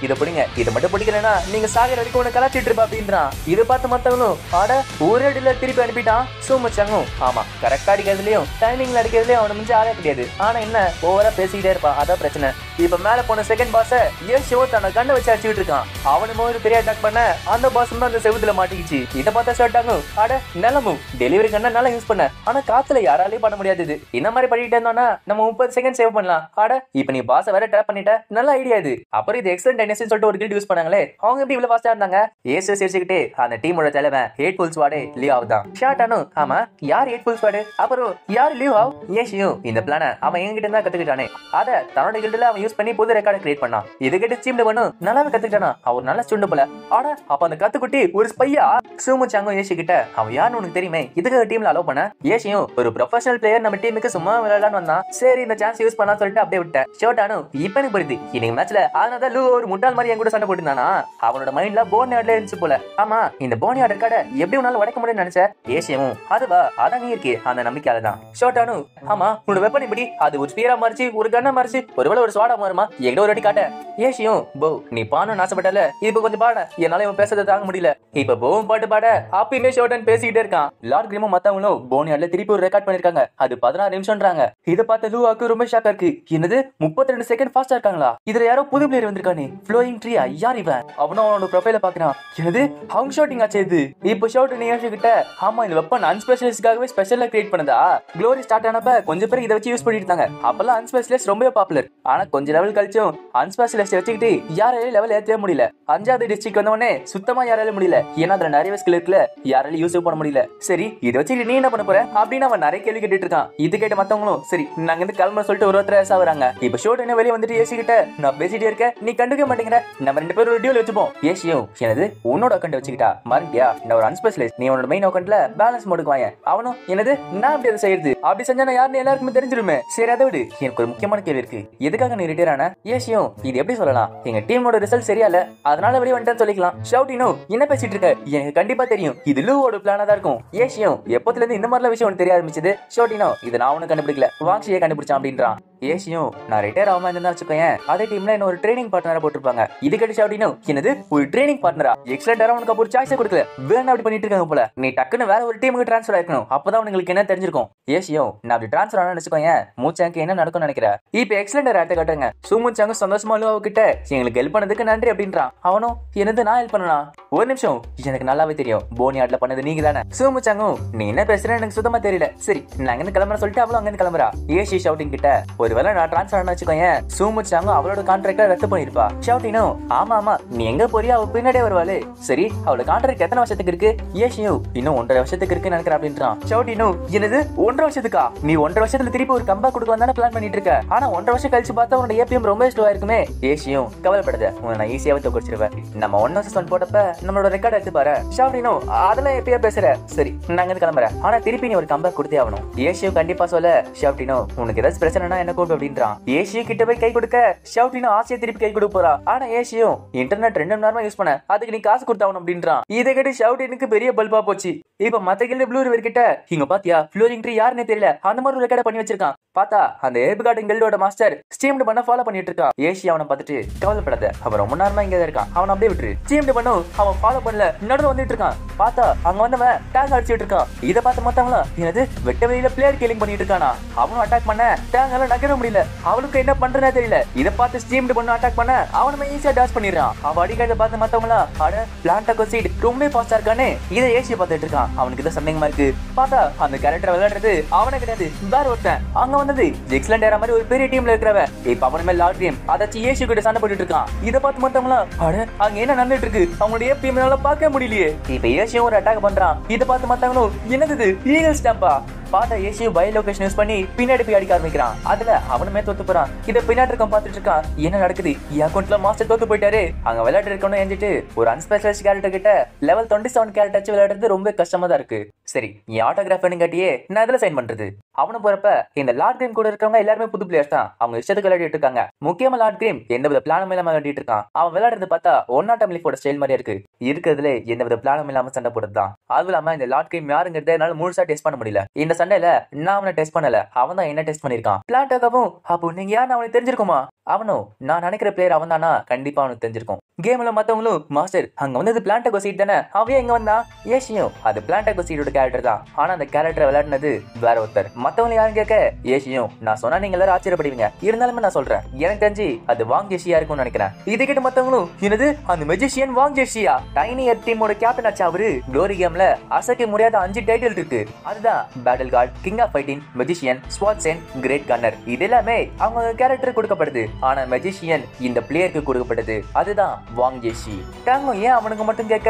இதை பிடிங்க, இதை மட்டும் பிடிக்கலன்னா நீங்க சாகிற வரைக்கும் உனக்கு கலாச்சிட்டு இருப்பா அப்படின்றான். இதை பார்த்து மத்தவங்களும் ஆட ஒரு அடியில திருப்பி அனுப்பிட்டான். சூமச்சாங்கும் ஆமா கரெக்டா அடிக்கிறதுலயும் டைமிங்ல அடிக்கிறதுலயும் அவனை முடிஞ்சு ஆளே கிடையாது. ஆனா என்ன ஓவரா பேசிக்கிட்டே இருப்பான், அதான் பிரச்சனை. இப்ப மேல போன செகண்ட் பாஸ ஏசியோ தன்னை கண்ணை வச்சு அடிச்சுட்டு இருக்கான். அவனும் ஒரு பெரிய அட்டாக் பண்ண அந்த பாஸும் அந்த செவுத்துல மாட்டிக்கிச்சு. இதை பார்த்தா ஷோட்டாங்க அட நிலமும் டெலிவரி கண்ணை நல்லா யூஸ் பண்ண, ஆனா காத்துல யாராலையும் பண்ண முடியாது. இது இந்த மாதிரி பண்ணிட்டு இருந்தோம்னா நம்ம 30 செகண்ட் சேவ் பண்ணலாம். ஆட இப்ப நீ பாஸ வேற ட்ராப் பண்ணிட்ட, நல்ல ஐடியா இது. அப்புறம் இது எக்ஸலன்ட் டென்னிஸ் சொல்லிட்டு ஒரு கில்ட் யூஸ் பண்ணாங்களே, அவங்க எப்படி இவ்வளவு ஃபாஸ்டா இருந்தாங்க. ஏசு சிரிச்சுக்கிட்டே அந்த டீமோட தலைவன் ஹேட்ஃபுல் ஸ்வாடே லியோ தான். ஷாட்டானு ஆமா யார் ஹேட்ஃபுல் ஸ்வாடு, அப்புறம் யார் லியோ ஏசியும் இந்த பிளான அவன் என்கிட்ட தான் கத்துக்கிட்டானே, அத தன்னோட கில்ட்ல அவன் யூஸ் பண்ணி புது ரெக்கார்ட் கிரியேட் பண்ணான். இது கேட்டு ஸ்டீம்ல பண்ணும் நல்லாவே கத்துக்கிட்டானா, அவர் நல்ல ஸ்டூண்ட் போல. ஆட அப்ப அந்த கத்துக்குட்டி ஒரு ஸ்பையா. சூமுச்சாங்க ஏசி கிட்ட அவன் யாருன்னு உனக்கு தெரியுமே, இதுக்கு டீம்ல அலோவ் பண்ண. ஏசியும் ஒரு ப்ரொஃபஷனல் பிளேயர் நம்ம டீமுக்கு சும்மா விளையாடலான்னு வந்தான், சரி இந்த சான்ஸ் யூஸ் பண்ணலாம் சொல்லிட்டு அப்படியே விட்டேன். ஷோட்டானு இப்ப எனக்கு புரியுது இன்னைக்கு மேட்ச்ல அதனால லூ ஒரு முட்டாள் மாதிரி என் கூட சண்டை போட்டுருந்தானா, அவனோட மைண்ட்ல போன் ஆட்ல இருந்துச்சு போல. ஆமா இந்த போன் ஆட் ரெக்கார்ட எப்படி உன்னால உடைக்க முடியும்னு நினைச்ச. ஏசியும் அதுவா அதான் நீ இருக்கே அந்த நம்பிக்கையால தான். ஷோட்டானு ஆமா உன்னோட வெப்பன் இப்படி அது ஒரு ஸ்பீரா மாறிச்சு, ஒரு கண்ணா மாறிச்சு, ஒருவேளை ஒரு ஸ்வாடா மாறுமா, எங்க ஒரு வாட்டி காட்ட. ஏசியும் போ நீ பாடணும்னு ஆசைப்பட்டல, இப்ப கொஞ்சம் பாட, என்னால இவன் பேசுறதை தாங்க முடியல. இப்ப போவும் பாட்டு பாட அப்பயுமே ஷோட்டன் பேசிக்கிட்டே இருக்கான். லார்ட் கிரிமும் மத்தவங்களும் போனியாட்ல திருப்பி ஒரு ரெக்கார்ட் பண்ணிருக்காங்க, அது 16 நிமிஷம்ன்றாங்க. இதை பார்த்த லூவாக்கு ரொம்ப ஷாக்கா இருக்கு. என்னது 32 செகண்ட் ஃபாஸ்டா இருக்காங்களா, இதுல யாரோ புது பிளேயர் வந்திருக்கானே, ஃப்ளோயிங் ட்ரீயா, யார் இவன். அவனும் அவனோட ப்ரொஃபைல பாக்குறான். என்னது ஹவுங் ஷாட்டிங் ஆச்சு இது. இப்ப ஷோட் நீ கிட்ட ஆமா இந்த வெப்பன் அன்ஸ்பெஷலிஸ்ட்காகவே ஸ்பெஷலா கிரியேட் பண்ணதா. க்ளோரி ஸ்டார்ட் ஆனப்ப கொஞ்சம் பேர் இதை வச்சு யூஸ் பண்ணிட்டு இருந்தாங்க. அப்பெல்லாம் அன்ஸ்பெஷலிஸ்ட் ரொம்ப பாப்புலர். ஆனா கொஞ்ச லெவல் கழிச்சும் அன்ஸ்பெஷலிஸ்ட் வச்சுக்கிட்டு யாராலையும் லெவல் ஏற்றவே முடியல. 5வது டிஸ்ட்ரிக்ட் வந்தவொடனே சுத்தமா யாராலையும் முடியல. ஏன்னா அதுல நிறைய ஸ்கில் இருக்குல்ல, யாராலையும் யூஸ் பண்ண முடியல. சரி இதை வச்சுட்டு நீ என்ன பண்ண போற அப்படின்னு அவன் நிறைய கேள்வி கேட்டுட்டு இருக்கான். இது கேட்ட மத்தவங்களும் சரி நாங்க வந்து கிளம்ப சொல்லிட்டு ஒருத்தர சாவுறாங்க. இப்ப ஷோட் என்ன வெளியே வந்துட்டு ஏசி கிட்ட நான் பேசிட்டே இருக்கேன், நீ கண்டுக்க மாட்டேங்கிற, நம்ம 2 பேரும் ஒரு டியூல் வச்சுப்போம். ஏசியும் எனது உன்னோட அக்கௌண்ட் வச்சுக்கிட்டா மறந்தியா, நான் ஒரு அன்ஸ்பெஷலிஸ்ட், நீ உன்னோட மெயின் அக்கௌண்ட்ல பேலன்ஸ் மோடுக்கு வாங்க. அவனும் எனது நான் அப்படி அதை செய்யறது, அப்படி செஞ்சா நான் யாருன்னு எல்லாருக்குமே தெரிஞ்சிருமே. சரி அதை விடு, எனக்கு ஒரு முக்கியமான கேள்வி இருக்கு, எதுக்காக நீ ரிட்டையர் ஆன? ஏசியும் இது எப்படி சொல்லலாம், எங்க டீமோட ரிசல்ட் சரியா இல்ல அதனால வெளியே வந்துட்டேன்னு சொல்லிக்கலாம். ஷவுட்டினும் என்ன பேசிட்டு இருக்க, எனக்கு கண்டிப்பா தெரியும் இது லூவோட பிளானா தான் இருக்கும். ஏசியும் எப்பத்துல இருந்து இந்த மாதிரி விஷயம் தெரிய ஆரம்பிச்சது? ஷோட்டினோ இது நான் ஒன்னும் கண்டுபிடிக்கல, வாங்ஷியை கண்டுபிடிச்சான் அப்படின்றான். ஏசியும் நான் ரிட்டையர் ஆகாம இருந்தா வச்சுக்கோயேன், அதே டீம்ல என்ன ஒரு ட்ரைனிங் பார்ட்னரா போட்டுருப்பாங்க. இது கேட்டு ஷவுட்டினோ என்னது ஒரு ட்ரைனிங் பார்ட்னரா, எக்ஸலென்ட் உனக்கு ஒரு சாய்ஸே கொடுக்கல, வேணா அப்படி பண்ணிட்டு இருக்காங்க போல, நீ டக்குன்னு வேற ஒரு டீமுக்கு ட்ரான்ஸ்ஃபர் ஆயிருக்கணும், அப்பதான் உங்களுக்கு என்ன தெரிஞ்சிருக்கும். ஏசியும் நான் அப்படி ட்ரான்ஸ்ஃபர் ஆனா வச்சுக்கோயேன் மூச்சாங்க என்ன நடக்கும்னு நினைக்கிறேன். இப்ப எக்ஸலென்ட் ஆட்ட காட்டுங்க. சூமுச்சாங்க சந்தோஷமா கிட்ட எங்களுக்கு ஹெல்ப் பண்ணதுக்கு நன்றி அப்படின்றான். அவனும் என்னது நான் ஹெல்ப் பண்ணனா, ஒரு நிமிஷம் எனக்கு நல்லாவே தெரியும் போனி ஆட்ல பண்ணது நீங்க தானே. சூமுச்சாங்கும் நீ என்ன பேசுறேன்னு எனக்கு சுத்தமா தெரியல, சரி நான் அங்க கிளம்புற சொல்லிட்டு அவளும் அங்க கிளம்புறா. ஏசி ஷவுட்டிங் கிட்ட ஒருவேளை நான் ட்ரான்ஸ்ஃபர் ஆன வச்சுக்கோயேன் சூமுச்சாங்கும் அவளோட கான்ட்ராக்ட ரத்து பண்ணிருப்பா. ஷவுட்டினும் ஆமா ஆமா நீ எங்க போறியா அவ பின்னாடியே வருவாளே, சரி அவளோட கான்ட்ராக்ட் எத்தனை வருஷத்துக்கு இருக்கு? ஏசியும் இன்னும் 1.5 வருஷத்துக்கு இருக்குன்னு நினைக்கிறேன் அப்படின்றான். ஷவுட்டினும் என்னது 1.5 வருஷத்துக்கா, நீ 1.5 வருஷத்துல திருப்பி ஒரு கம்பேக் கொடுக்கலாம் தானே பிளான் பண்ணிட்டு இருக்க, ஆனா 1.5 வருஷம் கழிச்சு பார்த்தா உன்னோட ஏபிஎம் ரொம்ப ஸ்லோவா இருக்குமே. ஏசியும் கவலைப்படாத, உன்னை நான் ஈஸியாவே தோக்கடிச்சிருவேன், நம்ம 1 வருஷம் போட்டப்ப நம்மளோட ரெக்கார்ட் எடுத்து பாரு. ஷவுட்டினும் அதெல்லாம் எப்பயா பேசுற, சரி நான் அங்க கிளம்புறேன், ஆனா திருப்பி நீ ஒரு கம்பேக் கொடுத்தே ஆகணும். ஏசியும் கண்டிப்பா சொல்ல. ஷவுட்டினும் உனக்கு ஏதாச்சும் பிரச்சனைனா என்ன கூப்பிடு அப்படின்றான். ஏசியும் கிட்ட போய் கை கொடுக்க ஷவுட்டினும் ஆசையை திருப்பி கை கொடுக்க போறா. ஆனா ஏசியும் இன்டர்நெட் 2 மணி நேரமா யூஸ் பண்ண, அதுக்கு நீ காசு கொடுத்தாகணும் அப்படின்றான். இதை கேட்டு ஷவுட்டினுக்கு பெரிய பல்பா போச்சு. இப்ப மத்த கில்ல ப்ளூ ரிவர் கிட்ட இங்க பாத்தியா ஃப்ளோரிங் ட்ரீ யாருன்னே தெரியல அந்த மாதிரி ஒரு ரெக்கார்ட் பண்ணி வச்சிருக்கான். பார்த்தா அந்த ஏப் கார்டன் கில்டோட மாஸ்டர் ஸ்டீம்டு பண்ண ஃபாலோ பண்ணிட்டு இருக்கான். ஏசி அவனை பார்த்துட்டு கவலைப்படாத, அவன் ரொம்ப நேரமா இங்க இருக்கான், அவன் அப்படியே விட்டுரு. ஸ்டீம்டு பண்ணும் அவன் ஃபாலோ பண்ணல, நடுவுல வந்துட்டு இருக்கான். பார்த்தா அங்க வந்தவன் டேங்க் அடிச்சுட்டு இருக்கான். இதை பார்த்து மத்தவங்களா என்னது வெட்ட வெளியில பிளேயர் கில்லிங் பண்ணிட்டு இருக்கானா, அவனும் அட்டாக் பண்ண டேங்க் எல்லாம் நகர முடியல, அவனுக்கு என்ன பண்றதே தெரியல. இதை பார்த்து ஸ்டீம்டு பண்ண அட்டாக் பண்ண அவனுமே ஈஸியா டாஷ் பண்ணிடுறான். அவன் அடிக்கிறத பார்த்து மத்தவங்களா அட பிளான்டாகோ சீட் ரொம்ப ஃபாஸ்டா இருக்கானே, இதை ஏசி பார்த்துட்டு இருக்கான். அவனுக்கு இதை சந்தேகமா இருக்கு. பார்த்தா அந்த கேரக்டர் விளையாடுறது அவனை கிடையாது வேற ஒருத்தன். அங்க வந்தது எக்ஸலென்ட் ஏற மாதிரி ஒரு பெரிய டீம்ல இருக்கிறவன். இப்ப அவன் மேல லார்ட் கேம் அதாச்சு ஏசி கிட்ட சண்டை போட்டுட்டு இருக்கான். இதை பார்த்து மத்தவங்களா அட அங்க என்ன நடந்துட்டு இருக்கு, அவங்களுடைய டீம்னால பார்க்க முடியலையே. இப்ப ஏசியும் ஒரு அட்டாக் பண்றான். இதை பார்த்து மத்தவங்களும் என்னது ஈகிள் ஸ்டாம்பா. பார்த்தா ஏசியும் பை லொகேஷன் யூஸ் பண்ணி பின்னாடி போய் அடிக்க ஆரம்பிக்கிறான். அதுல அவனுமே தோத்து போறான். இதை பின்னாடி இருக்க பார்த்துட்டு இருக்கான். என்ன நடக்குது, என் அக்கௌண்ட்ல மாஸ்டர் தோத்து போயிட்டாரு. அங்க விளையாட்டு இருக்கணும் எஞ்சிட்டு ஒரு அன்ஸ்பெஷலிஸ்ட் கேரக்டர் கிட்ட லெவல் 27 கேரக்டர் வச்சு விளையாடுறது ரொம்ப கஷ்டமா தான் இருக்கு. சரி நீ ஆட்டோகிராஃப் காட்டியே நான் இதுல சைன் பண்றது. அவனு போறப்ப இந்த லார்ட் கிரீம் கூட இருக்கிறவங்க எல்லாருமே புது பிளேயர்ஸ் தான், அவங்க இஷ்டத்துக்கு விளையாடிட்டு இருக்காங்க. முக்கியமா லார்ட் கிரீம் எந்தவித பிளானும் இல்லாம விளையாடிட்டு இருக்கான். அவன் விளையாடுறது பார்த்தா ஒன்னாட்டம் லீஃபோட ஸ்டைல் மாதிரியா இருக்கு. இருக்கிறதுல எந்தவித பிளானும் இல்லாம சண்டை போடுறதுதான். அதுவும் இல்லாம இந்த லார்ட் கிரீம் யாருங்கிறத என்னால முழுசா டெஸ்ட் பண்ண முடியல. இந்த சண்டையில நான் அவனை டெஸ்ட் பண்ணல, அவன் தான் என்ன டெஸ்ட் பண்ணிருக்கான். பிளான்டாகவும் அப்போ நீங்க யாருன்னு அவனுக்கு தெரிஞ்சிருக்குமா? அவனும் நான் நினைக்கிற பிளேயர் அவன் தானா, கண்டிப்பா அவனுக்கு தெரிஞ்சிருக்கும். கேம்ல மத்தவங்களும் மாஸ்டர் அங்க வந்தது பிளான்டாகோ சீட் தானே, அவன் எங்க வந்தா? ஏசியும் அது பிளான்டாகோ சீட்டோட கேரக்டர் தான், ஆனா அந்த கேரக்டர் விளையாடுனது வேற ஒருத்தர். மத்தவங்க யாரும் கேட்க ஏசியும் நான் சொன்னா நீங்க எல்லாரும் ஆச்சரியப்படுவீங்க, இருந்தாலுமே நான் சொல்றேன் எனக்கு தெரிஞ்சு அது வாங் ஜெஷியா இருக்கும்னு நினைக்கிறேன். இதை கேட்டு மத்தவங்களும் என்னது அந்த மெஜிஷியன் வாங் ஜெஷியா, டைனி எர்த் டீமோட கேப்டன் ஆச்சு அவரு. க்ளோரி கேம்ல அசைக்க முடியாத 5 டைட்டில் இருக்கு, அதுதான் battle card, king of fighting, magician, ஸ்வாட்சன், கிரேட் கன்னர். இது எல்லாமே அவங்க கேரக்டர் கொடுக்கப்படுது. ஆனா மெஜிஷியன் இந்த பிளேயருக்கு கொடுக்கப்பட்டது, அதுதான் வாங் ஜெஷி. டாங்கும் ஏன் அவனுக்கு மட்டும் கேட்க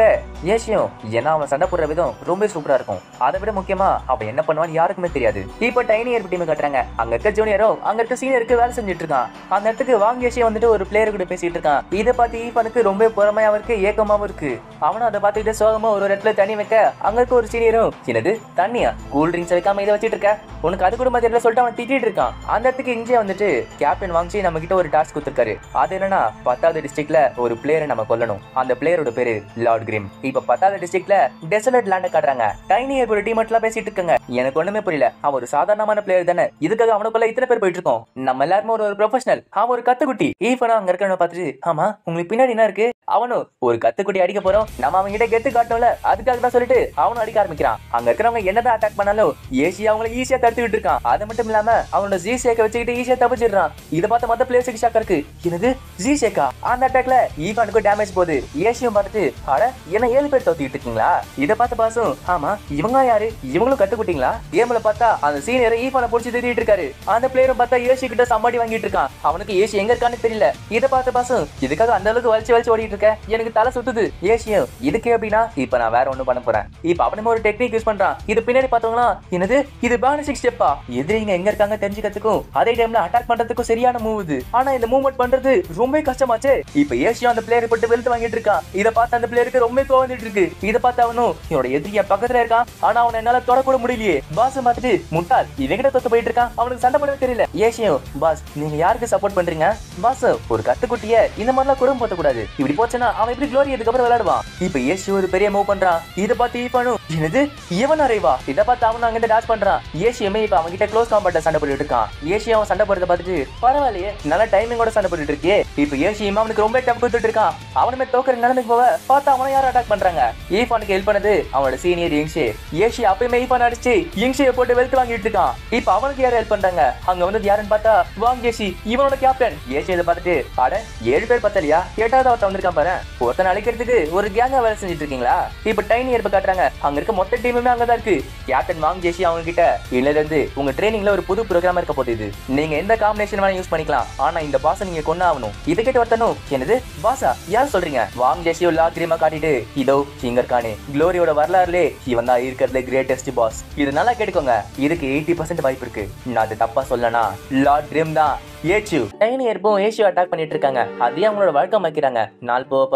ஏசியும் ஏன்னா அவன் சண்டை போடுற விதம் ரொம்ப சூப்பரா இருக்கும். அதை விட முக்கியமா அவன் என்ன பண்ணுவான்னு யாருக்குமே தெரியாது. இப்ப டைனி எர்த் டீம் கட்டுறாங்க. அங்க இருக்க ஜூனியரும் அங்க இருக்க சீனியருக்கு வேலை செஞ்சுட்டு இருக்கான். அந்த இடத்துக்கு வாங் ஜெஷி வந்துட்டு ஒரு பிளேயர் கூட பேசிட்டு இருக்கான். இதை பார்த்து ஈஃபனுக்கு ரொம்ப பொறுமையாவும் இருக்கு, ஏக்கமாவும் இருக்கு. அவனும் அதை பார்த்துக்கிட்டு சோகமா ஒரு இடத்துல தண்ணி வைக்க அங்க இருக்க ஒரு சீனியரும் என்னது தண்ணியா, கூல் ட்ரிங்க்ஸ் வைக்காம இதை வச்சிட்டு இருக்க, உனக்கு அது கூட மாதிரி சொல்லிட்டு அவன் திட்டிட்டு இருக்கான். அந்த இடத்துக்கு இங்கே வந்துட்டு கேப்டன் வாங்கி நம்ம கிட்ட ஒரு டாஸ்க் கொடுத்திருக்காரு. அது என்னன்னா 10வது டிஸ்ட்ரிக்ட்ல ஒரு பிளேயரை நம்ம கொல்லணும். அந்த பிளேயரோட பேரு லார்ட் கிரீம். இப்ப 10வது டிஸ்ட்ரிக்ட்ல டெசர்ட் லேண்ட காட்டுறாங்க. டைனி ஒரு டீமெட்லாம் பேசிட்டு இருக்காங்க. எனக்கு ஒண்ணுமே புரியல, அவன் ஒரு சாதாரணமான பிளேயர் தானே, இதுக்காக அவனுக்குள்ள இத்தனை பேர் போயிட்டு இருக்கோம். நம்ம எல்லாருமே ஒரு ப்ரொஃபஷனல், அவன் ஒரு கத்துக்குட்டி. ஈஃபனும் அங்க இருக்கிறவன பார்த்துட்டு ஆமா உங்களுக்கு பின்னாடி என்ன இருக்கு, அவனும் ஒரு கத்துக்குட்டி அடிக்க போறோம், நம்ம அவங்க கிட்ட கெத்து காட்டணும்ல, அதுக்காக தான் சொல்லிட்டு அவனும் அடிக்க ஆரம்பிக்கிறான். அங்க இருக்கிறவங்க என்னதான் அட்டாக் பண்ணாலும் ஏசி அவங்களை ஈஸியா தடுத்துக்கிட்டு இருக்கான். அது மட்டும் இல்லாம அவனோட ஜி சேக்க வச்சுக்கிட்டு ஈஸியா தப்பிச்சிடுறான். இதை பார்த்த மத்த பிளேயர்ஸ் ஏசிக்கு ஷாக்கா இருக்கு. என்னது ஜி ஷேக்கா? அந்த அட்டாக்ல ஈவானுக்கு டேமேஜ் போகுது. ஏசியும் பார்த்துட்டு அட என்ன 7 பேர் தோத்திட்டு இருக்கீங்களா? இதை பார்த்து பாசும் ஆமா இவங்க யாரு, இவங்களும் கத்துக்கிட்டீங்களா? கேம்ல பார்த்தா அந்த சீனியர் ஈவானை பிடிச்சி தேடிட்டு இருக்காரு. அந்த பிளேயரும் பார்த்தா ஏசி கிட்ட சம்பாடி வாங்கிட்டு இருக்கான். அவனுக்கு ஏசி எங்க இருக்கான்னு தெரியல. இதை பார்த்து பாசும் இதுக்காக அந்த அளவுக்கு வலிச்சு ஓடிட்டு இருக்க, எனக்கு தலை சுத்துது. ஏசியும் இதுக்கு எப்படின்னா இப்ப நான் வேற ஒண்ணு பண்ண போறேன். இப்ப அவனுமே ஒரு டெக்னிக் யூஸ் பண்றான். இது பின்னாடி பார்த்தவங்களா என்னது இது பானிஷிங் ஸ்டெப்பா? எதிரிங்க எங்க இருக்காங்க தெரிஞ்சுக்கிறதுக்கும் அதே டைம்ல அட்டாக் பண்றதுக்கும் சரியான மூவ் இது. ஆனா இந்த மூவ்மெண்ட் பண்றது ரொம்ப கஷ்டமாச்சே. இப்ப ஏசியும் அந்த பிளேயரை போட்டு வெளுத்து வாங்கிட்டு இருக்கான். இதை பார்த்து அந்த பிளேயருக்கு ரொம்ப கோவம் வந்துட்டு இருக்கு. இதை பார்த்து அவனும் என்னோட எதிரிய பக்கத்துல இருக்கான், ஆனா அவனை என்னால தொடக்கூட முடியலையே. பாஸ் பார்த்துட்டு முட்டாள் இவங்கிட்ட தொத்து போயிட்டு இருக்கான், அவனுக்கு சண்டை போடவே தெரியல. ஏசியும் பாஸ் நீங்க யாருக்கு சப்போர்ட் பண்றீங்க? பாஸ் ஒரு கத்துக்குட்டிய இந்த மாதிரிலாம் குடும்பம் போத்த கூடாது. இப்படி போச்சுன்னா அவன் எப்படி க்ளோரி அதுக்கப்புறம் விளையாடுவான். இப்ப ஏசி ஒரு பெரிய மூவ் பண்றான். இதை பார்த்து ஈஃபானும் என்னது இவன் அறைவா? இதை பார்த்து அவன் அங்கிட்ட டாஷ் பண்றான். ஏசியுமே இப்ப அவங்க கிட்ட க்ளோஸ் காம்பேட்ல சண்டை போட்டுட்டு இருக்கான். ஏசி அவன் சண்டை போடுறத பார்த்துட்டு பரவாயில்லையே நல்ல டைமிங்கோட சண்டை போட்டுட்டு இருக்கே. இப்ப ஏசியுமே அவனுக்கு ரொம்ப டஃப் கொடுத்துட்டு இருக்கான். அவனுமே தோக்கிற நிலைமைக்கு போக பார்த்தா அவனை யாரும் அட்டாக் பண்றாங்க. ஈஃபானுக்கு ஹெல்ப் பண்ணது அவனோட சீனியர் யிங்ஷே. ஏசி அப்பயுமே ஈஃபான் அடிச்சு யிங்ஷேயை போட்டு வெளுத்து வாங்கிட்டு இருக்கான். இப்ப அவனுக்கு யாரும் ஹெல்ப் பண்றாங்க? அங்க வந்து யாருன்னு பார்த்தா வாங் ஏசி, இவனோட கேப்டன். ஏசி இதை பார்த்துட்டு அட 7 பேர் பத்தலையா, 8வது ஒருத்தன் வந்திருக்கான் பாரு. ஒருத்தனை அழிக்கிறதுக்கு ஒரு கேங்கா வேலை செஞ்சுட்டு இருக்கீங்களா? இப்ப டைனி ஏற்ப காட்டுறாங்க. அங்க இருக்க மொத்த டீமுமே அங்கதான் இருக்கு. கேப்டன் வாங் ஜேசி அவங்க கிட்ட இதுல இருந்து உங்க ட்ரைனிங்ல ஒரு புது ப்ரோக்ராம் இருக்க போகுது. நீங்க எந்த காம்பினேஷன் வேணா யூஸ் பண்ணிக்கலாம், ஆனா இந்த பாஸை நீங்க கொண்டு ஆகணும். இதை கேட்டு ஒருத்தனும் என்னது பாஸா யார் சொல்றீங்க? வாங் ஜேசி ஒரு லாத்ரீமா காட்டிட்டு இதோ இங்க இருக்கானே க்ளோரியோட வரலாறுலே இவன் தான் இருக்கிறதுல கிரேட்டஸ்ட் பாஸ். இது நல்லா கேட்டுக்கோங்க, இதுக்கு 80% வாய்ப்பு இருக்கு. நான் அது தப்பா சொல்லனா லார்ட் கிரிம் தான் ஏச்சு. டைனி ஏற்பும் ஏசியோ அட்டாக் பண்ணிட்டு இருக்காங்க. அதே அவங்களோட வழக்கம் வைக்கிறாங்க. நாள் போக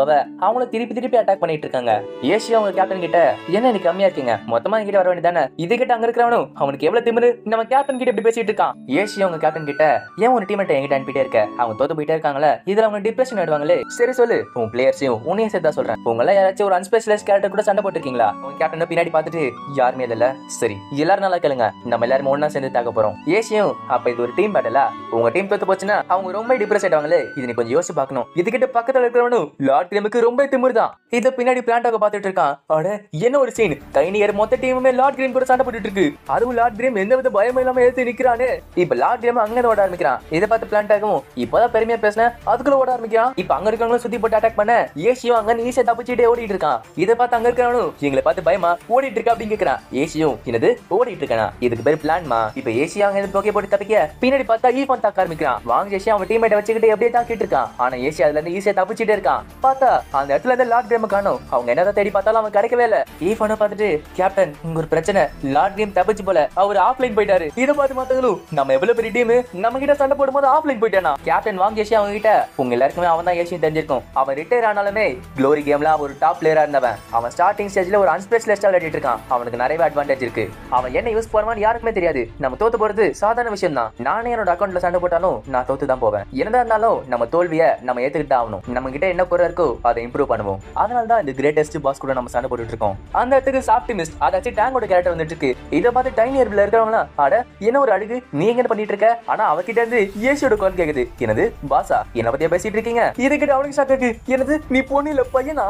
அவங்களும் திருப்பி அட்டாக் பண்ணிட்டு இருக்காங்க. ஏசியோ அவங்க கேப்டன் கிட்ட என்ன நீ கம்மியா இருக்கீங்க, மொத்தமா என்கிட்ட வர வேண்டியதானே? இது கிட்ட அங்க இருக்கிறவனும் அவனுக்கு எவ்வளவு திமிரு, நம்ம கேப்டன் கிட்ட இப்படி பேசிட்டு இருக்கான். ஏசியோ அவங்க கேப்டன் கிட்ட ஏன் ஒரு டீம்மேட் என்கிட்ட அனுப்பிட்டே இருக்க, அவங்க தோத்து போயிட்டே இருக்காங்களே, இதுல அவங்க டிப்ரெஷன் ஆயிடுவாங்களே. சரி சொல்லு உன் பிளேயர்ஸையும் உன்னையும் சேர்த்தா சொல்றேன். உங்கள யாராச்சும் ஒரு அன்ஸ்பெஷலைஸ் கேரக்டர் கூட சண்டை போட்டிருக்கீங்களா? அவங்க கேப்டன் பின்னாடி பார்த்துட்டு யாருமே இல்ல. சரி எல்லாரும் நல்லா கேளுங்க, நம்ம எல்லாரும் ஒன்னா சேர்ந்து தாக்க போறோம். ஏசியும் அப்ப இது ஒரு டீம் பேட்டலா? உங்க டீம் தோத்து போச்சுன்னா அவங்க ரொம்ப டிப்ரெஸ் ஆயிடுவாங்களே. இது நீ கொஞ்சம் யோசிச்சு பார்க்கணும். இதுகிட்ட பக்கத்துல இருக்கிறவனும் லார்ட் கிரிமுக்கு ரொம்ப திமிருதான். இத பின்னாடி பிளான்டாக பாத்துட்டு இருக்கான். அட என்ன ஒரு சீன், டைனியர் மொத்த டீமுமே லார்ட் கிரிம் கூட சண்டை போட்டுட்டு இருக்கு. அதுவும் லார்ட் கிரிம் எந்த வித பயமும் இல்லாம எடுத்து நிக்கிறானே. இப்ப லார்ட் கிரிம் அங்க ஓட ஆரம்பிக்கிறான். இதை பார்த்து பிளான்டாகவும் இப்பதான் பெருமையா பேசின அதுக்குள்ள ஓட ஆரம்பிக்கிறான். இப்ப அங்க இருக்கவங்களும் சுத்தி போட்டு அட்டாக் பண்ண ஏசியும் அங்க ஈஸியா தப்பிச்சுட்டே ஓடிட்டு இருக்கான். இதை பார்த்து அங்க இருக்கிறவனும் எங்களை பார்த்து பயமா ஓடிட்டு இருக்கா அப்படின்னு கேக்குறான். ஏசியும் என்னது ஓடிட்டு இருக்கானா, இதுக்கு பேர் பிளான்மா. இப்ப ஏசியா அங்க போக்கே போட்டு தப்பிக்க பின்னாடி பார்த்தா ஈஃபான் தாக்க ஆரம்பிக்கிறான். வாங்க ஏசி அவன் டீம்மேட் வச்சுக்கிட்டு எப்படியே தாக்கிட்டு இருக்கான். ஆனா ஏசி அதுல இருந்து ஈஸியா தப்பிச்சுட்டே இருக்கான். பார்த்தா அந்த இடத்துல இருந்து லார்ட் கிரிம் காணோம். அவங்க என்னதான் தேடி பார்த்தாலும் அவன் கிடைக்கவே இல்ல. ஈஃபானை பார்த்துட்டு கேப்டன் இங்க ஒரு பிரச்சனை, லார்ட் கிரிம் தப்பிச்சு போல, அவர் ஆஃப்லைன் போயிட்டாரு. இதை பார்த்து மத்தவங்களும் நம்ம எவ்வளவு பெரிய டீம், நம்ம கிட்ட சண்டை போடும்போது ஆஃப்லைன் போயிட்டானா? கேப்டன் வாங்க ஏசி அவங்க கிட்ட உங்க எல்லாருக்குமே அவன் தான் ஏசியும் தெரிஞ்சிருக்கும். அவன் ரிட்டையர் ஆனாலுமே க்ளோரி கேம்ல ஒரு டாப் பிளேயரா இருந்தவன். அவன் ஸ்டார்டிங் ஸ்டேஜ்ல ஒரு அன்ஸ்பெஷலிஸ்டா விளையாடிட்டு இருக்கான். அவனுக்கு நிறைய அட்வான்டேஜ் இருக்கு. அவன் என்ன யூஸ் பண்ணுவான்னு யாருக்குமே தெரியாது. நம்ம தோத்து போறது சாதாரண விஷயம் தான். நானே என்னோட அக்கௌண்ட்ல சண்டை போட்டாலும் நான் தோத்து தான் போவேன். என்னதான் இருந்தாலும் நம்ம தோல்விய நம்ம ஏத்துக்கிட்டு ஆகணும். நம்ம கிட்ட என்ன குறை இருக்கோ அதை இம்ப்ரூவ் பண்ணுவோம். அதனால தான் இந்த கிரேட்டஸ்ட் பாஸ் கூட நம்ம சண்டை போட்டுட்டு இருக்கோம். அந்த இடத்துக்கு சாப்டிமிஸ்ட் அதாச்சு டேங்கோட கேரக்டர் வந்துட்டு இருக்கு. இதை பார்த்து டைனி ஏர்பில் இருக்கிறவங்களா அட என்ன ஒரு அழகு, நீ எங்க பண்ணிட்டு இருக்க? ஆனா அவகிட்ட இருந்து ஏசியோட கால் கேக்குது. என்னது பாசா என்ன பத்தியா பேசிட்டு இருக்கீங்க? இதுக்கிட்ட அவனுக்கு ஷாக் இருக்கு. என்னது நீ பொண்ணு இல்ல பையனா?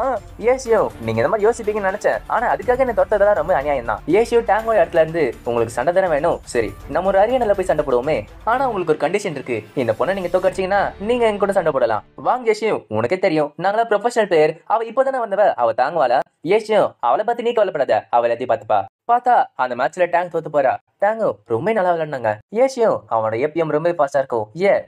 ஏசியோ நீங்க இந்த மாதிரி யோசிப்பீங்கன்னு நினைச்சேன், ஆனா அதுக்காக என்ன தொட்டதெல்லாம் ரொம்ப அநியாயம் தான். ஏசியோ டேங்கோட இடத்துல இருந்து உங்களுக்கு சண்டை தானே வேணும், சரி நம்ம ஒரு அரியணையில போய் சண்டை போடுவோமே. ஆனா உங்களுக்கு ஒரு கண்டிஷன் இருக்கு, இந்த பொண்ணை நீங்க தோக்கடிச்சீங்கன்னா நீங்க எங்க கூட சண்டை போடலாம். வாங்க ஏசியும் உனக்கே தெரியும் நாங்களா ப்ரொஃபஷனல் பிளேயர், அவ இப்பதானே வந்தவ, அவ தாங்குவாளா? ஏசியும் அவளை பத்தி நீ கவலைப்படாத, அவ எல்லாத்தையும் பாத்துப்பா. பார்த்தா அந்த மேட்ச்ல டேங்க் தோத்து போறா. டேங்கும் ரொம்ப நல்லா விளையாடுனாங்க. ஏசியும் அவனோட ஏபிஎம் ரொம்ப ஃபாஸ்டா இருக்கும்.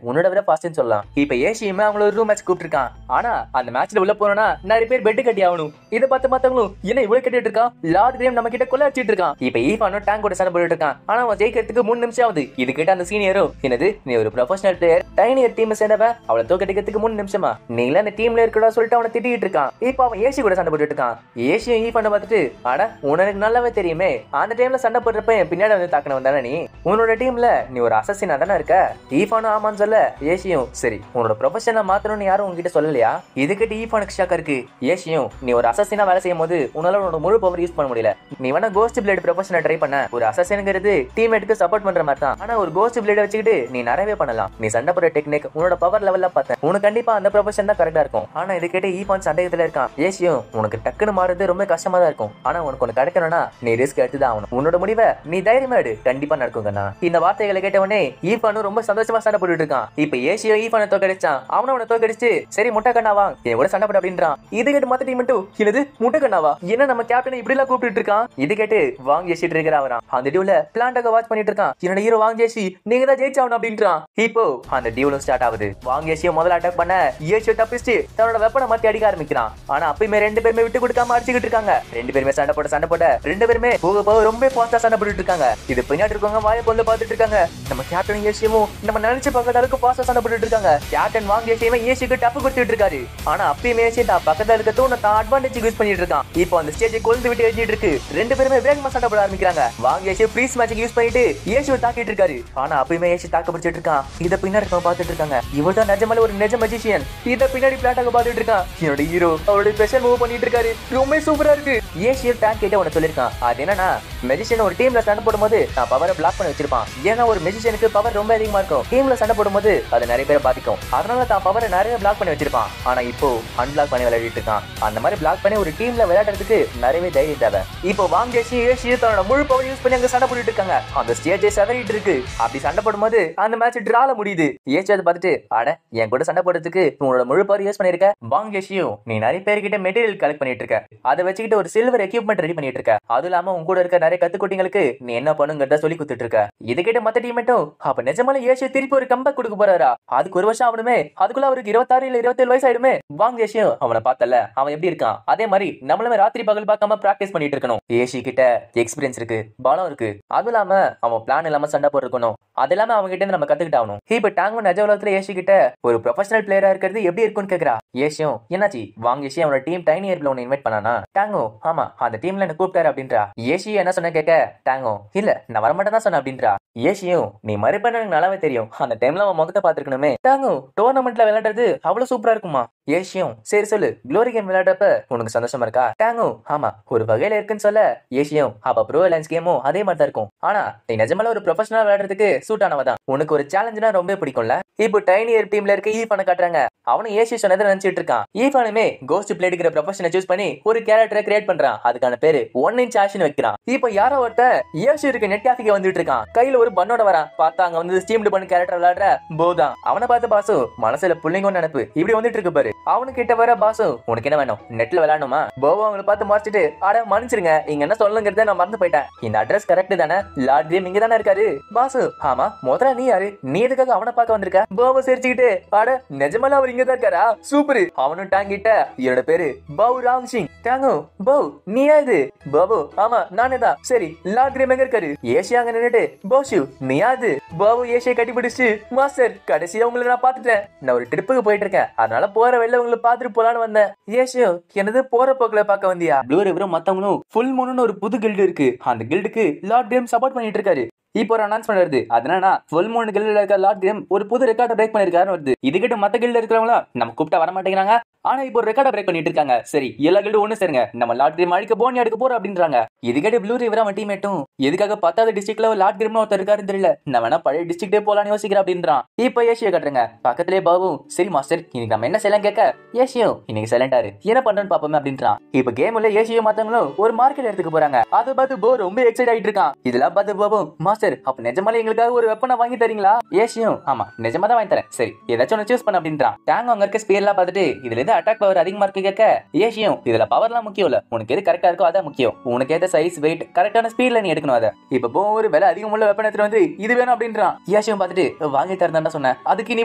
உன்னோட விட ஃபாஸ்ட்னு சொல்லலாம். இப்ப ஏசியுமே அவங்கள ஒரு ரூம் மேட்ச் கூப்பிட்டுருக்கான். ஆனா அந்த மேட்ச்ல உள்ள போனா நிறைய பேர் பெட் கட்டி ஆகணும். இதை பார்த்து மத்தவங்களும் என்ன இவ்வளவு கட்டிட்டு இருக்கான், லார்ட் கிரேம் நம்ம கிட்ட கொள்ள அடிச்சிட்டு இருக்கான். இப்ப ஈஃபானும் டேங்க் கூட சண்டை போட்டுட்டு இருக்கான். ஆனா அவன் ஜெயிக்கிறதுக்கு 3 நிமிஷம் ஆகுது. இது கேட்ட அந்த சீனியரும் என்னது நீ ஒரு ப்ரொஃபஷனல் பிளேயர், டைனியர் டீம் சேர்ந்தவன், அவளை தோக்கடிக்கிறதுக்கு 3 நிமிஷமா நீங்களா அந்த டீம்ல இருக்கடா சொல்லிட்டு அவனை திட்டிட்டு இருக்கான். இப்ப அவன் ஏசி கூட சண்டை போட்டுட்டு இருக்கான். ஏசியும் ஈஃபானை பார்த்துட்டு அட உனக்கு நல்லாவே தெரியுமே, அந்த டைம்ல சண்டை போடுறப்ப என் பின்னாடி வந்து தாக்கினவன் தானே நீ, உன்னோட டீம்ல நீ ஒரு அசசினா தானே இருக்க. ஈஃபானும் ஆமான்னு சொல்ல ஏசியும் சரி உன்னோட ப்ரொஃபஷனை மாத்தணும்னு யாரும் உங்ககிட்ட சொல்லலையா? இதுக்கிட்ட ஈஃபானுக்கு ஷாக்கா இருக்கு. ஏசியும் நீ ஒரு அசசினா வேலை செய்யும் போது உன்னால உன்னோட முழு பவர் யூஸ் பண்ண முடியல. நீ வேணா கோஸ்ட் பிளேட் ப்ரொஃபஷனை ட்ரை பண்ண. ஒரு அசசினுங்கிறது டீம்மேட்டுக்கு சப்போர்ட் பண்ற மாதிரி தான். ஆனா ஒரு கோஸ்ட் பிளேட் வச்சுக்கிட்டு நீ நிறையவே பண்ணலாம். நீ சண்டை போடுற டெக்னிக் உன்னோட பவர் லெவல்ல பார்த்தேன், உனக்கு கண்டிப்பா அந்த ப்ரொஃபஷன் தான் கரெக்டா இருக்கும். ஆனா இது கேட்டு ஈஃபான் சந்தேகத்துல இருக்கான். ஏசியும் உனக்கு டக்குன்னு மாறுறது ரொம்ப கஷ்டமா தான் இருக்கும். ஆனா உனக்கு ஒன்று கிடைக்கணும்னா நீ ரிஸ்க் எடுத்துதான் ஆகணும். உன்னோட முடிவை நீ தைரியமா எடு. ஏற்பாடு கண்டிப்பா நடக்குங்கண்ணா. இந்த வார்த்தைகளை கேட்டவனே ஈஃபானும் ரொம்ப சந்தோஷமா சண்டை போட்டுட்டு இருக்கான். இப்ப ஏசியோ ஈஃபானை தோக்கடிச்சான். அவனை தோக்கடிச்சு சரி முட்டை கண்ணாவா என் கூட சண்டை போட அப்படின்றான். இது கேட்டு மத்த டீம் மட்டும் என்னது முட்டை கண்ணாவா என்ன நம்ம கேப்டன் இப்படி எல்லாம் கூப்பிட்டு இருக்கான். இது கேட்டு வாங் ஜேசி ட்ரிகர் ஆவறான். அந்த டியூல பிளான்டாக வாட்ச் பண்ணிட்டு இருக்கான். என்னோட ஹீரோ வாங் ஜேசி நீங்க தான் ஜெயிச்சாவணும் அப்படின்றான். இப்போ அந்த டியூலும் ஸ்டார்ட் ஆகுது. வாங் ஜேசியோ முதல்ல அட்டாக் பண்ண ஏசியோ தப்பிச்சு தன்னோட வெப்பனை மாத்தி அடிக்க ஆரம்பிக்கிறான். ஆனா அப்பயுமே ரெண்டு பேருமே விட்டு கொடுக்காம அடிச்சுக்கிட்டு இருக்காங்க. ரெண்டு பேருமே சண்டை போட ரெண்டு பேருமே போக போக ரொம்ப ஃபாஸ்டா சண்டை போட்டுட்டு இருக்காங்க. இது பின்னாடி இருக்கவங்க வாயை பொழுது பாத்துட்டு இருக்காங்க. நம்ம கேப்டன் ஏசியமும் நம்ம நினைச்சு பார்க்காத அளவுக்கு ஃபாஸ்டா சண்டை போட்டுட்டு இருக்காங்க. கேப்டன் வாங் ஜேசியுமே ஏசிக்கு டப் கொடுத்துட்டு இருக்காரு. ஆனா அப்பயுமே ஏசி தான் பக்கத்துல இருக்க தூண தான் அட்வான்டேஜ் யூஸ் பண்ணிட்டு இருக்கான். இப்போ அந்த ஸ்டேஜை கொழுந்து விட்டு எழுதிட்டு இருக்கு. ரெண்டு பேருமே வேகமா சண்டை போட ஆரம்பிக்கிறாங்க. வாங் ஜேசி ஃப்ரீஸ் மேஜிக் யூஸ் பண்ணிட்டு ஏசியை தாக்கிட்டு இருக்காரு. ஆனா அப்பயுமே ஏசி தாக்க பிடிச்சிட்டு இருக்கான். இத பின்னாடி பாத்துட்டு இருக்காங்க. இவர்தான் நிஜமால ஒரு நிஜ மஜிஷியன். இத பின்னாடி பிளாட்டாக பாத்துட்டு இருக்கான். என்னோட ஹீரோ அவருடைய ஸ்பெஷல் மூவ் பண்ணிட்டு இருக்காரு. ரொம்ப சூப்பரா இருக்கு. ஏசியை டேங்க் கிட்ட உன சொல்லிருக்கான். அது என்னன்னா மெஜிஷியன் ஒரு டீம்ல சண்டை போடும்போது நான் பவரை பிளாக் பண்ணி வச்சிருப்பான். ஏன்னா ஒரு மெஜிஷியனுக்கு பவர் ரொம்ப அதிகமா இருக்கும். டீம்ல சண்டை போடும்போது அது நிறைய பேரை பாதிக்கும். அதனால தான் பவரை நிறைய பிளாக் பண்ணி வச்சிருப்பான். ஆனா இப்போ அன்பிளாக் பண்ணி விளையாடிட்டு இருக்கான். அந்த மாதிரி பிளாக் பண்ணி ஒரு டீம்ல விளையாடுறதுக்கு நிறையவே தைரியம் தேவை. இப்போ வாங் ஜேசி ஏசியை தன்னோட முழு பவர் யூஸ் பண்ணி அங்க சண்டை போட்டுட்டு இருக்காங்க. அந்த ஸ்டேஜை செதறிட்டு இருக்கு. அப்படி சண்டை போடும்போது அந்த மேட்ச் டிரால முடியுது. ஏசி அதை பார்த்துட்டு அட என் கூட சண்டை போடுறதுக்கு உங்களோட முழு பவர் யூஸ் பண்ணிருக்க. வாங் ஜேசியும் நீ நிறைய பேர்கிட்ட மெட்டீரியல் கலெக்ட் பண்ணிட்டு இருக்க. அதை வச்சுக்கிட்டு ஒரு சில்வர் எக்யூப்மெண்ட் ரெடி பண்ணிட்டு இருக்க. அது இல்லாம உங்க கூட இருக்க நிறைய கத்துக்குட்டிங்களுக்கு நீ என்ன பண்ணுங்கிறத சொல்லி கொடுத்துட்டு இருக்க. இது கேட்ட மத்த டீம் மட்டும் அப்ப நிஜமால ஏசியை திருப்பி ஒரு கம்பேக் கொடுக்க போறாரா? அதுக்கு ஒரு வருஷம் ஆகணுமே. அதுக்குள்ள அவருக்கு 26 இல்ல 27 வயசு ஆயிடுமே. வாங் ஜேசியும் அவனை பார்த்தல அவன் எப்படி இருக்கான் அதே மாதிரி நம்மளுமே ராத்திரி பகல் பார்க்காம பிராக்டிஸ் பண்ணிட்டு இருக்கணும். ஏசி கிட்ட எக்ஸ்பீரியன்ஸ் இருக்கு, பலம் இருக்கு. அது இல்லாம அவன் பிளான் இல்லாம சண்டை போட்டுருக்கணும். அது இல்லாம அவங்க கிட்ட நம்ம கத்துக்கிட்டாகணும். இப்ப டாங்கும் நிஜ உலகத்துல ஏசி கிட்ட ஒரு ப்ரொஃபஷனல் பிளேயரா இருக்கிறது எப்படி இருக்குன்னு கேக்குறா. ஏசியும் என்னாச்சு வாங் ஜேசி அவனோட டீம் டைனி ஏர்ல ஒன்னு இன்வைட் பண்ணானா. டாங்கோ ஆமா அந்த டீம்ல என்ன கூப்பிட்டாரு அப்படின்றா. ஏசி என்ன சொன்ன கேட்க டாங்கோ இல்ல நான் வரமாட்டேன் தான் சொன்ன அப்படின்றா. ஏசியும் நீ மறுபடியும் எனக்கு நல்லாவே தெரியும். அந்த டைம்ல அவன் முகத்தை பாத்துருக்கணுமே. டாங்கோ டோர்னமெண்ட்ல விளையாடுறது அவ்வளவு சூப்பரா இருக்குமா? ஏசியும் சரி சொல்லு க்ளோரி கேம் விளையாடுறப்ப உனக்கு சந்தோஷமா இருக்கா? டாங்கோ ஆமா ஒரு வகையில இருக்குன்னு சொல்ல. ஏசியும் அப்ப ப்ரோ அலையன்ஸ் கேமும் அதே மாதிரி தான் இருக்கும். ஆனா நீ நிஜமால ஒரு ப்ரொஃபஷனல் விளையாடுறதுக்கு சூட் ஆனவதான். உனக்கு ஒரு சேலஞ்சுனா ரொம்ப பிடிக்கும்ல. இப்போ டைனி ஏர் டீம்ல இருக்க ஈஃபானை காட்டுறாங்க. அவனும் ஏசி சொன்னதை நினைச்சிட்டு இருக்கான். ஈஃபானுமே கோஸ்ட் பிளேடுங்கிற ப்ரொஃபஷனை சூஸ் பண்ணி ஒரு கேரக்டரை கிரியேட் பண்றான். அதுக்கான பேரு 1 inch ஆஷன் வைக்கிறான். இப்போ யாரோ ஒருத்த ஏசி இருக்கு நெட் கேஃபிக்கு வந்துட்டு இருக்கான். கையில ஒரு பண்ணோட வரான். பார்த்தா அங்க வந்து ஸ்டீம்டு பண்ண கேரக்டர் விளையாடுற போதான். அவனை பார்த்து பாசு மனசுல புள்ளிங்க நினைப்பு இப்படி வந்துட்டு இருக்கு பாரு. அவனு கிட்ட வர பாசு உனக்கு என்ன வேணும் நெட்ல விளையாடணுமா? போவோ அவங்களை பார்த்து மறைச்சிட்டு அட மன்னிச்சிருங்க இங்க என்ன சொல்லுங்கிறத நான் மறந்து போயிட்டேன். இந்த அட்ரஸ் கரெக்ட் தானே? லார்ட் கேம் இங்க தானே இருக்காரு. பாசு ஆமா முதல்ல நீ யாரு? நீ எதுக்காக அவனை பார்க்க வந்திருக்க? போவோ சிரிச்சுக்கிட்டு அட நிஜமால அவர் இங்க தான் இருக்காரா? சூப்பர். அவனும் டாங்கிட்ட என்னோட பேரு பவு ராம் சிங். டாங்கோ பவு நீ யாரு? பாபு ஆமா நானே தான். சரி லார்ட் கேம் எங்க இருக்காரு? ஏசி அங்க நின்னுட்டு போஷு நீ யாரு? பாபு ஏசியை கட்டி பிடிச்சு மாஸ்டர் கடைசியா உங்களுக்கு நான் பாத்துட்டேன். நான் ஒரு ட்ரிப்புக்கு போயிட்டு இருக்கேன். அதனால போற வெளில உங்களை பாத்துட்டு போலான்னு வந்தேன். ஏசியோ என்னது போற போக்குல பார்க்க வந்தியா? ப்ளூ ரிவரும் மத்தவங்களும் ஃபுல் மூணுன்னு ஒரு புது கில்டு இருக்கு. அந்த கில்டுக்கு லார்ட் கேம் சப்போர்ட் பண்ணிட்டு இருக்காரு. இப்போ ஒரு அனௌன்ஸ்மெண்ட் வருது. அதனால ஃபுல் மூணு கில்டுல இருக்க லார்ட் கேம் ஒரு புது ரெக்கார்டை பிரேக் பண்ணிருக்காருன்னு வருது. இதுகிட்ட மத்த கில்டு இருக்கிறவங்களா நம்ம கூப்பிட்டா வர மாட்டேங்கிறாங்க. ஆனா இப்போ ரெக்கார்டை பிரேக் பண்ணிட்டு இருக்காங்க. சரி எல்லா கில்டும் ஒண்ணு சேருங்க நம்ம லார்ட் கேம் அழிக்க போனி எடுக்க போறோம் அப்படின்றாங்க. இதுகிட்ட ப்ளூ ரிவர் அவன் டீமேட்டும் எதுக்காக 10வது டிஸ்ட்ரிக்ட்ல லார்ட் கேம் ஒருத்தர் இருக்காருன்னு தெரியல. நான் வேணா பழைய டிஸ்ட்ரிக்டே போலான்னு யோசிக்கிறேன் அப்படின்றான். இப்போ ஏசியை கட்டுறங்க பக்கத்திலே பாபு சரி மாஸ்டர் இன்னைக்கு நம்ம என்ன செய்யலாம் கேட்க. ஏசியும் இன்னைக்கு சைலண்டாரு என்ன பண்றேன்னு பாப்போமே அப்படின்றான். இப்ப கேம்ல ஏசியும் மத்தவங்களும் ஒரு மார்க்கெட் எடுத்துக்க போறாங்க. அதை பார்த்து போ ரொம்ப எக்ஸைட் ஆயிட்டு இருக்கான். இதெல்லாம் பார்த்து பாபு மாஸ்டர் அப்ப நிஜமாலே எங்களுக்காக ஒரு வெப்பனை வாங்கி தரீங்களா? ஏசியும் ஆமா நிஜமா தான் வாங்கி தரேன். சரி ஏதாச்சும் ஒன்னு சூஸ் பண்ண அப்படின்றான். டாங் அங்க இருக்க ஸ்பீட் எல்லாம் பார்த்துட்டு இதுல இருந்து அட்டாக் பவர் அதிகமா இருக்கு கேட்க. ஏசியும் இதுல பவர்லாம் முக்கியம் இல்ல உனக்கு எது கரெக்டா இருக்கோ அதான் முக்கியம். உனக்கு ஏத்த சைஸ் வெயிட் கரெக்டான ஸ்பீட்ல நீ எடுக்கணும். அதை இப்ப போ ஒரு விலை அதிகம் உள்ள வெப்பன் எடுத்துட்டு வந்து இது வேணும் அப்படின்றான். ஏசியும் பார்த்துட்டு வாங்கி தரதான் சொன்னேன் அதுக்கு நீ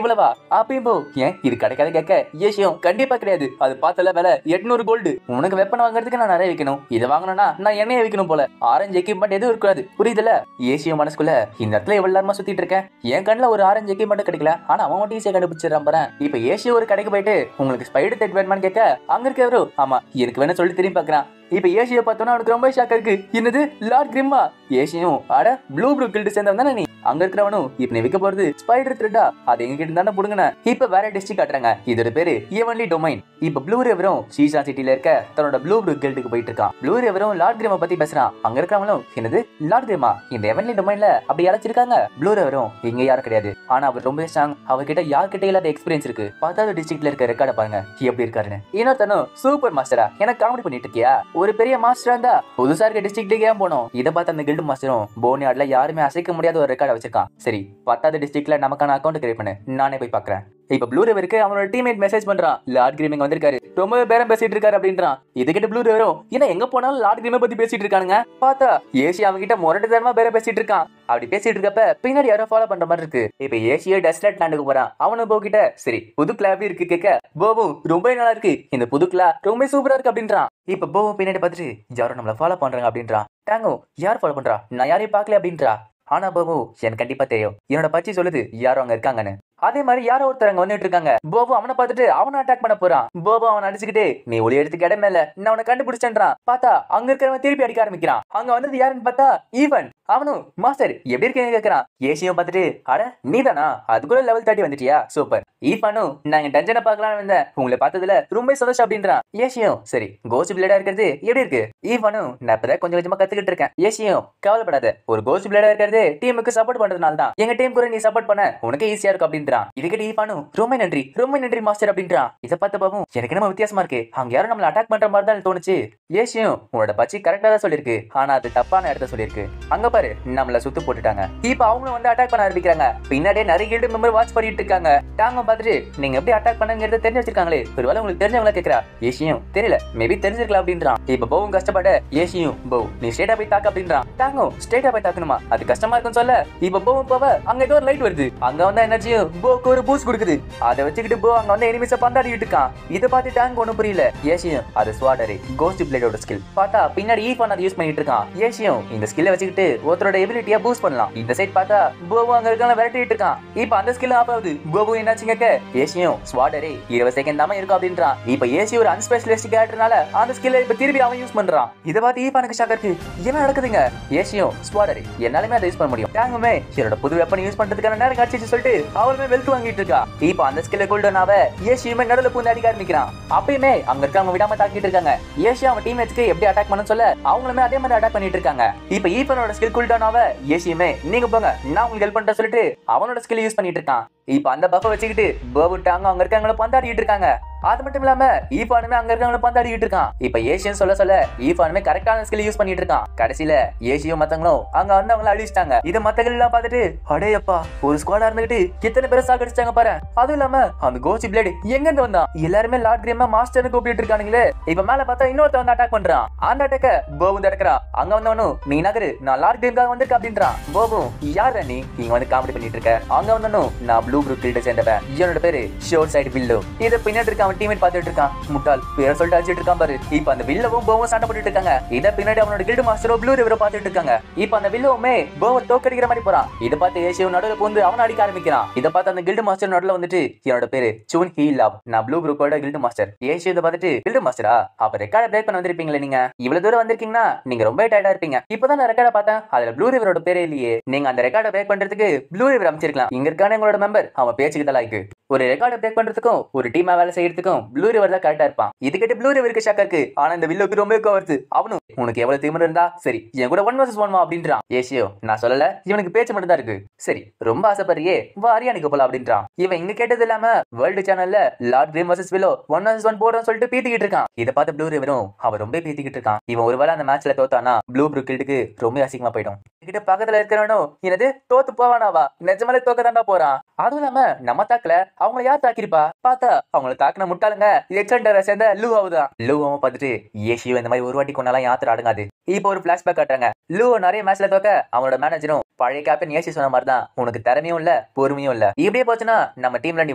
இவ்வளவா? அப்பயும் போ ஏன் இது கிடைக்காத கேட்க. ஏசியும் கண்டிப்பா கிடையாது அது பார்த்தல விலை 800 கோல்டு. உனக்கு வெப்பன் வாங்குறதுக்கு நான் நிறைய வைக்கணும். இதை வாங்கணும்னா நான் எண்ணெயை வைக்கணும் போல. ஆரஞ்சு எக்யூப்மெண்ட் எதுவும் இருக்காது புரியுதுல? ஏசியும் மனசுக்குள்ள இந்த இடத்துல எவ்வளவு நேரமா சுத்திட்டு இருக்கேன். என் கண்ணுல ஒரு ஆரஞ்சு எக்யூப்மெண்ட் கிடைக்கல. ஆனா அவன் மட்டும் ஈஸியா கண்டுபிடிச்சிடறான் பாரு. இப்ப ஏசியும் ஒரு கடைக்கு போயிட்டு உங்களுக்கு ஸ்பைடர் டெக் வேணுமான்னு கேட்க அங்க இருக்கவரு ஆமா எனக்கு வேணும் சொல்லி திரும்பி பாக்குறான். இப்ப ஏசியை பார்த்தோன்னா அவனுக்கு ரொம்ப ஷாக்கா இருக்கு. என்னது லார்ட் கிரிம்மா? ஏசியும் அட ப்ளூ ப்ரூ கில்டு சேர்ந்தவன் தானே நீ? அங்க இருக்கிறவனும் இப்ப நீ விற்க போறது ஸ்பைடர் த்ரெட்டா? அது எங்க கிட்ட தானே புடுங்கன. இப்ப வேற டிஸ்ட்ரிக்ட் காட்டுறாங்க. இதோட பேரு ஈவன்லி டொமைன். இப்ப ப்ளூ ரிவரும் சீசா சிட்டில இருக்க தன்னோட ப்ளூ ப்ரூ கில்டுக்கு போயிட்டு இருக்கான். ப்ளூ ரிவரும் லார்ட் கிரிம்மா பத்தி பேசுறான். அங்க இருக்கிறவனும் என்னது லார்ட் கிரிம்மா இந்த எவன்லி டொமைன்ல அப்படி அழைச்சிருக்காங்க. ப்ளூ ரிவரும் இங்க யாரும் கிடையாது. ஆனா அவர் ரொம்ப ஸ்ட்ராங். அவர்கிட்ட யார்கிட்ட இல்லாத எக்ஸ்பீரியன்ஸ் இருக்கு. 10வது டிஸ்ட்ரிக்ட்ல இருக்க ரெக்கார்ட பாருங்க எப்படி இருக்காருன்னு. இன்னொருத்தனும் சூப்பர் மாஸ்டரா எனக்கு காமெடி பண்ணிட்டு இருக்கியா? ஒரு பெரிய மாஸ்டரா இருந்தா புதுசா இருக்க டிஸ்ட்ரிக்ட்டுக்கே போனோம். இதை பார்த்து அந்த கில்டு மாஸ்டரும் போனியாட்ல யாருமே அசைக்க முடியாத ஒரு ரெக்கார்டை வச்சிருக்கான். சரி 10வது டிஸ்ட்ரிக்ட்ல நமக்கான அக்கௌண்ட் கிரியேட் பண்ணு, நானே போய் பாக்குறேன். இப்ப ப்ளூ ரிவருக்கு அவனோட டீம்மேட் மெசேஜ் பண்றான், லார்ட் கிரீமிங் வந்திருக்காரு, ரொம்பவே பேரம் பேசிட்டு இருக்காரு அப்படின்றான். இதுகிட்ட ப்ளூ ரிவரும் ஏன்னா எங்க போனாலும் லார்ட் கிரீமை பத்தி பேசிட்டு இருக்கானுங்க. பார்த்தா ஏசி அவங்கிட்ட முரட்டு தரமா பேரம் பேசிட்டு இருக்கான். அப்படி பேசிட்டு இருக்கப்ப பின்னாடி யாரோ ஃபாலோ பண்ற மாதிரி இருக்கு. இப்ப ஏசியோ டெஸ்லட் லேண்டுக்கு போறான். அவனு போ கிட்ட சரி புது கிளாப் இருக்கு கேட்க, போவும் ரொம்ப நல்லா இருக்கு, இந்த புது கிளா ரொம்ப சூப்பரா இருக்கு அப்படின்றான். இப்ப போவும் பின்னாடி பார்த்துட்டு யாரோ நம்மள ஃபாலோ பண்றாங்க அப்படின்றான். டாங்கோ யார் ஃபாலோ பண்றா, நான் யாரையும் பார்க்கல அப்படின்றா. ஆனா போவு எனக்கு கண்டிப்பா தெரியும், என்னோட பச்சி சொல்லுது யாரும் அங்க இருக்காங்கன்னு. அதே மாதிரி யாரோ ஒருத்தர் அங்க வந்துட்டு இருக்காங்க. போபோ அவனை பார்த்துட்டு அவனை அட்டாக் பண்ண போறான். போபோ அவன் அடிச்சுக்கிட்டு நீ ஒளி எடுத்துக்க இடமே இல்ல, நான் அவனை கண்டுபிடிச்சேன்றான். பார்த்தா அங்க இருக்கிறவன் திருப்பி அடிக்க ஆரம்பிக்கிறான். அங்க வந்தது யாருன்னு பார்த்தா ஈவன். அவனும் மாஸ்டர் எப்படி இருக்கீங்க கேக்குறான். ஏசியும் பார்த்துட்டு அட நீதானா, அதுக்குள்ள லெவல் 30 வந்துட்டியா, சூப்பர். ஈஃபானும் நாங்க டஞ்சனை பார்க்கலாம்னு வந்தேன், உங்களை பார்த்ததுல ரொம்ப சந்தோஷம் அப்படின்றான். ஏசியும் சரி கோஸ்ட் பிளேடா இருக்கிறது எப்படி இருக்கு. ஈஃபானும் நான் இப்பதான் கொஞ்சம் கொஞ்சமா கத்துக்கிட்டு இருக்கேன். ஏசியும் கவலைப்படாத, ஒரு கோஸ்ட் பிளேடா இருக்கிறது டீமுக்கு சப்போர்ட் பண்றதுனால தான், எங்க டீம் கூட நீ சப்போர்ட் பண்ண உனக்கு ஈஸியா இருக்கும் அப்படின்றான். இதுக்கிட்ட ஈஃபானும் ரொம்ப நன்றி மாஸ்டர் அப்படின்றான். இதை பார்த்து பாவும் எனக்கு நம்ம வித்தியாசமா இருக்கு, அங்க யாரும் நம்மள அட்டாக் பண்ற மாதிரி தான் தோணுச்சு. ஏசியும் உன்னோட பச்சி கரெக்டா தான் சொல்லிருக்கு, ஆனா அது தப்பான இடத்த சொல்லிருக்கு. அங்க பாரு நம்மள சுத்து போட்டுட்டாங்க. இப்ப அவங்களும் வந்து அட்டாக் பண்ண ஆரம்பிக்கிறாங்க. பின்னாடியே நிறைய கில்டு மெம்பர் வாட்ச் பண்ணிட்டு இருக்காங்க. டாங்க பார்த்துட்டு நீங்க எப்படி அட்டாக் பண்ணுங்கிறத தெரிஞ்சு வச்சிருக்காங்களே, ஒருவேளை உங்களுக்கு தெரிஞ்சவங்கள கேக்குறா. ஏசியும் தெரியல, மேபி தெரிஞ்சிருக்கலாம் அப்படின்றான். இப்ப போவும் கஷ்டப்பட ஏசியும் போ நீ ஸ்ட்ரைட்டா போய் தாக்க அப்படின்றான். டாங்கோ ஸ்ட்ரைட்டா போய் தாக்கணுமா, அது கஷ்டமா இருக்குன்னு சொல்ல இப்ப போவும் போவ அங்க ஏதோ ஒரு லைட் வருது. அங்க வந்த எனர்ஜியும் போக்கு ஒரு பூஸ்ட் கொடுக்குது. அதை வச்சுக்கிட்டு போ அங்க வந்து எனிமிஸை பந்தாடிட்டு இருக்கான். இதை பார்த்து டாங் ஒன்னும் புரியல. ஏசியும் அது ஸ்வாடரே கோஸ்ட் பிளேடோட ஸ்கில். பார்த்தா பின்னாடி ஈஃபான் அதை யூஸ் பண்ணிட்டு இருக்கான். ஏசியும் இந்த ஸ்கில்லை வச்சுக்கிட்டு ஒருத்தரோட எபிலிட்டியா பூஸ்ட் பண்ணலாம். இந்த சைட் பார்த்தா போவு அங்க இருக்கான விரட்டிட்டு இருக்கான். இப்ப அந்த ஸ்கில் ஆஃப் ஆகுது. போவு என்னாச்சுங்க ஏசியும் ஸ்வாடரே 20 செகண்ட் தான் இருக்கும் அப்படின்றான். இப்ப ஏசி ஒரு அன்ஸ்பெஷலிஸ்ட் கேரக்டர்னால அந்த ஸ்கில்லை இப்ப திருப்பி அவன் யூஸ் பண்றான். இதை பார்த்து ஈஃபானுக்கு ஷாக் இருக்கு, என்ன நடக்குதுங்க. ஏசியும் ஸ்வாடரே என்னாலுமே அதை யூஸ் பண்ண முடியும், டாங்குமே என்னோட புது வெப்பன் யூஸ் பண்றதுக்கான நேரம் காட்சி சொல்லிட்டு அவளுமே வெல்த் வாங்கிட்டு இருக்கா. இப்ப அந்த ஸ்கில்ல கூல்டனாவ ஏசியுமே நடுவுல பூந்து அடிக்க ஆரம்பிக்கிறான். அப்பயுமே அங்க இருக்கவங்க விடாம தாக்கிட்டு இருக்காங்க. ஏசி அவன் டீம்மேட்ஸ்க்கு எப்படி அட்டாக் பண்ண சொல்ல அவங்களுமே அதே மாதிரி அட்டாக் பண்ணிட்டு இருக்காங்க. இப்ப ஈஃபானோட ஸ்கில் கூல்டனாவ ஏசியுமே நீங்க போங்க நான் உங்களுக்கு ஹெல்ப் பண்ற சொல்லிட்டு அவனோட ஸ்கில் யூஸ் பண்ணிட்டு இருக்கான். இப்ப அந்த பஃப வச்சுக்கிட்டு போவிட்டாங்க அங்க இருக்கவங்கள பந்தாடிட்டு இருக்காங்க. அது மட்டும் இல்லாம ஈஃபானுமே அங்க இருக்கவங்கள பந்தாடிட்டு இருக்கான். இப்ப ஏசியன் சொல்ல ஈஃபானுமே கரெக்டான ஸ்கில் யூஸ் பண்ணிட்டு இருக்கான். கடைசியில ஏசியும் மத்தவங்களும் அங்க வந்து அவங்கள அழிச்சிட்டாங்க. இத மத்தகள் எல்லாம் பார்த்துட்டு அடேயப்பா ஒரு ஸ்குவாடா இருந்துகிட்டு எத்தனை பேரை சாகடிச்சாங்க பாரு. அதுவும் இல்லாம அந்த கோஸ்ட் பிளேட் எங்க இருந்து வந்தான், எல்லாருமே லார்ட் கிரீமா மாஸ்டர்னு கூப்பிட்டு இருக்கானுங்களே. இப்ப மேல பார்த்தா இன்னொருத்த வந்து அட்டாக் பண்றான். அந்த அட்டாக்க போபு தடுக்கிறான். அங்க வந்தவனும் நீ நகரு நான் லார்ட் கிரீம்காக வந்திருக்க அப்படின்றான். போபும் யார் நீ இங்க வந்து காமெடி பண்ணிட்டு இருக்க. அங்க வந்தவனும் நான் ப்ளூ ப்ரூ கில்ட சேர்ந்தவன், என்னோட பேரு ஷோர் சைடு வில்லோ. இத பின்னாடி இருக்க அவன் டீம்மேட் பார்த்துட்டு இருக்கான். முட்டாள் பேரை சொல்லிட்டு அடிச்சிட்டு இருக்கான் பாரு. இப்ப அந்த வில்லவும் போவும் சண்டை போட்டுட்டு இருக்காங்க. இத பின்னாடி அவனோட கில்டு மாஸ்டரோ ப்ளூ ரிவரோ பார்த்துட்டு இருக்காங்க. இப்ப அந்த வில்லவுமே போவை தோக்கடிக்கிற மாதிரி போறான். இத பார்த்து ஏசியோ நடுவுல பூந்து அவன் அடிக்க ஆரம்பிக்கிறான். இத பார்த்து அந்த கில்டு மாஸ்டர் நடுவுல வந்துட்டு என்னோட பேரு சூன் ஹீ லாப், நான் ப்ளூ ப்ரூக்கோட கில்டு மாஸ்டர். ஏசியோ இத பார்த்துட்டு கில்டு மாஸ்டரா, அப்ப ரெக்கார்ட பிரேக் பண்ண வந்திருப்பீங்களே நீங்க, இவ்வளவு தூரம் வந்திருக்கீங்கன்னா நீங்க ரொம்ப டயர்டா இருப்பீங்க. இப்பதான் நான் ரெக்கார்ட பார்த்தேன், அதுல ப்ளூ ரிவரோட பேரே இல்லையே. நீங்க அந்த ரெக்கார்ட பிரேக் பண்றதுக்கு ப்ளூ ரிவர் அமைச்சிருக்கலாம். இங்க இருக்கான எங்களோட மெம்பர் அவன் பேச்சுக்கு தலாய்க்கு. ஒரு ரெக்கார்ட பிரேக் பண்றதுக்கும் ஒரு டீமா வேலை செய்யறதுக்கும் ப்ளூ ரிவர் தான் கரெக்டா இருப்பான். இதுக்கிட்ட ப்ளூ ரிவருக்கு ஷாக்கா இருக்கு. ஆனா இந்த வில்லோக்கு ரொம்ப வருது. அவனும் உனக்கு எவ்வளவு திமிரு இருந்தா சரி என் கூட 1 vs 1 அப்படின்றான். ஏசியோ நான் சொல்லல, இவனுக்கு பேச்சு மட்டும் தான் இருக்கு. சரி ரொம்ப ஆசைப்படுறியே வா அரியானுக்கு போலாம் அப்படின்றான். இவன் இங்க கேட்டது இல்லாம வேர்ல்டு சேனல்ல Lord cream vs willow 1 vs 1 போறோம்னு சொல்லிட்டு பீத்திக்கிட்டு இருக்கான். இதை பார்த்து ப்ளூ ரிவரும் அவன் ரொம்ப பீத்திக்கிட்டு இருக்கான். இவன் ஒருவேளை அந்த மேட்ச்ல தோத்தானா ப்ளூ ப்ரூ கில்டுக்கு ரொம்ப அசிங்கமா போயிடும். கிட்ட பக்கத்துல இருக்கிறவனும் என்னது தோத்து போவானாவா, நிஜமாலே தோக்க தாண்டா போறான். அதுவும் இல்லாம நம்ம தாக்கல அவங்கள யார் தாக்கிருப்பா, பார்த்தா அவங்கள தாக்குன முட்டாளுங்க எக்ஸண்டரை சேர்ந்த லூவாவுதான். லூவாவும் பார்த்துட்டு ஏசியோ இந்த மாதிரி ஒரு வாட்டி கொண்டாலாம் யாத்திரை அடங்காது. இப்போ ஒரு பிளாஷ்பேக் காட்டுறாங்க. லூவோ நிறைய மேட்ச்ல தோக்க அவனோட மேனேஜரும் பழைய கேப்டன் ஏசி சொன்ன மாதிரி தான் உனக்கு திறமையும் இல்ல பொறுமையும் இல்ல, இப்படியே போச்சுன்னா நம்ம டீம்ல நீ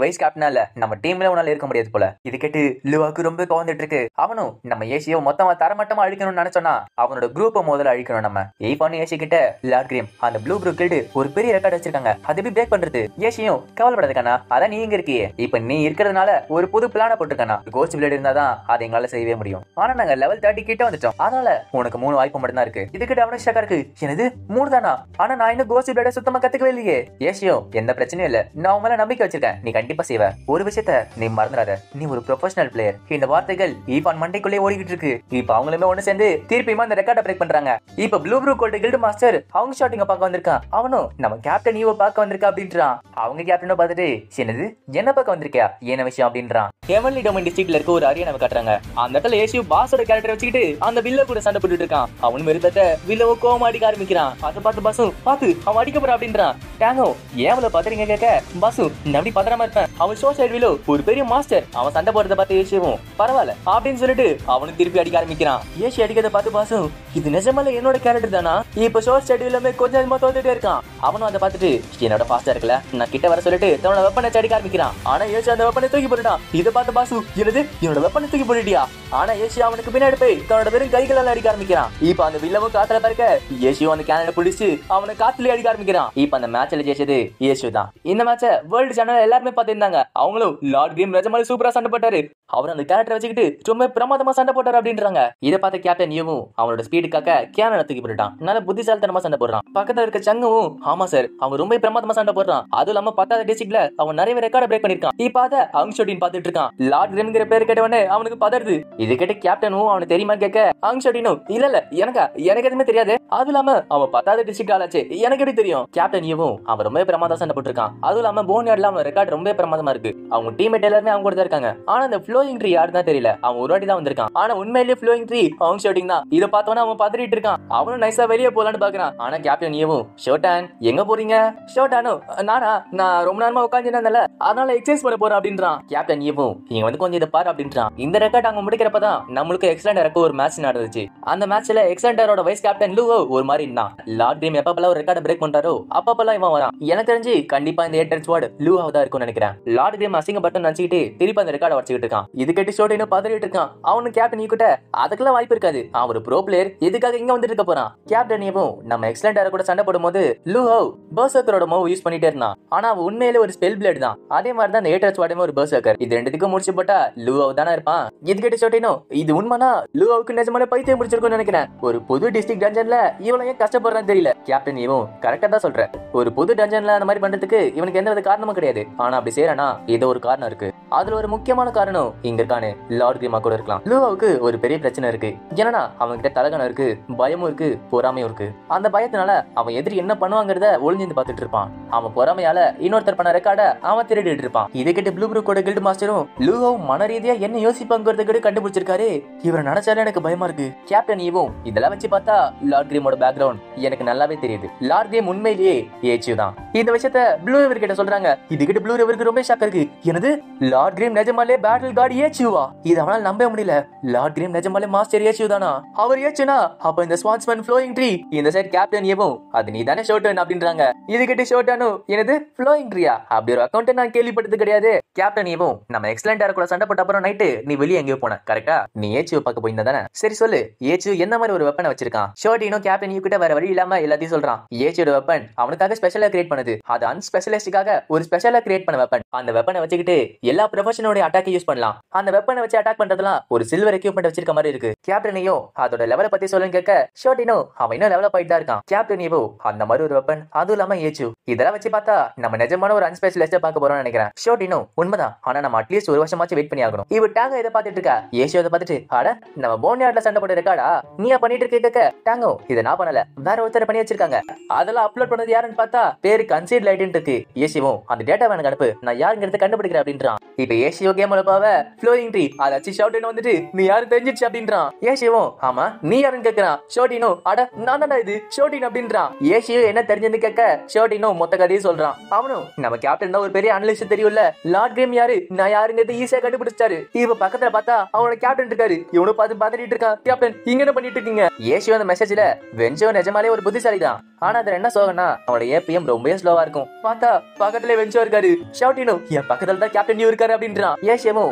வைஸ் கேப்டனா இல்ல, நம்ம டீம்ல உன்னால இருக்க முடியாது போல. இது கேட்டு லூவாக்கு ரொம்ப கவர்ந்துட்டு இருக்கு. அவனும் நம்ம ஏசியோ மொத்தமா தரமட்டமா அழிக்கணும்னு நினைச்சோன்னா அவனோட குரூப்பை முதல்ல அழிக்கணும். நம்ம ஈஃபானும் ஏசி கிட்ட லார்ட் கிரீம் அந்த ப்ளூ ப்ரூ கில்டு ஒரு பெரிய ரெக்கார்ட் வச்சிருக்காங்க, அது எப்படி பிரேக் பண்றது. ஏசியும் கவலைப்படாதுக்கானா, அதான் நீ இங்க இருக்கியே, இப்ப நீ இருக்கிறதுனால ஒரு புது பிளான போட்டுருக்கானா, கோஸ்ட் பிளேட் இருந்தாதான் அதை எங்களால செய்யவே முடியும். ஆனா நாங்க லெவல் 30 கிட்ட வந்துட்டோம், அதனால உனக்கு 3 வாய்ப்பு மட்டும் தான் இருக்கு. இதுக்கிட்ட அவனுக்கு ஷாக்கா இருக்கு. எனது 3 தானா, ஆனா நான் இன்னும் கோஸ்ட் பிளேட சுத்தமா கத்துக்கவே இல்லையே. ஏசியோ எந்த பிரச்சனையும் இல்ல, நான் உன் மேல நம்பிக்கை வச்சிருக்கேன், நீ கண்டிப்பா செய்வ. ஒரு விஷயத்த நீ மறந்துடாத, நீ ஒரு ப்ரொஃபஷனல் பிளேயர். இந்த வார்த்தைகள் ஈஃபான் மண்டைக்குள்ளே ஓடிக்கிட்டு இருக்கு. இப்ப அவங்களுமே ஒண்ணு சேர்ந்து திருப்பியுமா அந்த ரெக்கார்டை பிரேக் பண்றாங்க. இப்ப blue brew gold guild master அவங்க ஷாட்டிங்க பார்க்க வந்திருக்கான். அவனும் நம்ம கேப்டன் ஈவோ பார்க்க வந்திருக்கா அப்படின்றான். அவங்க கேப்டனை பார்த்துட்டு என்னது என்ன பார்க்க வந்திருக்கியா என்ன விஷயம் அப்படின்றான். ஹெவன்லி டொமைன் டிஸ்ட்ரிக்ட்ல இருக்க ஒரு அரியணை காட்டுறாங்க. அந்த இடத்துல ஏசியூ பாஸோட கேரக்டர் வச்சுக்கிட்டு அந்த வில்ல கூட சண்டை போட்டுட்டு இருக்கான். அவனும் வெறுத்தட்ட வில்லவோ கோவமா அடிக்க ஆரம்பிக்கிறான். அதை பார்த்து பாசும் பார்த்து அவன் அடிக்க போறான் அப்படின்றான். டேங்கோ ஏவல பாத்துறீங்க கேட்க பாசு நம்பி பத்திரமா இருப்பேன். அவன் ஷோ சைடு வில்லோ ஒரு பெரிய மாஸ்டர். அவன் சண்டை போடுறத பார்த்து ஏசியும் பரவாயில்ல அப்படின்னு சொல்லிட்டு அவனும் திருப்பி அடிக்க ஆரம்பிக்கிறான். ஏசி அடிக்கிறத பார்த்து பாசும் இது நிஜமால என்னோட கேரக்டர் தானா? இப்ப ஷோ சைடு வில்லமே கொஞ்சமா தோத்துட்டே இருக்கான். அவனும் அதை பார்த்துட்டு என்னோட ஃபாஸ்டா இருக்குல்ல நான் கிட்ட வர சொல்லிட்டு தன்னோட வெப்பனை அடிக்க ஆரம்பிக்கிறான். ஆனா ஏசி அந்த வெப்பனை தூக்கி போட்டுட்டான். இதை பார்த்து பாசு என்னது என்னோட வெப்பனை தூக்கி போட்டுட்டியா? ஆனா ஏசி அவனுக்கு பின்னாடி போய் தன்னோட வெறும் கைகளால அடிக்க ஆரம்பிக்கிறான். இப்ப அந்த வில்லவும் காத்துல பார்க்க ஏசியும் அந்த கேனனை பிடிச்சு அவனை காத்துல அடிக்க ஆரம்பிக்கிறான். இப்ப அந்த மேட்ச்ல ஜெயிச்சது ஏசியூ தான். இந்த மேட்ச வேர்ல்டு சேனல் எல்லாருமே பார்த்திருந்தாங்க. அவங்களும் லார்ட் கேம் நிஜமாலே சூப்பரா சண்டை போட்டாரு. அவர் அந்த கேரக்டர் வச்சுக்கிட்டு ரொம்ப பிரமாதமா சண்டை போட்டாரு அப்படின்றாங்க. இதை பார்த்த கேப்டன் ஈவும் அவனோட ஸ்பீடுக்காக கேனனை தூக்கி போட்டுட்டான். நல்ல புத்திசாலித்தனமா சண்டை போடுறான். பக்கத்துல இருக்க சங்கவும் ஆமா சார் அவன் ரொம்ப பிரமாதமா சண்டை போடுறான். அதுவும் இல்லாம 10வது டிஸ்ட்ரிக்ட்ல அவன் நிறைய ரெக்கார்ட் பிரேக் பண்ணிருக்கான். இப்ப அத அங்ஷோட்டின் பார்த்துட்டு இருக்கான். லார்ட் கேம்ங்கிற பேர் கேட்டவனே அவனுக்கு பதறுது. இது கேட்ட கேப்டனும் அவனுக்கு தெரியுமான்னு கேட்க அங்ஷோட்டினும் இல்ல எனக்கு எதுவுமே தெரியாது. அதுவும் இல்லாம அவன் 10வது டிஸ்ட்ரிக்ட் ஆளாச்சு எனக்கு எப்படி தெரியும்? கேப்டன் ஈவும் அவன் ரொம்ப பிரமாதமா சண்டை போட்டுருக்கான். அதுவும் இல்லாம போன்யார்ட்ல அவன் ரெக்கார்ட் ரொம்ப பிரமாதமா இருக்கு. அவங்க டீம்மேட் எல்லாருமே அவங்க கூட தான் இருக்காங்க. ஆனா அந்த ஃப்ளோயிங் ட்ரீ யாரு தான் தெரியல. அவன் ஒரு வாட்டி தான் வந்திருக்கான். ஆனா உண்மையிலேயே ஃப்ளோயிங் ட்ரீ அவங்க ஷூட்டிங் தான். இதை பார்த்தவன அவன் பதறிட்டு இருக்கான். அவனும் நைஸா வெளியே போலான்னு பாக்குறான். ஆனா கேப்டன் ஈவும் ஷோட்டான் எங்க போறீங்க? ஷோட்டானோ நான் ரொம்ப நேரமா உட்காந்துருந்தேன்ல அதனால எக்ஸசைஸ் பண்ண போறேன் அப்படின்றான். கேப்டன் ஈவும் நீங்க வந்து கொஞ்சம் இதை பாரு அப்படின்றான். இந்த ரெக்கார்ட் அங்க முடிக்கிறப்பதான் நம்மளுக்கு எக்ஸலண்டருக்கு ஒரு மேட்ச் நடந்துச்சு. அந்த மேட்ச்ல எக்ஸலண்டரோட வைஸ் கேப்டன் லூவோ ஒரு மாதிரி இருந்தான். லார்ட் கேம் எப்பப்பெல்லாம் ஒரு ரெக்கார்ட் பிரேக் பண்றாரோ அப்பப்பெல்லாம் இவன் வரான். எனக்கு தெரிஞ்சு கண்டிப்பா இந்த ஏட்டர் ஸ்குவாட் லூவோ தான் இருக்கும்னு நினைக்கிறேன். லார்ட் கேம் அசிங்கப்பட்டு நினைச்சிட்டு திருப்பி அந்த ரெக்கார்ட் வச்சுக்கிட்டு இருக்கான். இது கேட்டு ஷோட் இன்னும் பதறிட்டு இருக்கான். அவனு கேப்டன் ஈக்கிட்ட அதுக்கெல்லாம் வாய்ப்பு இருக்காது. அவன் ஒரு ப்ரோ பிளேயர் எதுக்காக இங்க வந்துட்டு இருக்க போறான்? கேப்டன் ஈவும் நம்ம எக்ஸலண்டர் கூட சண்டை போடும்போது லூவோ பர்சர்க்கரோட மூவ் யூஸ் பண்ணிட்டே இருந்தான். ஆனா அவன் உண்மையிலே ஒரு ஸ்பெல் பிளேட் தான். அதே மாதிரி தான் இந்த ஏட்டர் ஸ்குவாடுமே ஒரு பர்சர்க்கர். இது ரெண்டுத்துக்கும் முடிச்சு போட்டா லூவோ தானே இருப்பான். இது கேட்டு ஷோட்டினோ இது உண்மைனா லூவோவுக்கு நிஜமான பைத்தியம் பிடிச்சிருக்கும்னு நினைக்கிறேன். ஒரு புது டிஸ்ட்ரிக்ட் டஞ்சன்ல இவன் ஏன் கஷ்டப்படுறான்னு தெரியல. கேப்டன் ஈவும் கரெக்டா தான் சொல்ற. ஒரு புது டஞ்சன்ல அந்த மாதிரி பண்றதுக்கு இவனுக்கு எந்த காரணமும் கிடையாது. ஆனா அப்படி செய்யறானா ஏதோ ஒரு காரணம் இருக்கு. அதுல ஒரு முக்கியமான காரணம் இங்க இருக்கானே லார்ட் கிரீமா கூட இருக்கலாம். லூவோவுக்கு ஒரு பெரிய பிரச்சனை இருக்கு. ஏன்னா அவன் கிட்ட தலகணம் இருக்கு, பயமும் இருக்கு, பொறாமையும் இருக்கு. அந்த பயத்தினால அவன் எதிரி என்ன பண்ணுவாங்கிறத ஒளிஞ்சிருந்து பார்த்துட்டு இருப்பான். அவன் பொறாமையால இன்னொருத்தர் பண்ண ரெக்கார்ட அவன் திருடிட்டு இருப்பான். இதை கேட்டு ப்ளூ ப்ரூக்கோட கில்ட் மாஸ்டரும் லூவோ மன ரீதியா என்ன யோசிப்பாங்கிறத கூட கண்டுபிடிச்சிருக்காரு. இவரை நினைச்சாலே எனக்கு பயமா இருக்கு. கேப்டன் ஈவும் இதெல்லாம் வச்சு பார்த்தா லார்ட் கிரீமோட பேக்ரவுண்ட் எனக்கு நல்லாவே தெரியுது. லார்ட் கிரீம் உண்மையிலேயே ஏச்சு தான். இந்த விஷயத்த ப்ளூ ரிவர் கிட்ட சொல்றாங்க. இது கிட்ட ப்ளூ ரிவருக்கு ரொம்ப ஷாக் இருக்கு. என்னது லார்ட் கிரீம் நிஜமாலே பேட்டில் கார்டு ஏச்சுவா? இது அவனால நம்ப முடியல. லார்ட் கிரீம் நிஜமாலே மாஸ்டர் ஏச்சு தானா? அவர் ஏச்சுனா அப்ப இந்த ஸ்வான்ஸ்மேன் ஃப்ளோயிங் ட்ரீ இந்த சைடு கேப்டன் ஈவும் அது நீ தானே ஷோட்டன் அப்படின்றாங்க. இது கிட்ட ஷோட்டானோ என்னது ஃப்ளோயிங் ட்ரீயா? அப்படி ஒரு அக்கௌண்ட் நான் கேள்விப்பட்டது கிடையாது. கேப்டன் ஈவும் நம்ம எக்ஸலண்டர் கூட சண்டை போட்ட அப்புறம் நைட்டு நீ வெளியே எங்கேயோ போன கரெக்டா? நீ ஏச்சு பார்க்க போயிருந்தா தானே? சரி சொல்லு ஏச்சு என்ன மாதிரி ஒரு வெப்பனை வச்சிருக்கான்? ஷோட்டினோ கேப்டன் ஈவ் கிட்ட வேற வழி இல்லாம எல்லாத்தையும் சொல்றான். ஏச்சியோட வெப்பன் அவனுக்காக ஸ்பெஷலா கிரியேட் பண்ணது. அது அன்ஸ்பெஷலிஸ்டுக்காக ஒரு ஸ்பெஷலா கிரியேட் பண்ண வெப்பன். அந்த வெப்பனை வச்சுக்கிட்டு எல்லா ப்ரொஃபஷனோட அட்டாக் யூஸ் பண்ணலாம். அந்த வெப்பனை வச்சு அட்டாக் பண்றதுலாம் ஒரு சில்வர் எக்யூப்மெண்ட் வச்சிருக்க மாதிரி இருக்கு. கேப்டனையும் அதோட லெவலை பத்தி சொல்லுங்க கேட்க ஷோட்டினோ அவன் இன்னும் லெவலப் ஆயிட்டு தான் இருக்கான். கேப்டன் ஈவோ அந்த மாதிரி ஒரு வெப்பன், அதுவும் இல்லாம ஏச்சு, இதெல்லாம் வச்சு பார்த்தா நம்ம நிஜமான ஒரு அன்ஸ்பெஷலிஸ்ட பார்க்க போறோம்னு நினைக்கிறேன். ஷோட்டினோ உண்மைதான். ஆனா நம்ம அட்லீஸ்ட் ஒரு வருஷமாச்சு வெயிட் பண்ணி ஆகணும். இவ டாங்கோ இதை பார்த்துட்டு இருக்கா. ஏசியோ இதை பார்த்துட்டு அட நம்ம போன்யார்ட்ல சண்டை போட்ட ரெக்கார்டா நீயா பண்ணிட்டு இருக்க? டாங்கோ இதை நான் பண்ணல, வேற ஒருத்தர் பண்ணி வச்சிருக்காங்க. அதெல்லாம் அப்லோட் பண்ணது யாருன்னு பார்த்தா பேரு கன்சீட் லைட்னு இருக்கு. ஏசியோ அந்த டேட்டா எனக்கு அனுப்பு, நான் யாருங்கிறத கண்டுபிடிக்கிறேன் அப்படின்றான். இப்ப ஏசியோ கேம்ல பாவ ஃப்ளோயிங் ட்ரீ அதாச்சு ஷோட்டினோ வந்துட்டு நீ யாரு தெரிஞ்சிச்சு அப்படின்றான். ஏசியோ ஆமா நீ யாருன்னு கேக்குறான். ஷோட்டினோ அட நான் தான்டா இது ஷோட்டின் அப்படின்றான். ஏசியோ என்ன தெரிஞ்சதுன்னு கேட்க ஷோட்டினோ மொத்த கதையை சொல்றான். அவனும் நம்ம கேப்டன் தான் ஒரு பெரிய அனலிஸ்ட் தெரியும்ல, லார்ட் கிரீம் யாரு நான் யாருங்கிறது ஈஸியா கண்டுபிடிச்சாரு. இப்ப பக்கத்துல பார்த்தா அவனோட கேப்டன் இருக்காரு. இவனு பார்த்து பாத்துட்டு இருக்கான். கேப்டன் இங்க என்ன பண்ணிட்டு இருக்கீங்க? ஏசியோ அந்த மெசேஜ்ல வெஞ்சோ நிஜமாலே ஒரு புத்திசாலி தான். ஆனா அதுல என்ன சோகனா அவனோட ஏபிஎம் ரொம்ப ஸ்லோவா இருக்கும். பார்த்தா பக்கத்துல வெஞ்சோ இருக்காரு. ஷவுட்டினோ என் பக்கத்துல தான் கேப்டன் நியூ இருக்காரு அப்படின்றான். ஏசியமோ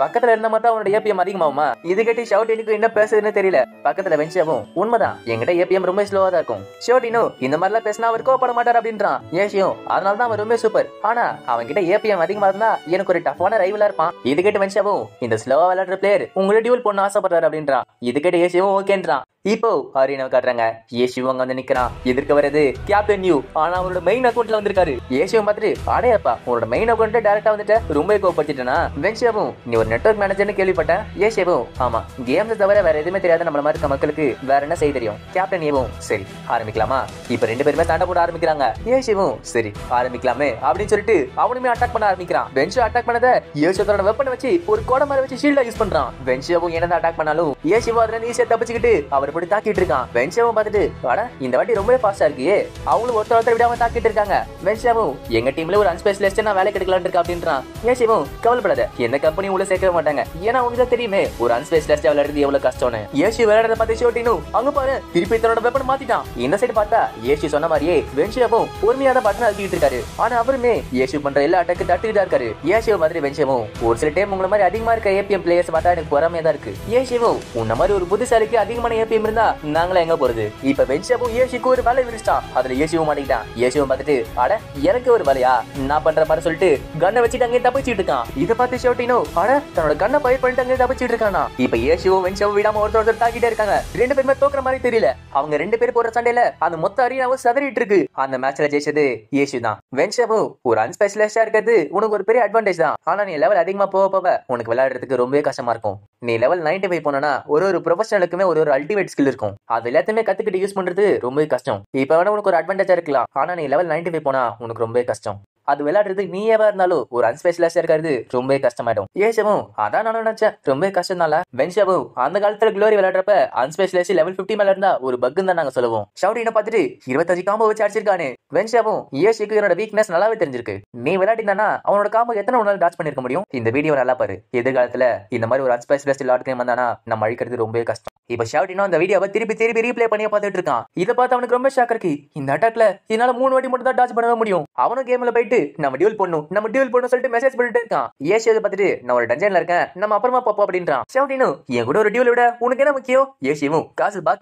பக்கத்துல இருந்த மட்டும் அவனோட ஏபிஎம் அதிகமாகுமா? இது கேட்டு ஷவுட்டினுக்கு என்ன பேசுறதுன்னு தெரியல. பக்கத்துல வெஞ்சோவும் உண்மைதான் என்கிட்ட ஏபிஎம் ரொம்ப ஸ்லோவா தான் இருக்கும். ஷவுட்டினோ இந்த மாதிரிலாம் பேசினா அவர் கோவப்பட மாட்டார் அப்படின்றான். ஏசியோ அதனாலதான் அவன் ரொம்ப சூப்பர். ஆனா அவன் கிட்ட ஏபிஎம் அதிகமா இருந்தா எனக்கு ஒரு டஃப்பான ரைவலா இருப்பான். இது கேட்டு வெஞ்சோவும் இந்த ஸ்லோவா விளையாடுற பிளேயர் உங்களை டியூல் பண்ண ஆசைப்படுறாரு அப்படின்றான். இது கேட்டு ஏசியவும் ஓகேன்றான். இப்போ அரியணை காட்டுறாங்க. ஏசியும் அங்க வந்து நிக்கிறான். எதிர்க்க வருது கேப்டன் நியூ. ஆனா அவரோட மெயின் அக்கௌண்ட்ல வந்திருக்காரு. ஏசியும் பார்த்துட்டு அடையப்பா உன்னோட மெயின் அக்கௌண்ட் டைரக்டா வந்துட்டு ரொம்ப கோவப்படுத்திட்டேனா? வென்ஷியாவும் நீ ஒரு நெட்வொர்க் மேனேஜர்னு கேள்விப்பட்டேன். ஏசியவும் ஆமா கேம்ஸ் தவிர வேற எதுவுமே தெரியாத நம்மள மாதிரி இருக்க மக்களுக்கு வேற என்ன செய்ய தெரியும். கேப்டன் ஏவும் சரி ஆரம்பிக்கலாமா? இப்ப ரெண்டு பேருமே சண்டை போட ஆரம்பிக்கிறாங்க. ஏசியவும் சரி ஆரம்பிக்கலாமே அப்படின்னு சொல்லிட்டு அவனுமே அட்டாக் பண்ண ஆரம்பிக்கிறான். வென்ஷியா அட்டாக் பண்ணத ஏசியோட வெப்பனை வச்சு ஒரு கோட மாதிரி வச்சு ஷீல்டா யூஸ் பண்றான். வென்ஷியாவும் என்னதான் அட்டாக் பண்ணாலும் ஏசியவும் அதுல ஈஸியா தப்பிச்சுக்கிட்டு அவர் போட்டு தாக்கிட்டு இருக்கான். வென்ஷியாவும் பார்த்துட்டு அட இந்த வாட்டி ரொம்பவே ஃபாஸ்டா இருக்கு, அவங்களும் ஒருத்தர் விடாம தாக்கிட்டு இருக்காங்க. வென்ஷியாவும் எங்க டீம்ல ஒரு அன்ஸ்பெஷலிஸ்ட் நான் வேலை கிடைக்கலான்னு இருக்கா அப்படின்றான். ஏசியவும் கவலைப்படாத, எந்த கம்பெனி உள்ள சேர்க்க மாட்டாங்க, ஏன்னா உங்களுக்கு தெரியுமே ஒரு அன்ஸ்பெஷலிஸ்ட் விளையாடுறது எவ்வளவு கஷ்டம்னு. ஏசி விளையாடுறத பார்த்து ஷோட்டினும் அங்க பாரு திருப்பி தன்னோட வெப்பன் மாத்திட்டான். இந்த சைடு பார்த்தா ஏசி சொன்ன மாதிரியே வென்ஷியாவும் பொறுமையா தான் பட்டன் அழுத்திட்டு இருக்காரு. ஆனா அவருமே ஏசி பண்ற எல்லா அட்டாக்கு தட்டிட்டு இருக்காரு. ஏசியோ மாதிரி வென்ஷியாவும் ஒரு சில டைம் உங்களை மாதிரி அதிகமா இருக்க ஏபிஎம் பிளேயர்ஸ் பார்த்தா எனக்கு பொறாமையா தான் இருக்கு. ஏசியவும் உன்ன மாதிரி ஒரு புத்திசாலிக்கு அதிகமான ஏபிஎம் இருந்தா நாங்களே எங்க போறது? இப்ப வென்ஷியாவும் ஏசிக்கு ஒரு வேலை விரிச்சிட்டான். அதுல ஏசியும் மாட்டிக்கிட்டான். ஏசியும் பார்த்துட்டு அட எனக்கு ஒரு வேலையா நான் பண்ற மாதிரி சொல்லிட்டு கண்ணை வச்சுட்டு அங்கே தப்பிச்சிட்டு இருக்கான். இதை பார்த்து ஷோட்டினோ அட தன்னோட கண்ணை பயிர் பண்ணிட்டு அங்கே தப்பிச்சிட்டு இருக்கானா. இப்ப ஏசியும் வென்ஷியாவும் விடாம ஒருத்தர் தாக்கிட்டே இருக்காங்க. ரெண்டு பேருமே தோக்குற மாதிரி தெரியல. அவங்க ரெண்டு பேரும் போற சண்டையில அந்த மொத்த அரியாவும் சதறிட்டு இருக்கு. அந்த மேட்ச்ல ஜெயிச்சது ஏசி தான். வென்ஷியாவும் ஒரு அன்ஸ்பெஷலிஸ்டா இருக்கிறது உனக்கு ஒரு பெரிய அட்வான்டேஜ் தான். ஆனா நீ லெவல் அதிகமா போக உனக்கு விளையாடுறதுக்கு ரொம்பவே கஷ்டமா இருக்கும். நீ லெவல் 95 போனா ஒரு ப்ரொஃபஷனலுக்குமே ஒரு அல்டிமேட் ஸ்கில் இருக்கும். அது எல்லாத்தையுமே கத்துக்கிட்டு யூஸ் பண்றது ரொம்பவே கஷ்டம். இப்ப வேணா உனக்கு ஒரு அட்வான்டேஜா இருக்கலாம். ஆனா நீ லெவல் 95 போனா உனக்கு ரொம்பவே கஷ்டம். அது விளையாடுறது நீ ஏவா இருந்தாலும் ஒரு அன்ஸ்பெஷலிஸ்டா இருக்கிறது ரொம்ப கஷ்டமாயிடும். ஏசியவும் அதான் நான் நினைச்சேன் ரொம்ப கஷ்டம் தான். வென்ஷியாவும் அந்த காலத்துல க்ளோரி விளையாடுறப்ப அன்ஸ்பெஷலிஸ்ட் லெவல் 50 மேல இருந்தா ஒரு பக்குன்னு தான் நாங்க சொல்லுவோம். ஷவுடினை பார்த்துட்டு 25 காம்போ வச்சு அடிச்சிருக்கானே. வென்ஷியாவும் ஏசிக்கு என்னோட வீக்னஸ் நல்லாவே தெரிஞ்சிருக்கு. நீ விளையாடினா அவனோட காம்போ எத்தனை நாள் டாச் பண்ணிருக்க முடியும்? இந்த வீடியோ நல்லா பாரு. எதிர்காலத்துல இந்த மாதிரி ஒரு அன்ஸ்பெஷலிஸ்ட் லாட் கேம் வந்தானா நம்ம அழிக்கிறது ரொம்ப கஷ்டம். இப்ப ஷவுடினோ அந்த வீடியோவை திருப்பி ரீப்ளே பண்ணி பார்த்துட்டு இருக்கான். இதை பார்த்து அவனுக்கு ரொம்ப ஷாக் இருக்கு. இந்த அட்டாக்ல என்னால 3 வாட்டி மட்டும் தான் டாச் பண்ணவே முடியும். அவனும் கேம்ல போயிட்டு நம்ம டியூல் பண்ணணும் சொல்லிட்டு மெசேஜ் பண்ணிட்டு இருக்கான். ஏசியை பார்த்துட்டு நான் ஒரு டஞ்சன்ல இருக்கேன், நம்ம அப்புறமா பாப்போம் அப்படின்றான். ஷவுடினோ என் கூட ஒரு டியூல் விட உனக்கு என்ன முக்கியம்? ஏசியும்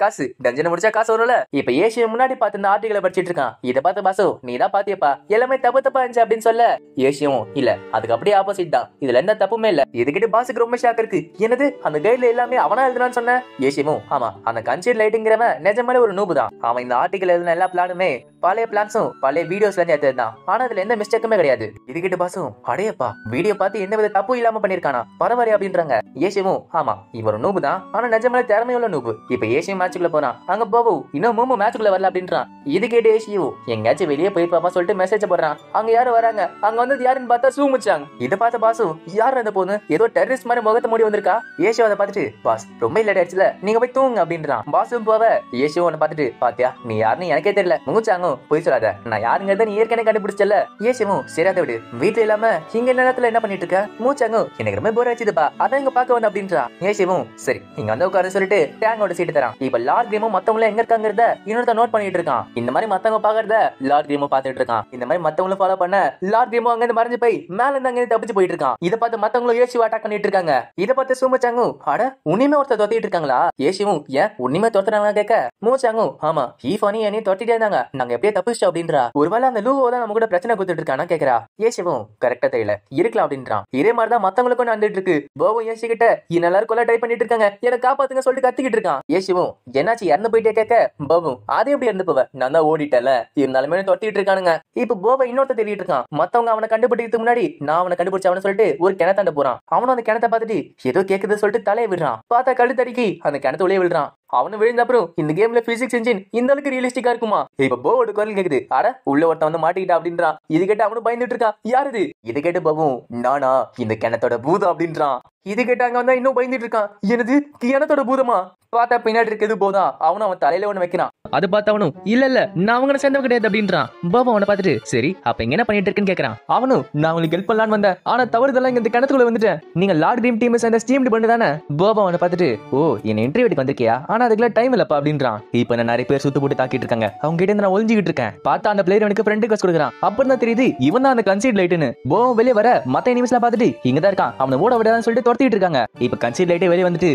காசு டஞ்சனை முடிச்சா காசு வரும்ல. இப்ப ஏசியை முன்னாடி பார்த்து இந்த ஆர்டிகளை படிச்சிட்டு இருக்கான். இதை பார்த்து பாசோ நீ தான் பாத்தியப்பா எல்லாமே தப்பா இருந்துச்சு அப்படின்னு சொல்ல ஏசியும் இல்ல அதுக்கு அப்படியே ஆப்போசிட் தான், இதுல எந்த தப்புமே இல்ல. இதுகிட்ட பாசுக்கு ரொம்ப ஷாக் இருக்கு. என்னது அந்த கைட்ல எல்லாமே அவனா எழுதுனான்னு சொன்ன? ஏசியும் ஆமா அந்த கன்சீட் லைட்டுங்கிறவன் நிஜமாலே ஒரு நூபு தான். அவன் இந்த ஆர்டிகல் எழுதின எல்லா பிளானுமே பழைய பிளான்ஸும் பழைய வீடியோஸ்ல இருந்து எடுத்ததுதான். ஆனா அதுல எந்த மிஸ்டேக்குமே கிடையாது. இதுகிட்ட பாசும் அடையப்பா வீடியோ பார்த்து எந்த வித தப்பு இல்லாம பண்ணிருக்கானா பரவாயில்லை அப்படின்றாங்க. ஏசியும் ஆமா இவர் நூபு தான், ஆனா நிஜமாலே திறமையுள்ள நூபு. இப்ப ஏசியும் மேட்சுக்குள்ள போறான். அங்க போவு இன்னும் மூமு மேட்சுக்குள்ள வரல அப்படின்றான். இது கேட்டு ஏசியும் எங்கேயாச்சும் வெளியே போய் பாப்பா சொல்லிட்டு மெசேஜ் போடுறான். அங்க யாரும் வராங்க. அங்க வந்து யாருன்னு பார்த்தா சூமுச்சாங்க. இதை பார்த்த பாசு யார் அந்த பொண்ணு ஏதோ டெரரிஸ்ட் மாதிரி முகத்தை மூடி வந்திருக்கா. ஏசியோ அதை பார்த்துட்டு பாஸ் ரொம்ப இல்ல ஆயிடுச்சுல நீங்க போய் தூங்க அப்படின்றான். பாசும் போவ ஏசியோ பார்த்துட்டு பாத்தியா நீ யாருன்னு எனக்கே தெரியல முங்குச்சாங்க போய் சொல்லாத, நான் யாருங்கிறத நீ ஏற்கனவே கண்டுபிடிச்சல. ஏசியவும் சரியாத விடு வீட்டுல இல்லாம இங்க நேரத்துல என்ன பண்ணிட்டு இருக்க? மூச்சாங்க எனக்கு ரொம்ப போர் ஆச்சுதுப்பா அதான் இங்க பாக்க வந்து அப்படின்றா. ஏசியவும் சரி இங்க வந்து உட்காரு சொல்லிட்டு டேங்கோட சீட்டு தரான். இப்ப லார்ட் கிரீமும் மத்தவங்களும் எங்க இருக்காங்கிறத இன்னொருத்த நோட் பண்ணிட்டு இருக்கான். இந்த மாதிரி மத்தவங்க பாக்குறத லார்ட் கிரீமும் பாத்துட்டு இருக்கான். இந்த மாதிரி மத்தவங்களும் ஃபாலோ பண்ண லார்ட் கிரீமும் அங்க இருந்து மறைஞ்சு போய் மேல இருந்து அங்க தப்பிச்சு போயிட்டு இருக்கான். இதை பார்த்து மத்தவங்களும் ஏசி அட்டாக் பண்ணிட்டு இருக்காங்க. இதை பார்த்து சூமச்சாங்க அட உன்னிமே ஒருத்தர் தொத்திட்டு இருக்காங்களா? ஏசியும் ஏன் உன்னிமே தொத்துறாங்க கேட்க மூச்சாங்க ஆமா ஈஃபானி என்னையும் தொட்டிட்டே இருந்தாங்க நாங்க எப்படியே தப்பிச்சோம் அப்படின்றா. ஒருவேளை அந்த லூவோ தான் நம்ம கூட பிரச்சனை கொடுத்துட்டு இருக்கானா கேக்குறா. ஏசியும் கரெக்டா தெரியல இருக்கலாம் அப்படின்றான். இதே மாதிரிதான் மத்தவங்களுக்கும் நடந்துட்டு இருக்கு. போவும் ஏசி கிட்ட எல்லாரும் கொல்ல ட்ரை பண்ணிட்டு இருக்காங்க என்ன காப்பாத்துங்க சொல்லிட்டு கத்திக்கிட்டு இருக்கான். ஏசியும் என்னாச்சு இறந்து போயிட்டே கேட்க போவும் அதே எப்படி இறந்து போவ நான் தான் ஓடிட்டல இருந்தாலுமே தொட்டிட்டு இருக்கானுங்க. இப்ப போவ இன்னொருத்த தேடிட்டு இருக்கான். மத்தவங்க அவனை கண்டுபிடிக்கிறதுக்கு முன்னாடி நான் அவனை கண்டுபிடிச்சவனு சொல்லிட்டு ஒரு கிணத்தாண்ட போறான். அவனும் அந்த கிணத்தை பார்த்துட்டு ஏதோ கேக்குது சொல்லிட்டு தலையை விடுறான். பார்த்தா கழுத்தடிக்கி அந்த கிணத்து உள்ளே விழுறான். அவனு விழுந்த அப்புறம் இந்த கேம்ல பிசிக்ஸ் இன்ஜின் இந்த அளவுக்கு ரியலிஸ்டிக்கா இருக்குமா? இப்ப போவோட குரல் கேக்குது அட உள்ள ஒருத்தன் வந்து மாட்டிக்கிட்டா அப்படின்றான். இது கேட்டு அவனு பயந்துட்டு இருக்கான். யாரு இது கேட்டு போவும் நானா இந்த கிணத்தோட பூதம் அப்படின்றான். இது கேட்டாங்க வந்தா இன்னும் பயந்துட்டு இருக்கான். எனது கிணத்தோட பூதமா? பார்த்தா பின்னாடி இருக்கிறது போதா அவனும் அவன் தலையில ஒண்ணு வைக்கிறான். அது பார்த்து அவனும் இல்ல நான் அவங்க சேர்ந்தவ கிடையாது அப்படின்றான். பாபா அவனை பார்த்துட்டு சரி அப்ப இங்க என்ன பண்ணிட்டு இருக்குன்னு கேக்குறான். அவனும் நான் உங்களுக்கு ஹெல்ப் பண்ணலான்னு வந்தேன் ஆனா தவறுதெல்லாம் இந்த கிணத்துக்குள்ள வந்துட்டேன். நீங்க லார்ட் ட்ரீம் டீம் சேர்ந்த ஸ்டீம் பண்ணு தானே? பாபா அவனை பார்த்துட்டு ஓ என்ன இன்டர்வியூக்கு வந்திருக்கியா ஆனா அதுக்குள்ள டைம் இல்லப்பா அப்படின்றான். இப்ப நான் நிறைய பேர் சுத்து போட்டு தாக்கிட்டு இருக்காங்க அவங்க கிட்ட நான் ஒளிஞ்சிக்கிட்டு இருக்கேன். பார்த்தா அந்த பிளேயர் எனக்கு ஃப்ரெண்ட் ரிக்வெஸ்ட் கொடுக்குறான். அப்புறம் தான் தெரியுது இவன் தான் அந்த கன்சீட் லைட்னு. போவும் வெளியே வர மத்த எனிமீஸ்லாம் பார்த்துட்டு இங்க தான் இருக்கான் அவனை ஓட விடாதுன்னு சொல்லிட்டு துரத்திட்டு இருக்காங்க. இப்ப கன்சீட் லைட்டே வெளியே வந்துட்டு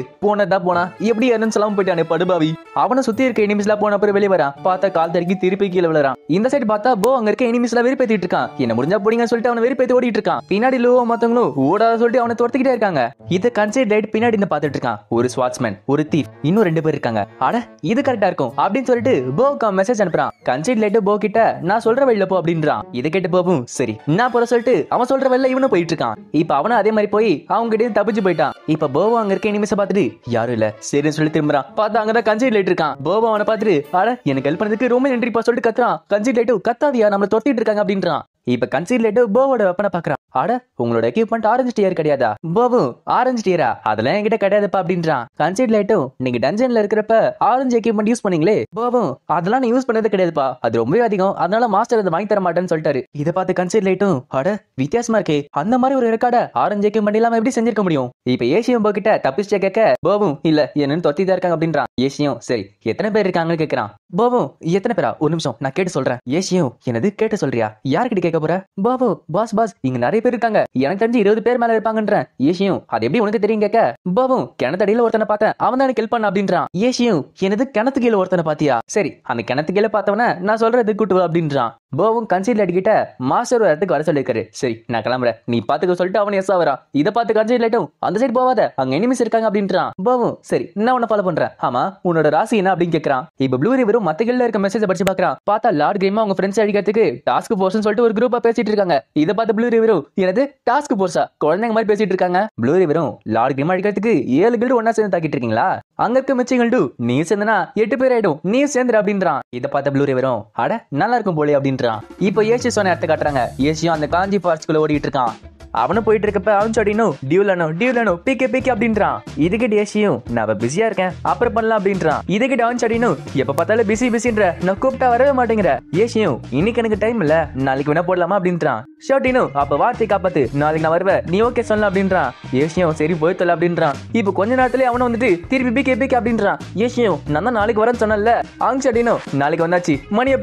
போனா எப்படி என்னன்னு சொல்லாம போயிட்டானே படுபாவி. அவனை சுத்தி இருக்க எனிமீஸ்லாம் போன அப்புறம் வெளியே வரான். பார்த்தா கால் தடுக்கி திருப்பி கீழே விழுறான். இந்த சைடு பார்த்தா போ அங்க இருக்க எனிமீஸ்லாம் வெறுப்பேத்திட்டு இருக்கான். என்ன முடிஞ்சா போடிங்கன்னு சொல்லிட்டு அவனை வெறுப்பேத்தி ஓடிட்டு இருக்கான். பின்னாடி லோவோ மத்தவங்களும் ஓடாத சொல்லிட்டு அவனை துரத்திக்கிட்டே இருக்காங்க. இத கன்சீட் லைட் பின்னாடி இருந்து பார்த்துட்டு இருக்கான். ஒரு ஸ்வாட்ஸ்மேன் ஒரு தீப் இன்னும் 2 பேர் இருக்காங்க. அட இது கரெக்டா இருக்கும் அப்படின்னு சொல்லிட்டு போவுக்கு மெசேஜ் அனுப்புறான். கன்சைட் லைட்டு போ கிட்ட நான் சொல்ற வழியில போ அப்படின்றான். இதை கேட்டு போவும் சரி நான் போற சொல்லிட்டு அவன் சொல்ற வழியில இவனும் போயிட்டு இருக்கான். இப்ப அவனும் அதே மாதிரி போய் அவங்க கிட்ட தப்பிச்சு போயிட்டான். இப்ப போவோ அங்க இருக்க நிமிஷம் பார்த்துட்டு யாரும் இல்ல சரின்னு சொல்லி திரும்புறான். பார்த்தா அங்கதான் கன்சைட் லைட் இருக்கான். போவோ அவனை பார்த்துட்டு அட எனக்கு ஹெல்ப் பண்ணதுக்கு ரொம்ப நன்றிப்பா சொல்லிட்டு கத்துறான். கன்சைட் லைட்டு கத்தாதியா நம்மள தொத்திட்டு இருக்காங்க அப்படின்றான். இப்ப கன்சைட் லைட்டு போவோட வெப்பனை பாக்குறான். அட உங்களோட எக்யூப்மெண்ட் ஆரஞ்சு டியர் கிடையாதா? போவு ஆரஞ்சு டியரா? அதெல்லாம் என்கிட்ட கிடையாதுப்பா அப்படின்றான். கன்சைட் லைட்டும் நீங்க டஞ்சன்ல இருக்கிறப்ப ஆரஞ்சு எக்யூப்மெண்ட் யூஸ் பண்ணீங்களே போவும் அதெல்லாம் நீ யூஸ் பண்ணது கிடையாதுப்பா, அது ரொம்பவே அதிகம், அதனால மாஸ்டர் அதை வாங்கி தர மாட்டேன்னு சொல்லிட்டாரு. இதை பார்த்து கன்சைட் லைட்டும் அட வித்தியாசமா இருக்கே, அந்த மாதிரி ஒரு ரெக்கார்ட ஆரஞ்சு எக்யூப்மெண்ட் இல்லாம எப்படி செஞ்சிருக்க முடியும்? இப்ப ஏசியும் போகிட்ட தப்பிச்சு கேட்க போவும் இல்ல என்னன்னு தொத்தி தான் இருக்காங்க அப்படின்றான். ஏசியும் சரி எத்தனை பேர் இருக்காங்கன்னு கேட்கறான். போவும் எத்தனை பேரா? ஒரு நிமிஷம் நான் கேட்டு சொல்றேன். ஏசியும் என்னது கேட்டு சொல்றியா? யார்கிட்ட கேட்க போற? பாபு பாஸ் பாஸ் இங்க நிறைய பேர் இருக்காங்க, எனக்கு தெரிஞ்சு 20 பேர் மேல இருப்பாங்கன்ற. ஏசியும் அது எப்படி உனக்கு தெரியும் கேட்க பாபு கிணத்தடியில ஒருத்தனை பார்த்தேன், அவன் தான் எனக்கு ஹெல்ப் பண்ண அப்படின்றான். ஏசியும் எனது கிணத்து கீழே ஒருத்தனை பாத்தியா? சரி அந்த கிணத்து கீழே பார்த்தவன நான் சொல்றது கூட்டு அப்படின்றான். போவும் கன்சைட் லைட் கிட்ட மாஸ்டர் ஒரு இடத்துக்கு வர சொல்லிருக்காரு. சரி நான் கிளம்புறேன் நீ பாத்துக்க சொல்லிட்டு அவன் எஸ் ஆவறான். இதை பார்த்து கன்சைட் லைட்டும் அந்த சைடு போவாத அங்க எனிமிஸ் இருக்காங்க அப்படின்றான். போவும் சரி நான் உன்னை ஃபாலோ பண்றேன். ஆமா உன்னோட ராசி என்ன அப்படின்னு கேட்கறான். இப்ப ப்ளூ ரிவரும் மத்த கில்ல இருக்க மெசேஜ் படிச்சு பாக்குறான். பார்த்தா லார்ட் கிரீமா அவங்க ஃப்ரெண்ட்ஸ் அடிக்கிறதுக்கு டாஸ்க் போர்ஸ்னு சொல்லிட்டு ஒரு குரூப்பா பேசிட்டு இருக்காங்க. இதை பார்த்து ப்ளூ ரிவரும் எனது டாஸ்க் போர்ஸா குழந்தைங்க மாதிரி பேசிட்டு இருக்காங்க. ப்ளூ ரிவரும் லார்ட் கிரீமா அடிக்கிறதுக்கு 7 கில்டு ஒன்னா சேர்ந்து தாக்கிட்டு இருக்கீங்களா? அங்க இருக்க மிச்சங்கள் நீ சேர்ந்தனா 8 பேர் ஆயிடும், நீ சேர்ந்துரு அப்படின்றான். இதை பார்த்த ப்ளூ ரிவரும் அட நல்லா இருக்கும் போலே அப்படின்றான். இப்போ ஏசி சொன்ன இடத்த காட்டுறாங்க. ஏசியும் அந்த காஞ்சி ஃபாரஸ்ட்குள்ள ஓடிட்டு இருக்கான். அவனும் போயிட்டு இருக்கப்ப அவன் சொடினும் டியூலனோ பிகே அப்படின்றான். இதுகிட்ட ஏசியும் நான் பிஸியா இருக்கேன் அப்புறம் பண்ணலாம் அப்படின்றான். இதுகிட்ட அவன் சொடினும் எப்ப பார்த்தாலும் பிஸின்ற, நான் கூப்பிட்டா வரவே மாட்டேங்கிற. ஏசியும் இன்னைக்கு எனக்கு டைம் இல்ல நாளைக்கு வேணா போடலாமா அப்படின்றான். ஷோட்டினும் அப்ப வார்த்தை காப்பாத்து, நாளைக்கு நான் வருவேன் நீ ஓகே சொல்லலாம் அப்படின்றான். ஏசியும் சரி போய்த்தல அப்படின்றான். இப்போ கொஞ்ச நேரத்துல அவனும் வந்துட்டு திருப்பி பிகே அப்படின்றான். ஏசியும் நான் தான் நாளைக்கு வரேன்னு சொன்னல. ஆங் சொடினும் நாளைக்கு வந்தாச்சு மணி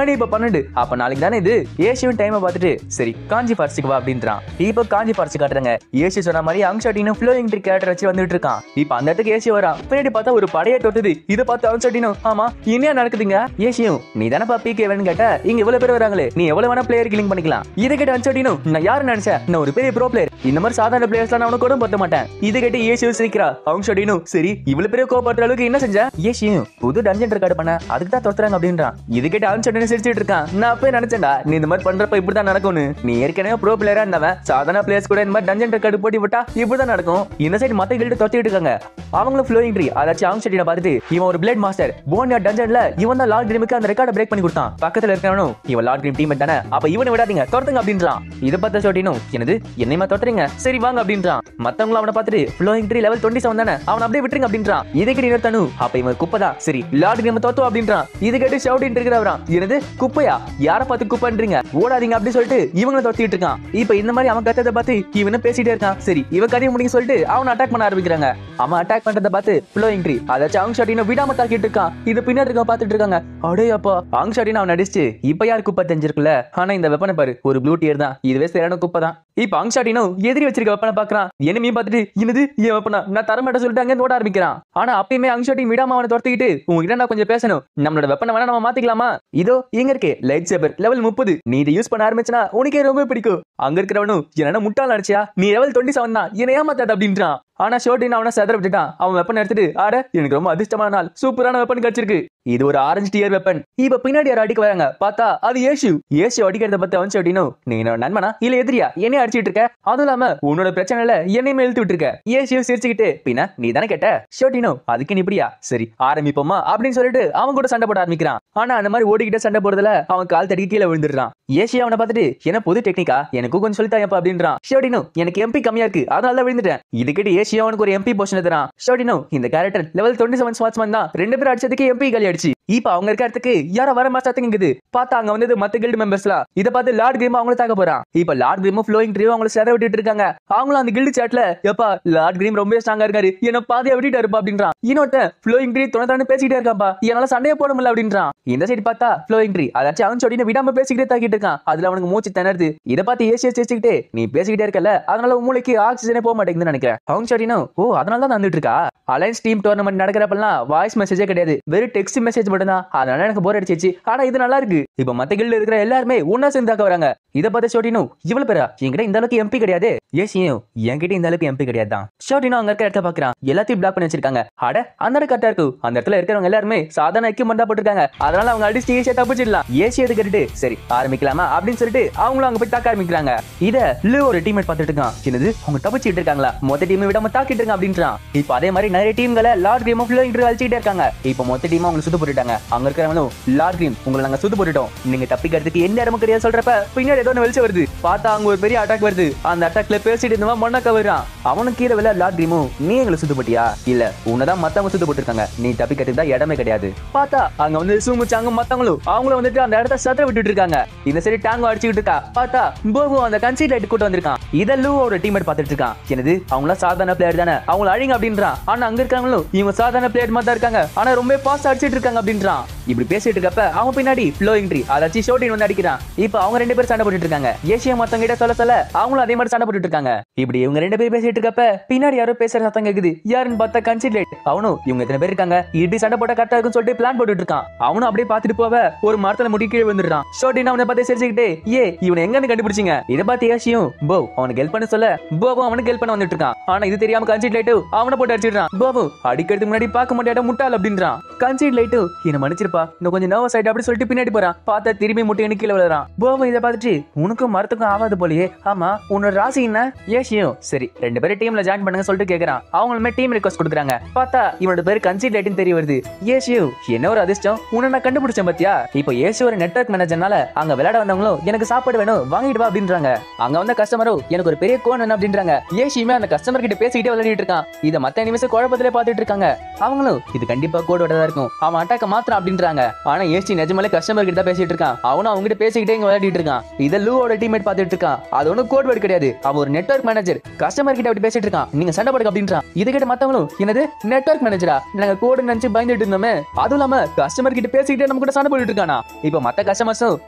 இப்ப 12 அப்ப நாளைக்கு தானே இது. ஏசியும் டைமை பார்த்துட்டு சரி காஞ்சி ஃபாரஸ்ட்க்கு வா அப்படின்றான். இப்போ காஞ்சி பறிச்சு காட்டுறாங்க. ஏசி சொன்ன மாதிரி அங்ஷாட்டினும் ஃப்ளோயிங் ட்ரிக் கேரக்டர் வச்சு வந்துட்டு இருக்கான். இப்ப அந்த இடத்துக்கு ஏசி வரா. பின்னாடி பார்த்தா ஒரு படையை தொட்டுது. இதை பார்த்து அங்ஷாட்டினும் ஆமா இனியா நடக்குதுங்க. ஏசியும் நீ தானப்பா பிகே வேணும்னு கேட்ட, இங்க எவ்வளவு பேர் வராங்களே நீ எவ்வளவு வேணா பிளேயர் கில்லிங் பண்ணிக்கலாம். இதை கேட்ட அங்ஷாட்டினும் நான் யாரு நினைச்சேன், நான் ஒரு பெரிய ப்ரோ பிளேயர், இந்த மாதிரி சாதாரண பிளேயர்ஸ் நான் உனக்கு கூட பத்த மாட்டேன். இதை கேட்டு ஏசியும் சிரிக்கிறா. அங்ஷாட்டினும் சரி இவ்வளவு பெரிய கோபப்படுற அளவுக்கு என்ன செஞ்ச? ஏசியும் புது டஞ்சன் ரெக்கார்ட் பண்ண அதுக்கு தான் தொத்துறாங்க அப்படின்றான். இது கேட்டு அங்ஷாட்டினும் சிரிச்சிட்டு இருக்கான். நான் அப்பவே நினைச்சேன்டா நீ இந்த மாதிரி பண்றப்ப இப்படிதான் நடக்கும்னு. நீ ஏற்கனவே ப்ரோ பிளேயரா இருந்தவன் சாதாரண பிளேயர்ஸ் கூட இந்த மாதிரி டஞ்சன் ரெக்கார்டு போட்டி விட்டா இப்படிதான் நடக்கும். இந்த சைடு மத்த கில்டு தொத்திட்டு இருக்காங்க. அவங்களும் ஃப்ளோயிங் ட்ரீ அதாச்சும் அங்ஷாட்டினை பார்த்துட்டு இவன் ஒரு பிளேட் மாஸ்டர் போனியா டஞ்சன்ல இவன் தான் லார்ட் கிரீமுக்கு அந்த ரெக்கார்டை பிரேக் பண்ணி கொடுத்தான். பக்கத்துல இருக்கவனும் இவன் லார்ட் கிரீம் டீம் தானே அப்ப இவனை விடாதீங்க தொடுங்க அப்படின்றான். இதை பார்த்த ஷோட்டினும் என்னது என்னையுமா தொத்துறீங்க சரி வாங்க அப்படின்றான். மத்தவங்களும் அவனை பார்த்துட்டு ஃப்ளோயிங் ட்ரீ லெவல் 27 தானே அவன் அப்படியே விட்டுருங்க அப்படின்றான். இதை கேட்டு இன்னொருத்தனும் அப்ப இவன் குப்பைதான் சரி லார்ட் கிரீம் தோத்தோம் அப்படின்றான். இது கேட்டு ஷவுட்டின் இருக்கிறவரான் என்னது குப்பையா யாரை பார்த்து குப்பைன்றீங்க ஓடாதீங்க அப்படின்னு சொல்லிட்டு இவங்களை தொத்திட்டு இருக்கான். இப்ப இந்த மாதிரி அவன் கத்ததை பார்த்து இவனும் பேசிட்டே இருக்கான். சரி இவ கதையை முடிக்க சொல்லிட்டு அவன் அட்டாக் பண்ண ஆரம்பிக்கிறாங்க. அவன் அட்டாக் பண்றத பார்த்து ஃப்ளோயிங் ட்ரீ அதாச்சும் அங்ஷாட்டினை விடாம தாக்கிட்டு இருக்கான். இது பின்னாடி இருக்க பார்த்துட்டு இருக்காங்க. அடே அப்பா அங்ஷாட்டினை அவன் அடிச்சு இப்ப யாரு குப்பை தெரிஞ்சிருக்குல்ல. ஆனா இந்த வெப்பனை பாரு ஒரு ப்ளூ டியர் தான், இதுவே சரியான குப்பை தான். இப்ப அங்ஷாட்டினும் எதிரி வச்சிருக்க வெப்பனை பாக்குறான். எனிமையும் பார்த்துட்டு என்னது என் வெப்பனா நான் தரமாட்ட சொல்லிட்டு அங்கே ஓட ஆரம்பிக்கிறான். ஆனா அப்பயுமே அங்ஷாட்டின் விடாம அவனை துரத்திக்கிட்டு உங்ககிட்ட நான் கொஞ்சம் பேசணும், நம்மளோட வெப்பனை வேணா நம்ம மாத்திக்கலாமா? இதோ இங்க இருக்கு லைட் சேபர் லெவல் 30, நீ இதை யூஸ் பண்ண ஆரம்பிச்சனா உனக்கே ரொம்ப பிடிக்கும். அங்க இருக்கிறவனும் என்ன முட்டாள் அடிச்சியா நீ லெவல் 27 தான் என்ன ஏமாத்தாத அப்படின்றான். ஆனா ஷோட்டின் அவனை செதற விட்டுட்டான். அவன் வெப்பன் எடுத்துட்டு ஆட எனக்கு ரொம்ப அதிர்ஷ்டமான நாள் சூப்பரான வெப்பன் கிடைச்சிருக்கு, இது ஒரு ஆரஞ்சு டியர் வெப்பன். இப்ப பின்னாடி யாரும் அடிக்க வராங்க. பார்த்தா அது ஏசு அடிக்கிறத பத்தி அவன் ஷோட்டினும் நீ என்னோட நண்பனா இல்ல எதிரியா என்ன அடிச்சிட்டு இருக்க, அதுவும் இல்லாம உன்னோட பிரச்சனைல என்னையுமே இழுத்து விட்டு இருக்க. ஏசியும் சிரிச்சுக்கிட்டு பின்ன நீ தானே கேட்ட ஷோட்டினும் அதுக்கு நீ இப்படியா சரி ஆரம்பிப்போமா அப்படின்னு சொல்லிட்டு அவன் கூட சண்டை போட ஆரம்பிக்கிறான். ஆனா அந்த மாதிரி ஓடிக்கிட்ட சண்டை போறதுல அவன் கால் தடி கீழே விழுந்துடுறான். ஏசி அவனை பார்த்துட்டு என்ன புது டெக்னிக்கா எனக்கு கொஞ்சம் சொல்லித்தாயப்பா அப்படின்றான். ஷோட்டினும் எனக்கு எம்பி கம்மியா இருக்கு அதனால விழுந்துட்டேன். இதுக்கிட்ட ஏசி அவனுக்கு ஒரு எம்பி போஷன் தரான். ஷோட்டினும் இந்த கேரக்டர் லெவல் 27 ஸ்வாட்ஸ்மேன் தான் 2 பேர் அடிச்சதுக்கு எம்பி காலி அடிச்சு. இப்ப அவங்க இருக்க இடத்துக்கு யாரோ வர மாசாத்துங்குது. பார்த்தா அங்க வந்து மத்த கில்டு மெம்பர்ஸ்லாம் இத பார்த்து லார்ட் கிரீம் அவங்கள தாக்க போறான். இப்ப லார்ட் கிரீம் ஃப்ளோயிங் ட்ரீ அவங்கள சேர விட்டுட்டு இருக்காங்க. அவங்களும் அந்த கில்டு சாட்ல எப்பா லார்ட் கிரீம் ரொம்ப ஸ்ட்ராங்கா இருக்காரு என்ன பாதியா விட்டுட்டு இருப்பா அப்படின்றான். இன்னொருத்தன் ஃப்ளோயிங் ட்ரீ தொண பேசிட்டே இருக்காப்பா என்னால சண்டையை போட முடியல அப்படின்றான். இந்த சைடு பார்த்தா ஃப்ளோயிங் ட்ரீ அதாச்சும் அவன் சொடினு விடாம பேசிக்கிட்டே தாக்கிட்டு இருக்கான். அதுல அவனுக்கு மூச்சு திணறுது. இத பார்த்து ஏசியா சிரிச்சுக்கிட்டே நீ பேசிக்கிட்டே இருக்கல அதனால மூளைக்கு ஆக்சிஜனே போக மாட்டேங்குதுன்னு நினைக்கிறேன். அவங்க சொடினோ ஓ அதனால தான் வந்துட்டு இருக்கா. அலைன்ஸ் டீம் டோர்னமெண்ட் நடக்கிறப்பெல்லாம் வாய்ஸ் மெசேஜே கிடையாது, வெறும் டெக்ஸ்ட் மெசேஜ் மட்டும் மட்டும் தான், அதனால எனக்கு போர் அடிச்சிச்சு. ஆனா இது நல்லா இருக்கு. இப்ப மத்த கில்ல இருக்கிற எல்லாருமே ஒன்னா சேர்ந்தாக்க வராங்க. இத பார்த்து ஷோட்டினோ இவ்வளவு பேரா, என்கிட்ட இந்த அளவுக்கு எம்பி கிடையாது. ஏசியும் என்கிட்ட இந்த அளவுக்கு எம்பி கிடையாது தான். ஷோட்டினோ அங்க இருக்க இடத்த பாக்குறான், எல்லாத்தையும் பிளாக் பண்ணி வச்சிருக்காங்க. அட அந்த இடம் கரெக்டா இருக்கு. அந்த இடத்துல இருக்கிறவங்க எல்லாருமே சாதாரண எக்யூப்மெண்ட் தான் போட்டுருக்காங்க. அதனால அவங்க அடிச்சு ஈஸியா தப்பிச்சிடலாம். ஏசி எடுத்துக்கிட்டு சரி ஆரம்பிக்கலாமா அப்படின்னு சொல்லிட்டு அவங்களும் அங்க போய் தாக்க ஆரம்பிக்கிறாங்க. இத லூ ஒரு டீம்மேட் பார்த்துட்டு இருக்கான். என்னது அவங்க தப்பிச்சிட்டு இருக்காங்களா, மொத்த டீம் விடாம தாக்கிட்டு இருக்காங்க அப்படின்றான். இப்ப அதே மாதிரி நிறைய டீம்களை லார்ட் கிரீம் அழிச்சிட்டே இருக்காங்க. இப்ப மொத்த டீம் அவங்க சுத்து போட்டுட்டாங்க. அங்க இருக்கிறவங்களும் லார்ட் கிரீம் உங்களை நாங்க சுத்து போட்டுட்டோம், நீங்க தப்பிக்கிறதுக்கு எந்த இடமும் கிடையாது சொல்றப்ப பின்னாடி ஏதோ வெளிச்சம் வருது. பார்த்தா அங்க ஒரு பெரிய அட்டாக் வருது. அந்த அட்டாக்ல பேசிட்டு இருந்தவன் மண்ணா கவறான். அவனுக்கு கீழே விழ லார்ட் கிரீமும் நீ எங்களை சுத்து போட்டியா, இல்ல உன்னதான் மத்தவங்க சுத்து போட்டுருக்காங்க, நீ தப்பிக்கிறதுக்கு தான் இடமே கிடையாது. பார்த்தா அங்க வந்து சூமுச்சாங்க மத்தவங்களும் அவங்களும் வந்துட்டு அந்த இடத்த சத்தர விட்டுட்டு இருக்காங்க. இந்த சரி டாங்கோ அடிச்சுட்டு இருக்கா. பார்த்தா போபு அந்த கன்சீட் லைட் கூட்டு வந்திருக்கான். இத லூவோட டீம்மேட் பார்த்துட்டு இருக்கான். என்னது அவங்கள சாதாரண பிளேயர் தானே, அவங்கள அழிங்க அப்படின்றான். ஆனா அங்க இருக்காங்களும் இவங்க சாதாரண பிளேயர் மாதிரி தான் இருக்காங்க, ஆனா ரொம்ப ஃபாஸ்ட் அடிச்சிட்டு இருக்காங்க அப்படின்றான். இப்படி பேசிட்டு இருக்கப்ப அவன் பின்னாடி ஃப்ளோயிங் ட்ரீ அதாச்சு ஷோட்டின் வந்து அடிக்கிறான். இப்ப அவங்க ரெண்டு பேரும் சண்டை போட்டுட்டு இருக்காங்க. ஏசியா மத்தவங்க கிட்ட சொல்ல அவங்களும் அதே மாதிரி சண்டை போட்டுட்டு இருக்காங்க. இப்படி இவங்க ரெண்டு பேரும் பேசிட்டு இருக்கப்ப பின்னாடி யாரோ பேசுற சத்தம் கேக்குது. யாருன்னு பார்த்தா கன்சீட் லைட். அவனும் இவங்க எத்தனை பேர் இருக்காங்க, இப்படி சண்டை போட்டா கரெக்டா இருக்குன்னு சொல்லிட்டு பிளான் போட்டுட்டு இருக்கான். அவனும் அப்படியே பாத்துட்டு போவ ஒரு மரத்துல முடி கீழே வந்துடுறான். ஷோட்டின் அவனை பார்த்து சிரிச்சுக்கிட்டே ஏ இவனை எங்க கண்டுபிடிச்சிங்க, இதை பார்த்து ஏசியும் போ அவனுக்கு ஹெல்ப் பண்ண சொல்ல போவும் அவனுக்கு ஹெல்ப் பண்ண வந்துட்டு இருக்கான். ஆனா இது தெரியாம கன்சீட் லைட் அவனை போட்டு அடிச்சிடுறான். போவும் அடிக்கிறதுக்கு முன்னாடி பார்க்க மாட்டேன் முட்டாள் அப்படின்றான். கன்சீட் லைட் என்ன மன்னிச்சிருப்பா, இன்னும் கொஞ்சம் நர்வஸ் ஆயிட்டு அப்படி சொல்லிட்டு பின்னாடி போறான். பார்த்தா திரும்பி முட்டை கீழே விழுறான். போவும் இதை பார்த்துட்டு உனக்கும் மரத்துக்கும் ஆகாது போலயே, ஆமா உன்னோட ராசி என்ன. ஏசியும் சரி ரெண்டு பேரும் டீம்ல ஜாயின் பண்ணுங்க சொல்லிட்டு கேக்குறான். அவங்களுமே டீம் ரிக்வெஸ்ட் கொடுக்குறாங்க. பார்த்தா இவனோட பேரு கன்சீட் லைட்னு தெரிய வருது. ஏசியும் என்ன ஒரு அதிர்ஷ்டம், உன்னை நான் கண்டுபிடிச்சேன் பாத்தியா. இப்போ ஏசி ஒரு நெட்வொர்க் மேனேஜர்னால அங்க விளையாட வந்தவங்களும் எனக்கு சாப்பாடு வேணும் வாங்கிட்டு வா அப்படின்றாங்க. அங்க வந்த கஸ்டமரும் எனக்கு ஒரு பெரிய கோன் வேணும் அப்படின்றாங்க. ஏசியுமே அந்த கஸ்டமர் கிட்ட பேசிக்கிட்டே விளையாடிட்டு இருக்கான். இதை மத்த நிமிஷம் குழப்பத்திலே பாத்துட்டு இருக்காங்க. அவங்களும் இது கண்டிப்பா கோடோட தான் இருக்கும், அவன் அட்டாக்க மாத்திரம் அப்படின்றாங்க. ஆனா ஏசி நிஜமாலே கஸ்டமர் கிட்ட பேசிட்டு இருக்கான். அவனும் அவங்க கிட்ட பேசிக்கிட்டே இங்க விளையாடிட்டு இருக்கான். இத லூவோட டீம்மேட் பாத்துட்டு இருக்கான். அது ஒன்னும் கோட் வேர்ட் கிடையாது, அவன் ஒரு நெட்வொர்க் மேனேஜர். கஸ்டமர் கிட்ட அப்படி பேசிட்டு இருக்கான், நீங்க சண்டை போடுங்க அப்படின்றான். இது கிட்ட மத்தவங்களும் என்னது நெட்வொர்க் மேனேஜரா, நாங்க கோடு நினைச்சு பயந்துட்டு இருந்தோமே, அதுவும் இல்லாம கஸ்டமர் கிட்ட பேசிக்கிட்டே நம்ம கூட சண்டை போட்டுட்டு இருக்கானா. இப்ப மத்த கஸ்டமர்ஸும்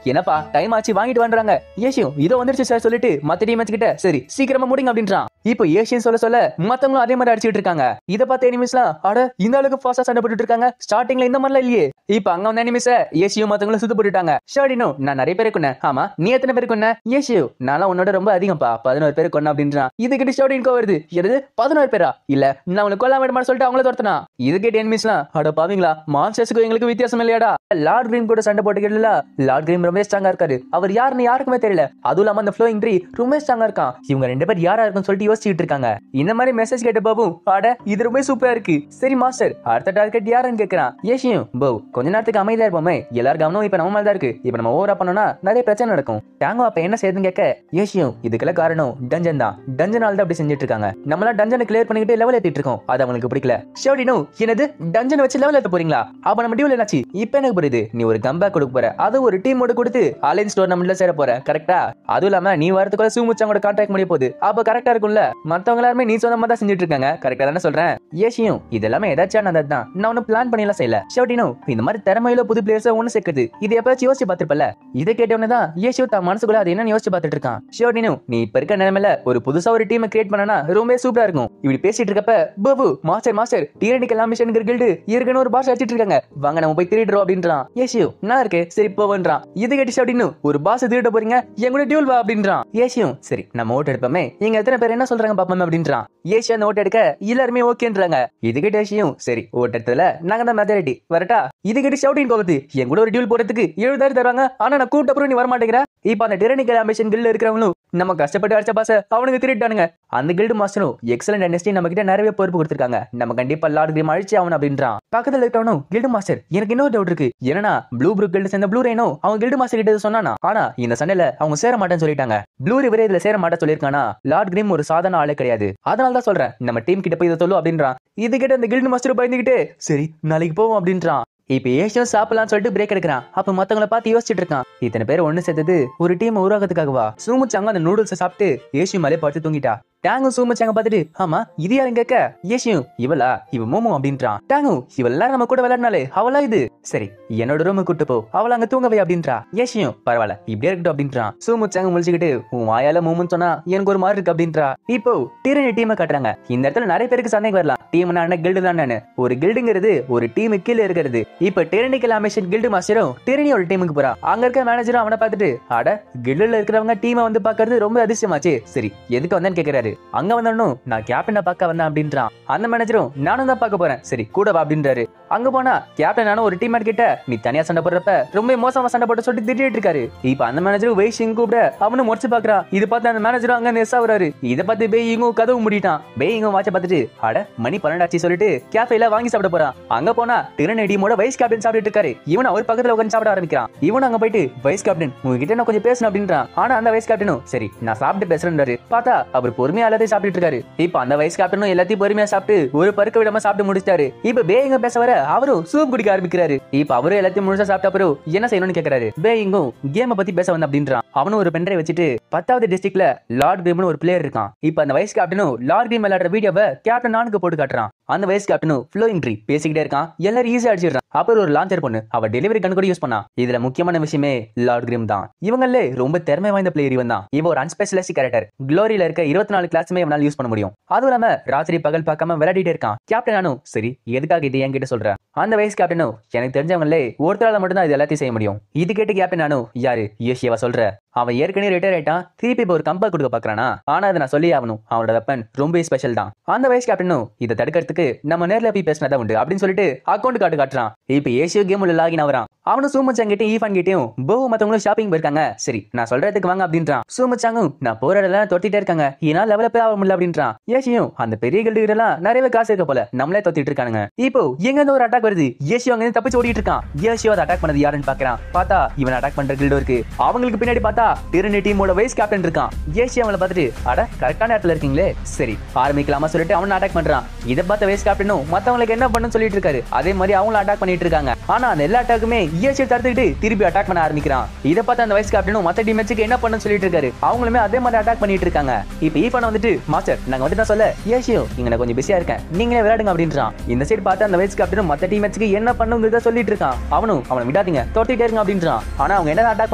என்னப்பா டைம் ஆச்சு வாங்கிட்டு வந்துறாங்க. ஏசியும் இதோ வந்துருச்சு சார் சொல்லிட்டு மத்த டீம் கிட்ட சரி சீக்கிரமா முடிங்க அப்படின்றான். இப்போ ஏசியன் சொல்ல மத்தவங்களும் அதே மாதிரி அடிச்சிட்டு இருக்காங்க. இத பார்த்த எனிமிஸ்லாம் அட இந்த அளவுக்கு ஃபாஸ்டா சண்டை போட்டுட்டு இருக்காங்க, ஸ்டார்டிங்ல இந்த மாதிரிலாம் இல்லையே. இப்ப அங்க வந்த எனிமிஸ் ஏசியும் மத்தவங்களும் சுத்து போட்டுட்டாங்க. ஷாடினோ நான் நிறைய பேரை கொன்னேன், ஆமா நீ எத்தனை பேர் கொன்ன. ஏசியோ நான்லாம் உன்னோட ரொம்ப அதிகம்ப்பா 11 பேர் கொன்ன அப்படின்றான். இது கிட்ட ஷாடின் வருது, எது 11 பேரா, இல்ல நான் அவங்களை கொல்ல வேண்டுமான்னு சொல்லிட்டு அவங்கள துரத்துனா. இது கேட்ட எனிமிஸ்லாம் அட பாவீங்களா மான்ஸ்டர்ஸ்க்கு எங்களுக்கு வித்தியாசம் இல்லையாடா. லார்ட் கிரீம் கூட சண்டை போட்டுக்கிட்டல, லார்ட் கிரீம் ரொம்ப ஸ்ட்ராங்கா இருக்காரு, அவர் யாருன்னு யாருக்குமே தெரியல, அதுவும் இல்லாம அந்த ஃப்ளோயிங் ட்ரீ ரொம்ப ஸ்ட்ராங்கா இருக்கான். இவங்க ரெண்டு பேர் யாரா இருக்குன்னு சொல்லிட்டு யோசிச்சுட்டு இருக்காங்க. இந்த மாதிரி மெசேஜ் கேட்ட பாபு அட இது ரொம்ப சூப்பரா இருக்கு, சரி மாஸ்டர் அடுத்த டார்கெட் யாருன்னு கேக்குறான். ஏசியும் போ கொஞ்ச நேரத்துக்கு அமைதியா இருப்போமே, எல்லாரும் கவனம் இப்ப நம்ம மேல தான் இருக்கு, இப்ப நம்ம ஓவரா பண்ணோம்னா நிறைய பிரச்சனை நடக்கும். டாங்கோ அப்ப என்ன செய்யுதுன்னு கேட்க ஏசியும் இதுக்கெல்லாம் காரணம் டஞ்சன் தான், டஞ்சனால தான் அப்படி செஞ்சுட்டு இருக்காங்க, நம்மளா டஞ்சனை கிளியர் பண்ணிக்கிட்டு லெவல் ஏத்திட்டு இருக்கோம், அது அவங்களுக்கு பிடிக்கல. ஷோடினோ என்னது டஞ்சன் வச்சு லெவல் ஏத்த போறீங்களா, அப்ப நம்ம டியூல் என்னாச்சு, இப்ப எனக்கு புரியுது, நீ ஒரு கம்பேக் கொடுக்க போற, அது ஒரு டீமோட கொடுத்து அலைன்ஸ் டோர்னமெண்ட்ல சேர போற கரெக்டா, அதுவும் இல்லாம நீ வரதுக்குள்ள சூமுச்சாங்கோட கான்ட்ராக்ட் முடிய போகுது, அப்ப கரெக்டா இருக்கும்ல, மத்தவங்க எல்லாருமே நீ சொன்ன மாதிரி தான் செஞ்சுட்டு இருக்காங்க கரெக்டா தானே சொல்றேன். ஏசியும் இதெல்லாமே ஏதாச்சும் தான், நான் ஒன்னும் பிளான் பண்ணிலாம் செய்யல. ஷோடினோ இந்த மாதிரி திறமையில புது பிளேயர்ஸ் ஒன்னு சேர்க்குது, இது எப்பயாச்சும் யோசிச்சு பார்த்திருப்பல. இதை கேட்டவனே தான் ஏசியோ தான் மனசுக்குள்ள அது என்ன யோசிச்சு பார்த்துட்டு இருக்கான். ஷோடினோ நீ இப்ப இருக்க நிலைமையில ஒரு புதுசா ஒரு டீமை கிரியேட் பண்ணனா ரொம்ப சூப்பரா இருக்கும். இப்படி பேசிட்டு இருக்கப்ப பாபு மாஸ்டர் டிஎன்டிக்கு எல்லாம் மிஷன் கில்டு ஏற்கனவே ஒரு பாஸ் அடிச்சிட்டு இருக்காங்க, வாங்க நம்ம போய் திருடுறோம் அப்படின்றான். ஏசியோ நல்லா இருக்கு சரி போவன்றான். இது கேட்டு ஷோடினோ ஒரு பாஸ் திருட போறீங்க என் கூட டியூல் வா அப்படின்றான். ஏசியும் சரி நம்ம ஓட்டு எடுப்போமே, நீங்க எத்தனை பேர் என்ன சொல்றாங்க பாப்போம் அப்படின்றான். ஏசியா அந்த ஓட்டு எடுக்க எல்லாருமே ஓகேன்றாங்க. இது கேட்டு ஏசியும் சரி ஓட்டு எடுத்ததுல நாங்க தான் மெஜாரிட்டி வரட்டா. இது கேட்டு ஷவுட்டின் கோபத்து என் கூட ஒரு டியூல் போறதுக்கு 70,000 தருவாங்க, ஆனா நான் கூட்ட அப்புறம் நீ வர மாட்டேங்கிற. இப்ப அந்த டிரனிக்கல் ஆம்பிஷன் கில்ல இருக்கிறவங்களும் நம்ம கஷ்டப்பட்டு அடிச்ச பாச அவனுக்கு திருட்டானுங்க. அந்த கில்டு மாஸ்டரும் எக்ஸலன்ட் அண்டர்ஸ்டி நம்ம கிட்ட நிறைய பொறுப்பு கொடுத்திருக்காங்க, நம்ம கண்டிப்பா லார்ட் கிரீம் அழிச்சு அவன் அப்படின்றான். பக்கத்துல இருக்கவனும் கில்டு மாஸ்டர் எனக்கு இன்னொரு டவுட் இருக்கு, என்னன்னா ப்ளூ ப்ரூக் கில்டு சேர்ந்த ப்ளூ ரேனோ அவங்க கில்டு மாஸ்டர் கிட்ட சொன்னானா, ஆனா இந்த சண்டையில அவங்க சேர மாட்டேன்னு சொல்லிட்டாங்க. ப்ளூ ரிவரே இதுல சேர மாட்டேன்னு சொல்லிருக்கானா. லார்ட் கிரீம் ஒரு சாதாரண ஆளே கிடையாது, அதனால தான் சொல்றேன் நம்ம டீம் கிட்ட போய் இதை சொல்லு அப்படின்றான். இது கிட்ட அந்த கில்டு மாஸ்டர் பயந்துகிட்டே சரி நாளைக்கு போவோம் அப்படின்றான். இப்ப ஏசியும் சாப்பிடலாம் சொல்லிட்டு பிரேக் எடுக்கிறான். அப்ப மத்தவங்களை பார்த்து யோசிச்சுட்டு இருக்கான், இத்தனை பேர் ஒண்ணு சேர்த்தது ஒரு டீம் உருவாக்கத்துக்காகவா. சூமுச்சாங்க அந்த நூடுல்ஸ் சாப்பிட்டு ஏசி மேலே படுத்து தூங்கிட்டா. டேங்கும் சூமச்சாங்க பார்த்துட்டு ஆமா இது யாரும் கேட்க ஏசியும் இவளா இவ மோமோ அப்படின்றான். டேங்கும் இவெல்லாம் நம்ம கூட விளையாடினாலே அவளா இது சரி என்னோட ரூமு கூட்டு போ அவள அங்க தூங்கவே அப்படின்றா. ஏசியும் பரவாயில்ல இப்படியே இருக்கட்டும் அப்படின்றான். சூமச்சாங்க முழிச்சுக்கிட்டு உன் வாயால மோமோன்னு சொன்னா எனக்கு ஒரு மாதிரி இருக்கு அப்படின்றா. இப்போ டிரணி டீமை காட்டுறாங்க. இந்த இடத்துல நிறைய பேருக்கு சந்தேகம் வரலாம் டீம்னா என்ன கில்டு தானே. ஒரு கில்டுங்கிறது ஒரு டீம் கீழே இருக்கிறது. இப்ப டிரனிக்கல் அமிஷன் கில்டு மாஸ்டரும் டிரனியோட டீமுக்கு போறா. அங்க இருக்க மேனேஜரும் அவனை பார்த்துட்டு அட கில்டுல இருக்கிறவங்க டீமை வந்து பாக்குறது ரொம்ப அதிசயமாச்சு சரி எதுக்கு வந்தேன்னு கேக்குறாரு. அங்க வந்தோம் நான் கேப்டனை பார்க்க வந்தேன் அப்படின்றான். அந்த மேனேஜரும் நானும் தான் பார்க்க போறேன் சரி கூட வா அப்படின்றாரு. அங்க போனா கேப்டன் நானும் ஒரு டீம் கிட்ட நீ தனியா சண்டை போடுறப்ப ரொம்ப மோசமா சண்டை போட்டு சொல்லிட்டு திட்டிட்டு இருக்காரு. இப்ப அந்த மேனேஜரும் வெயிஷிங் கூப்பிட அவனும் முடிச்சு பாக்குறான். இது பார்த்து அந்த மேனேஜரும் அங்க நெஸ் ஆகுறாரு. இதை பார்த்து பேயிங்கும் கதவு முடிட்டான். பேயிங்கும் வாட்ச பார்த்துட்டு அட மணி 12 ஆச்சு சொல்லிட்டு கேஃபேல வாங்கி சாப்பிட போறான். அங்க போனா டிரணி டீமோட வைஸ் கேப்டன் சாப்பிட்டு இருக்காரு. இவன் அவர் பக்கத்துல உட்காந்து சாப்பிட ஆரம்பிக்கிறான். இவன் அங்க போயிட்டு வைஸ் கேப்டன் உங்ககிட்ட நான் கொஞ்சம் பேசணும் அப்படின்றான். ஆனா அந்த வைஸ் கேப்டனும் சரி நான் சாப்பிட்டு பேசுறேன்றாரு. பார்த்தா அவர் பொறுமையா எல்லாத்தையும் சாப்பிட்டு இருக்காரு. இப்ப அந்த வைஸ் கேப்டனும் எல்லாத்தையும் பொறுமையா சாப்பிட்டு ஒரு பருக்க விடாம சாப்பிட்டு முடிச்சிட்டாரு. இப்ப பேயிங்க பேச வர அவரும் சூப் குடிக்க ஆரம்பிக்கிறாரு. இப்ப அவரும் எல்லாத்தையும் முழுசா சாப்பிட்ட அப்புறம் என்ன செய்யணும்னு கேக்குறாரு. பேயிங்கும் கேம பத்தி பேச வந்த அப்படின்றான். அவனும் ஒரு பென்ட்ரைவ் வச்சுட்டு 10வது டிஸ்ட்ரிக்ட்ல லார்ட் கிரீம்னு ஒரு பிளேயர் இருக்கான். இப்ப அந்த வைஸ் கேப்டனும் லார்ட் கிரீம் விளையாடுற வீடியோவை கேப்டன் நானுக்கு போட்டு காட்டுறான். அந்த வைஸ் கேப்டனும் ஃப்ளோயிங் ட்ரீ பேசிக்கிட்டே இருக்கான். எல்லாரும் ஈஸியா அடிச்சிடுறான். அப்புறம் ஒரு லான்ச்சர் பொண்ணு அவ டெலிவரி கன் கூட யூஸ் பண்ணா. இதுல முக்கியமான விஷயமே லார்ட் கிரீம் தான். இவங்களே ரொம்ப திறமை வாய்ந்த பிளேயர் இவன் தான். இவன் ஒரு அன்ஸ்பெஷலைஸ்ட் கேரக்டர். குளோரியில இருக்க 24 கிளாஸுமே இவனால யூஸ் பண்ண முடியும். அதுவும் இல்லாம ராத்திரி பகல் பார்க்காம விளையாடிட்டே இருக்கான். கேப்டன் நானும் சரி எதுக்காக இது என்கிட்ட சொல்ற. அந்த வைஸ் கேப்டனும் எனக்கு தெரிஞ்சவங்களே ஒருத்தரால மட்டும் தான் இது எல்லாத்தையும் செய்ய முடியும். இது கேட்டு கேப்டன் நானும் யாரு யோசியவா சொல்ற. அவன் ஏற்கனவே ரிட்டையர் ஆயிட்டான். திருப்பி இப்ப ஒரு கம்பேக் கொடுக்க பாக்குறானா. ஆனா அதை நான் சொல்லி ஆகணும். அவனோட வெப்பன் ரொம்ப ஸ்பெஷல் தான். அந்த வைஸ் கேப்டனும் இதை தடுக்கிறதுக்கு நம்ம நேர்ல போய் பேசினதா உண்டு அப்படின்னு சொல்லிட்டு அக்கௌண்ட் கார்டு காட்டுறான். இப்ப ஏசியோ கேம் உள்ள லாகின் ஆகிறான். அவனும் சூமச்சாங்கிட்டையும் ஈஃபான் கிட்டையும் போ மத்தவங்களும் ஷாப்பிங் போயிருக்காங்க சரி நான் சொல்றதுக்கு வாங்க அப்படின்றான். சூமச்சாங்கும் நான் போற இடத்துல தொட்டிட்டே இருக்காங்க இதனால லெவலப்பே ஆக முடியல அப்படின்றான். ஏசியும் அந்த பெரிய கில்டு எல்லாம் நிறையவே காசு இருக்க போல நம்மளே தொத்திட்டு இருக்கானுங்க. இப்போ எங்க இருந்து ஒரு அட்டாக் வருது. ஏசியோ அங்க இருந்து தப்பிச்சு ஓடிட்டு இருக்கான். ஏசியோ அதை அட்டாக் பண்ணது யாருன்னு பாக்குறான். பார்த்தா இவன் அட்டாக் பண்ற கில்டு இருக்கு. அவங்களுக்கு பின்னாடி பார்த்தா டிரணி டீமோட வைஸ் கேப்டன் இருக்கான். ஏசியோ அவங்கள பார்த்துட்டு அட கரெக்டான இடத்துல இருக்கீங்களே சரி ஆரம்பிக்கலாமா சொல்லிட்டு அவனை அட்டாக் பண்றான். இதை பார்த்த வைஸ் கேப்டனும் மத்தவங்களுக்கு என்ன பண்ணணும்னு சொல்லிட்டு இருக்காரு. அதே மாதிரி அவங்களும் அட்டாக் பண்ணிட்டு இருக்காங்க. ஆனா அந்த எல்லா அட்டாக்குமே ஏசியோ தடுத்துக்கிட்டு திருப்பி அட்டாக் பண்ண ஆரம்பிக்கிறான். இதை பார்த்து அந்த வைஸ் கேப்டனும் மத்த டீமேட்ஸ்க்கு என்ன பண்ணணும்னு சொல்லிட்டு இருக்காரு. அவங்களுமே அதே மாதிரி அட்டாக் பண்ணிட்டு இருக்காங்க. இப்போ ஈஃபான் வந்துட்டு மாஸ்டர் நாங்க வந்து நான் சொல்ல ஏசியோ இங்க நான் கொஞ்சம் பிஸியா இருக்கேன் நீங்களே விளையாடுங்க அப்படின்றான். இந்த சைடு பார்த்து அந்த வைஸ் கேப்டனும் மத்த டீமேட்ஸ்க்கு என்ன பண்ணுங்கிறத சொல்லிட்டு இருக்கான். அவனும் அவனை விடாதீங்க தொட்டிட்டே இருங்க அப்படின்றான். ஆனா அவங்க என்ன அட்டாக்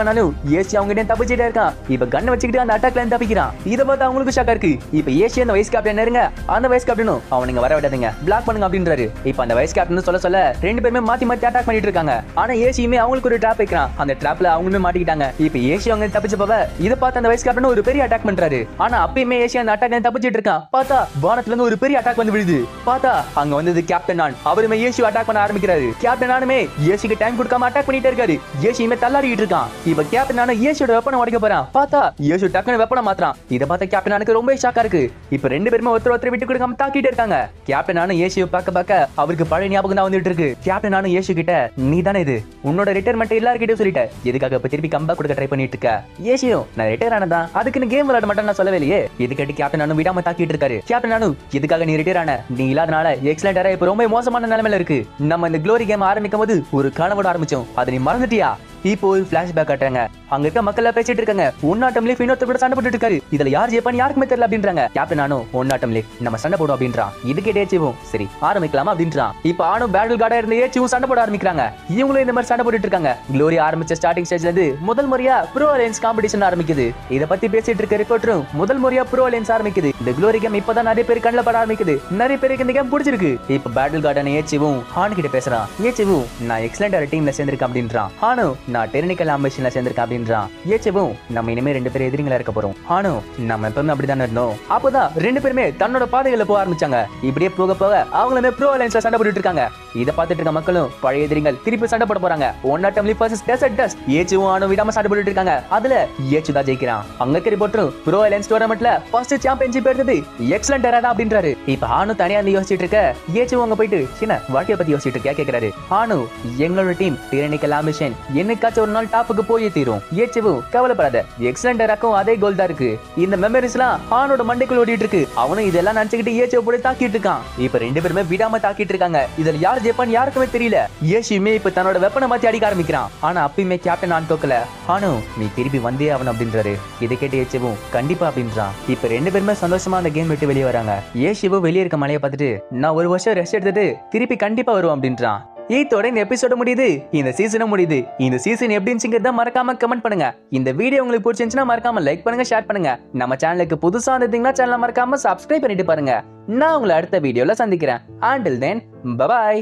பண்ணாலும் ஏசியோ அவங்க கிட்ட தப்பிச்சிட்டே இருக்கான். இப்ப கண்ணை வச்சுக்கிட்டு அந்த அட்டாக்ல இருந்து தப்பிக்கிறான். இதை பார்த்து அவங்களுக்கு ஷாக்கா இருக்கு. இப்ப ஏசியோ அந்த வைஸ் கேப்டன் இருங்க அந்த வைஸ் கேப்டனும் அவனுங்க வர விடாதீங்க பிளாக் பண்ணுங்க அப்படின்றாரு. இப்ப அந்த வைஸ் கேப்டன் சொல்ல ரெண்டு பேருமே மாத்தி மாத்தி அட்டாக் பண்ணிட்டு இருக்காங்க. ஆனா ஏசியுமே அவங்களுக்கு ஒரு ட்ராப் வைக்கிறான். அந்த ட்ராப்ல அவங்களுமே மாட்டிக்கிட்டாங்க. இப்ப ஏசியோ அவங்க தப்பிச்சு போவ இதை பார்த்து அந்த வைஸ் கேப்டன் ஒரு பெரிய அட்டாக் பண்றாரு. ஆனா அப்பயுமே ஏசியோ அந்த அட்டாக்ல தப்பிச்சிட்டு இருக்கான். பார்த்தா வானத்துல இருந்து ஒரு பெரிய அட்டாக் வந்து விழுது. பார்த்தா அங்க வந்தது கேப்டன் நான். அவருமே ஏசியோ அட்டாக் பண்ண ஆரம்பிக்கிறாரு. கேப்டன் நானுமே ஏசிக்கு டைம் கொடுக்காம அட்டாக் பண்ணிட்டே இருக்காரு. ஏசியுமே தள்ளாடிட்டு இருக்கான். இப்ப கேப்டன் நானும் ஏசியோட வெப்பனை உடைக்க போறான். பார்த்தா ஏசியோ டக்குனு வெப்பனை மாத்துறான். இதை பார்த்த கேப்டன் நானுக்கு ரொம்ப ஷாக்கா இருக்கு. இப்ப ரெண்டு பேருமே ஒருத்தர் விட்டு கொடுக்காம தாக்கிட்டே இருக்காங்க. கேப்டன் நானும் ஏசியோ பார்க்க அவருக்கு பழைய ஞாபகம் தான் வந்துட்டு இருக்கு. கேப்டன் நானும் ஏசியோ கிட்ட நீ தானே இது உன்னோட ரிட்டையர்மெண்ட் எல்லார்கிட்டயும் சொல்லிட்ட எதுக்காக இப்ப திருப்பி கம்பேக் கொடுக்க ட்ரை பண்ணிட்டு இருக்க. ஏசியோ நான் ரிட்டையர் ஆனதான் அதுக்கு கேம் விளையாட மாட்டேன் நான் சொல்லவே இல்லையே. இது கேட்டு கேப்டன் நானும் விடாம தாக்கிட்டு இருக்காரு. கேப்டன் நானும் எதுக்காக நீ ரிட்டையர் ஆன நீ இல்லாதனால எக்ஸலண்டரா இப்ப ரொம்ப மோசமான நிலைமையில இருக்கு. நம்ம இந்த க்ளோரி கேம் ஆரம்பிக்கும் போது ஒரு கனவோட ஆரம்பிச்சோம் அதை நீ மறந்துட்டியா. இப்போ ஒரு பிளாஷ்பேக் காட்டுறாங்க. அங்க இருக்க மக்கள் பேசிட்டு இருக்காங்க. ஒன்னாட்டம் லீஃப் இன்னொருத்தர் கூட சண்டை போட்டுட்டு இருக்காரு. இதுல யார் ஜெயிப்பான்னு யாருக்குமே தெரியல அப்படின்றாங்க. கேப்டன் நானும் ஒன்னாட்டம் லீஃப் நம்ம சண்டை போடும் அப்படின்றான். இதுக்கே ஏச்சிவும் சரி ஆரம்பிக்கலாமா அப்படின்றான். இப்ப ஆனும் பேட்டில் கார்டா இருந்த ஏச்சிவும் சண்டை போட ஆரம்பிக்கிறாங்க. இவங்களும் இந்த மாதிரி சண்டை போட்டுட்டு இருக்காங்க. க்ளோரி ஆரம்பிச்ச ஸ்டார்டிங் ஸ்டேஜ்ல இருந்து முதல் முறையா ப்ரோ அலையன்ஸ் காம்படிஷன் ஆரம்பிக்குது. இத பத்தி பேசிட்டு இருக்க ரிப்போர்ட்டரும் முதல் முறையா ப்ரோ அலையன்ஸ் ஆரம்பிக்குது. இந்த க்ளோரி கேம் இப்பதான் நிறைய பேர் கண்ணில் பட ஆரம்பிக்குது. நிறைய பேருக்கு இந்த கேம் பிடிச்சிருக்கு. இப்ப பேட்டில் கார்டன் ஏச்சிவும் ஹான் கிட்ட பேசுறான். ஏச்சிவும் நான் எக்ஸலண்டர் டீம்ல சேர்ந்திருக்கேன் அப்படின்றான். ஹானு நான் டெக்னிக்கல் சேர்ந்திருக்கேன் அப்படின்றான். ஏச்சவும் நம்ம இனிமே ரெண்டு பேரும் எதிரிங்களா இருக்க போறோம். ஆனோ நம்ம எப்பவுமே அப்படிதான் இருந்தோம். அப்பதான் ரெண்டு பேருமே தன்னோட பாதைகளை போக ஆரம்பிச்சாங்க. இப்படியே போக போக அவங்களுமே ப்ரோ அலையன்ஸ்ல சண்டை போட்டுட்டு இருக்காங்க. இதை பார்த்துட்டு இருக்க மக்களும் பழைய எதிரிகள் திருப்பி சண்டை போட போறாங்க. ஒன்னாட்டம் லீஃப் வர்சஸ் டெசர்ட் டஸ்ட். ஏச்சுவும் ஆனோ விடாம சண்டை போட்டுட்டு இருக்காங்க. அதுல ஏச்சு தான் ஜெயிக்கிறான். அங்க இருக்க ரிப்போர்ட்டரும் ப்ரோ அலையன்ஸ் டோர்னமெண்ட்ல ஃபர்ஸ்ட் சாம்பியன்ஷிப் எடுத்தது எக்ஸலண்டரா தான் அப்படின்றாரு. இப்ப ஆனு தனியா இருந்து யோசிச்சுட்டு இருக்க ஏச்சுவும் அங்க போயிட்டு சின்ன வாழ்க்கைய பத்தி யோசிச்சுட்டு இருக்க கேக்குறாரு. ஆனு எங்களோட டீம் டிரானிக்கல் ஆம்பிஷன் என்னைக்காச்சும் ஒரு நாள் டாப்புக்கு போய் தீரும். ஏச்சுவும் கவலைப்படாத எக்ஸலண்டராக்கும் அதே கோல் தான் இருக்கு. இந்த மெமரிஸ் எல்லாம் ஆனோட மண்டைக்குள்ள ஓடிட்டு இருக்கு. அவனும் இதெல்லாம் நினைச்சுக்கிட்டு ஏச்சுவை போய் தாக்கிட்டு இருக்கான். இப்ப ரெண்டு பேருமே விடாம தாக்கிட்டு இருக்காங்க. இதுல யார் யார் ஜெயிப்பான்னு யாருக்குமே தெரியல. ஏஷியுமே இப்ப தன்னோட வெப்பனை மாத்தி அடிக்க ஆரம்பிக்கிறான். ஆனா அப்பயுமே கேப்டன் நான் தோக்கல. ஆனு நீ திருப்பி வந்தே ஆகணும் அப்படின்றாரு. இதை கேட்டு ஏச்சிவும் கண்டிப்பா அப்படின்றான். இப்ப 2 பேருமே சந்தோஷமா அந்த கேம் விட்டு வெளியே வராங்க. ஏஷிவும் வெளியே இருக்க மலையை பார்த்துட்டு நான் ஒரு வருஷம் ரெஸ்ட் எடுத்துட்டு திருப்பி கண்டிப்பா வருவோம் அப்படின்றான். இதோட இந்த எபிசோட முடியுது. இந்த சீசனும் முடியுது. இந்த சீசன் எப்படி இருந்துச்சுங்கிறத மறக்காம கமெண்ட் பண்ணுங்க. இந்த வீடியோ உங்களுக்கு பிடிச்சிருந்துச்சுன்னா மறக்காம லைக் பண்ணுங்க, ஷேர் பண்ணுங்க. நம்ம சேனலுக்கு புதுசா வந்தீங்கன்னா சேனலை மறக்காம சப்ஸ்கிரைப் பண்ணிட்டு பாருங்க. நான் உங்களை அடுத்த வீடியோல சந்திக்கிறேன். Until then, bye bye.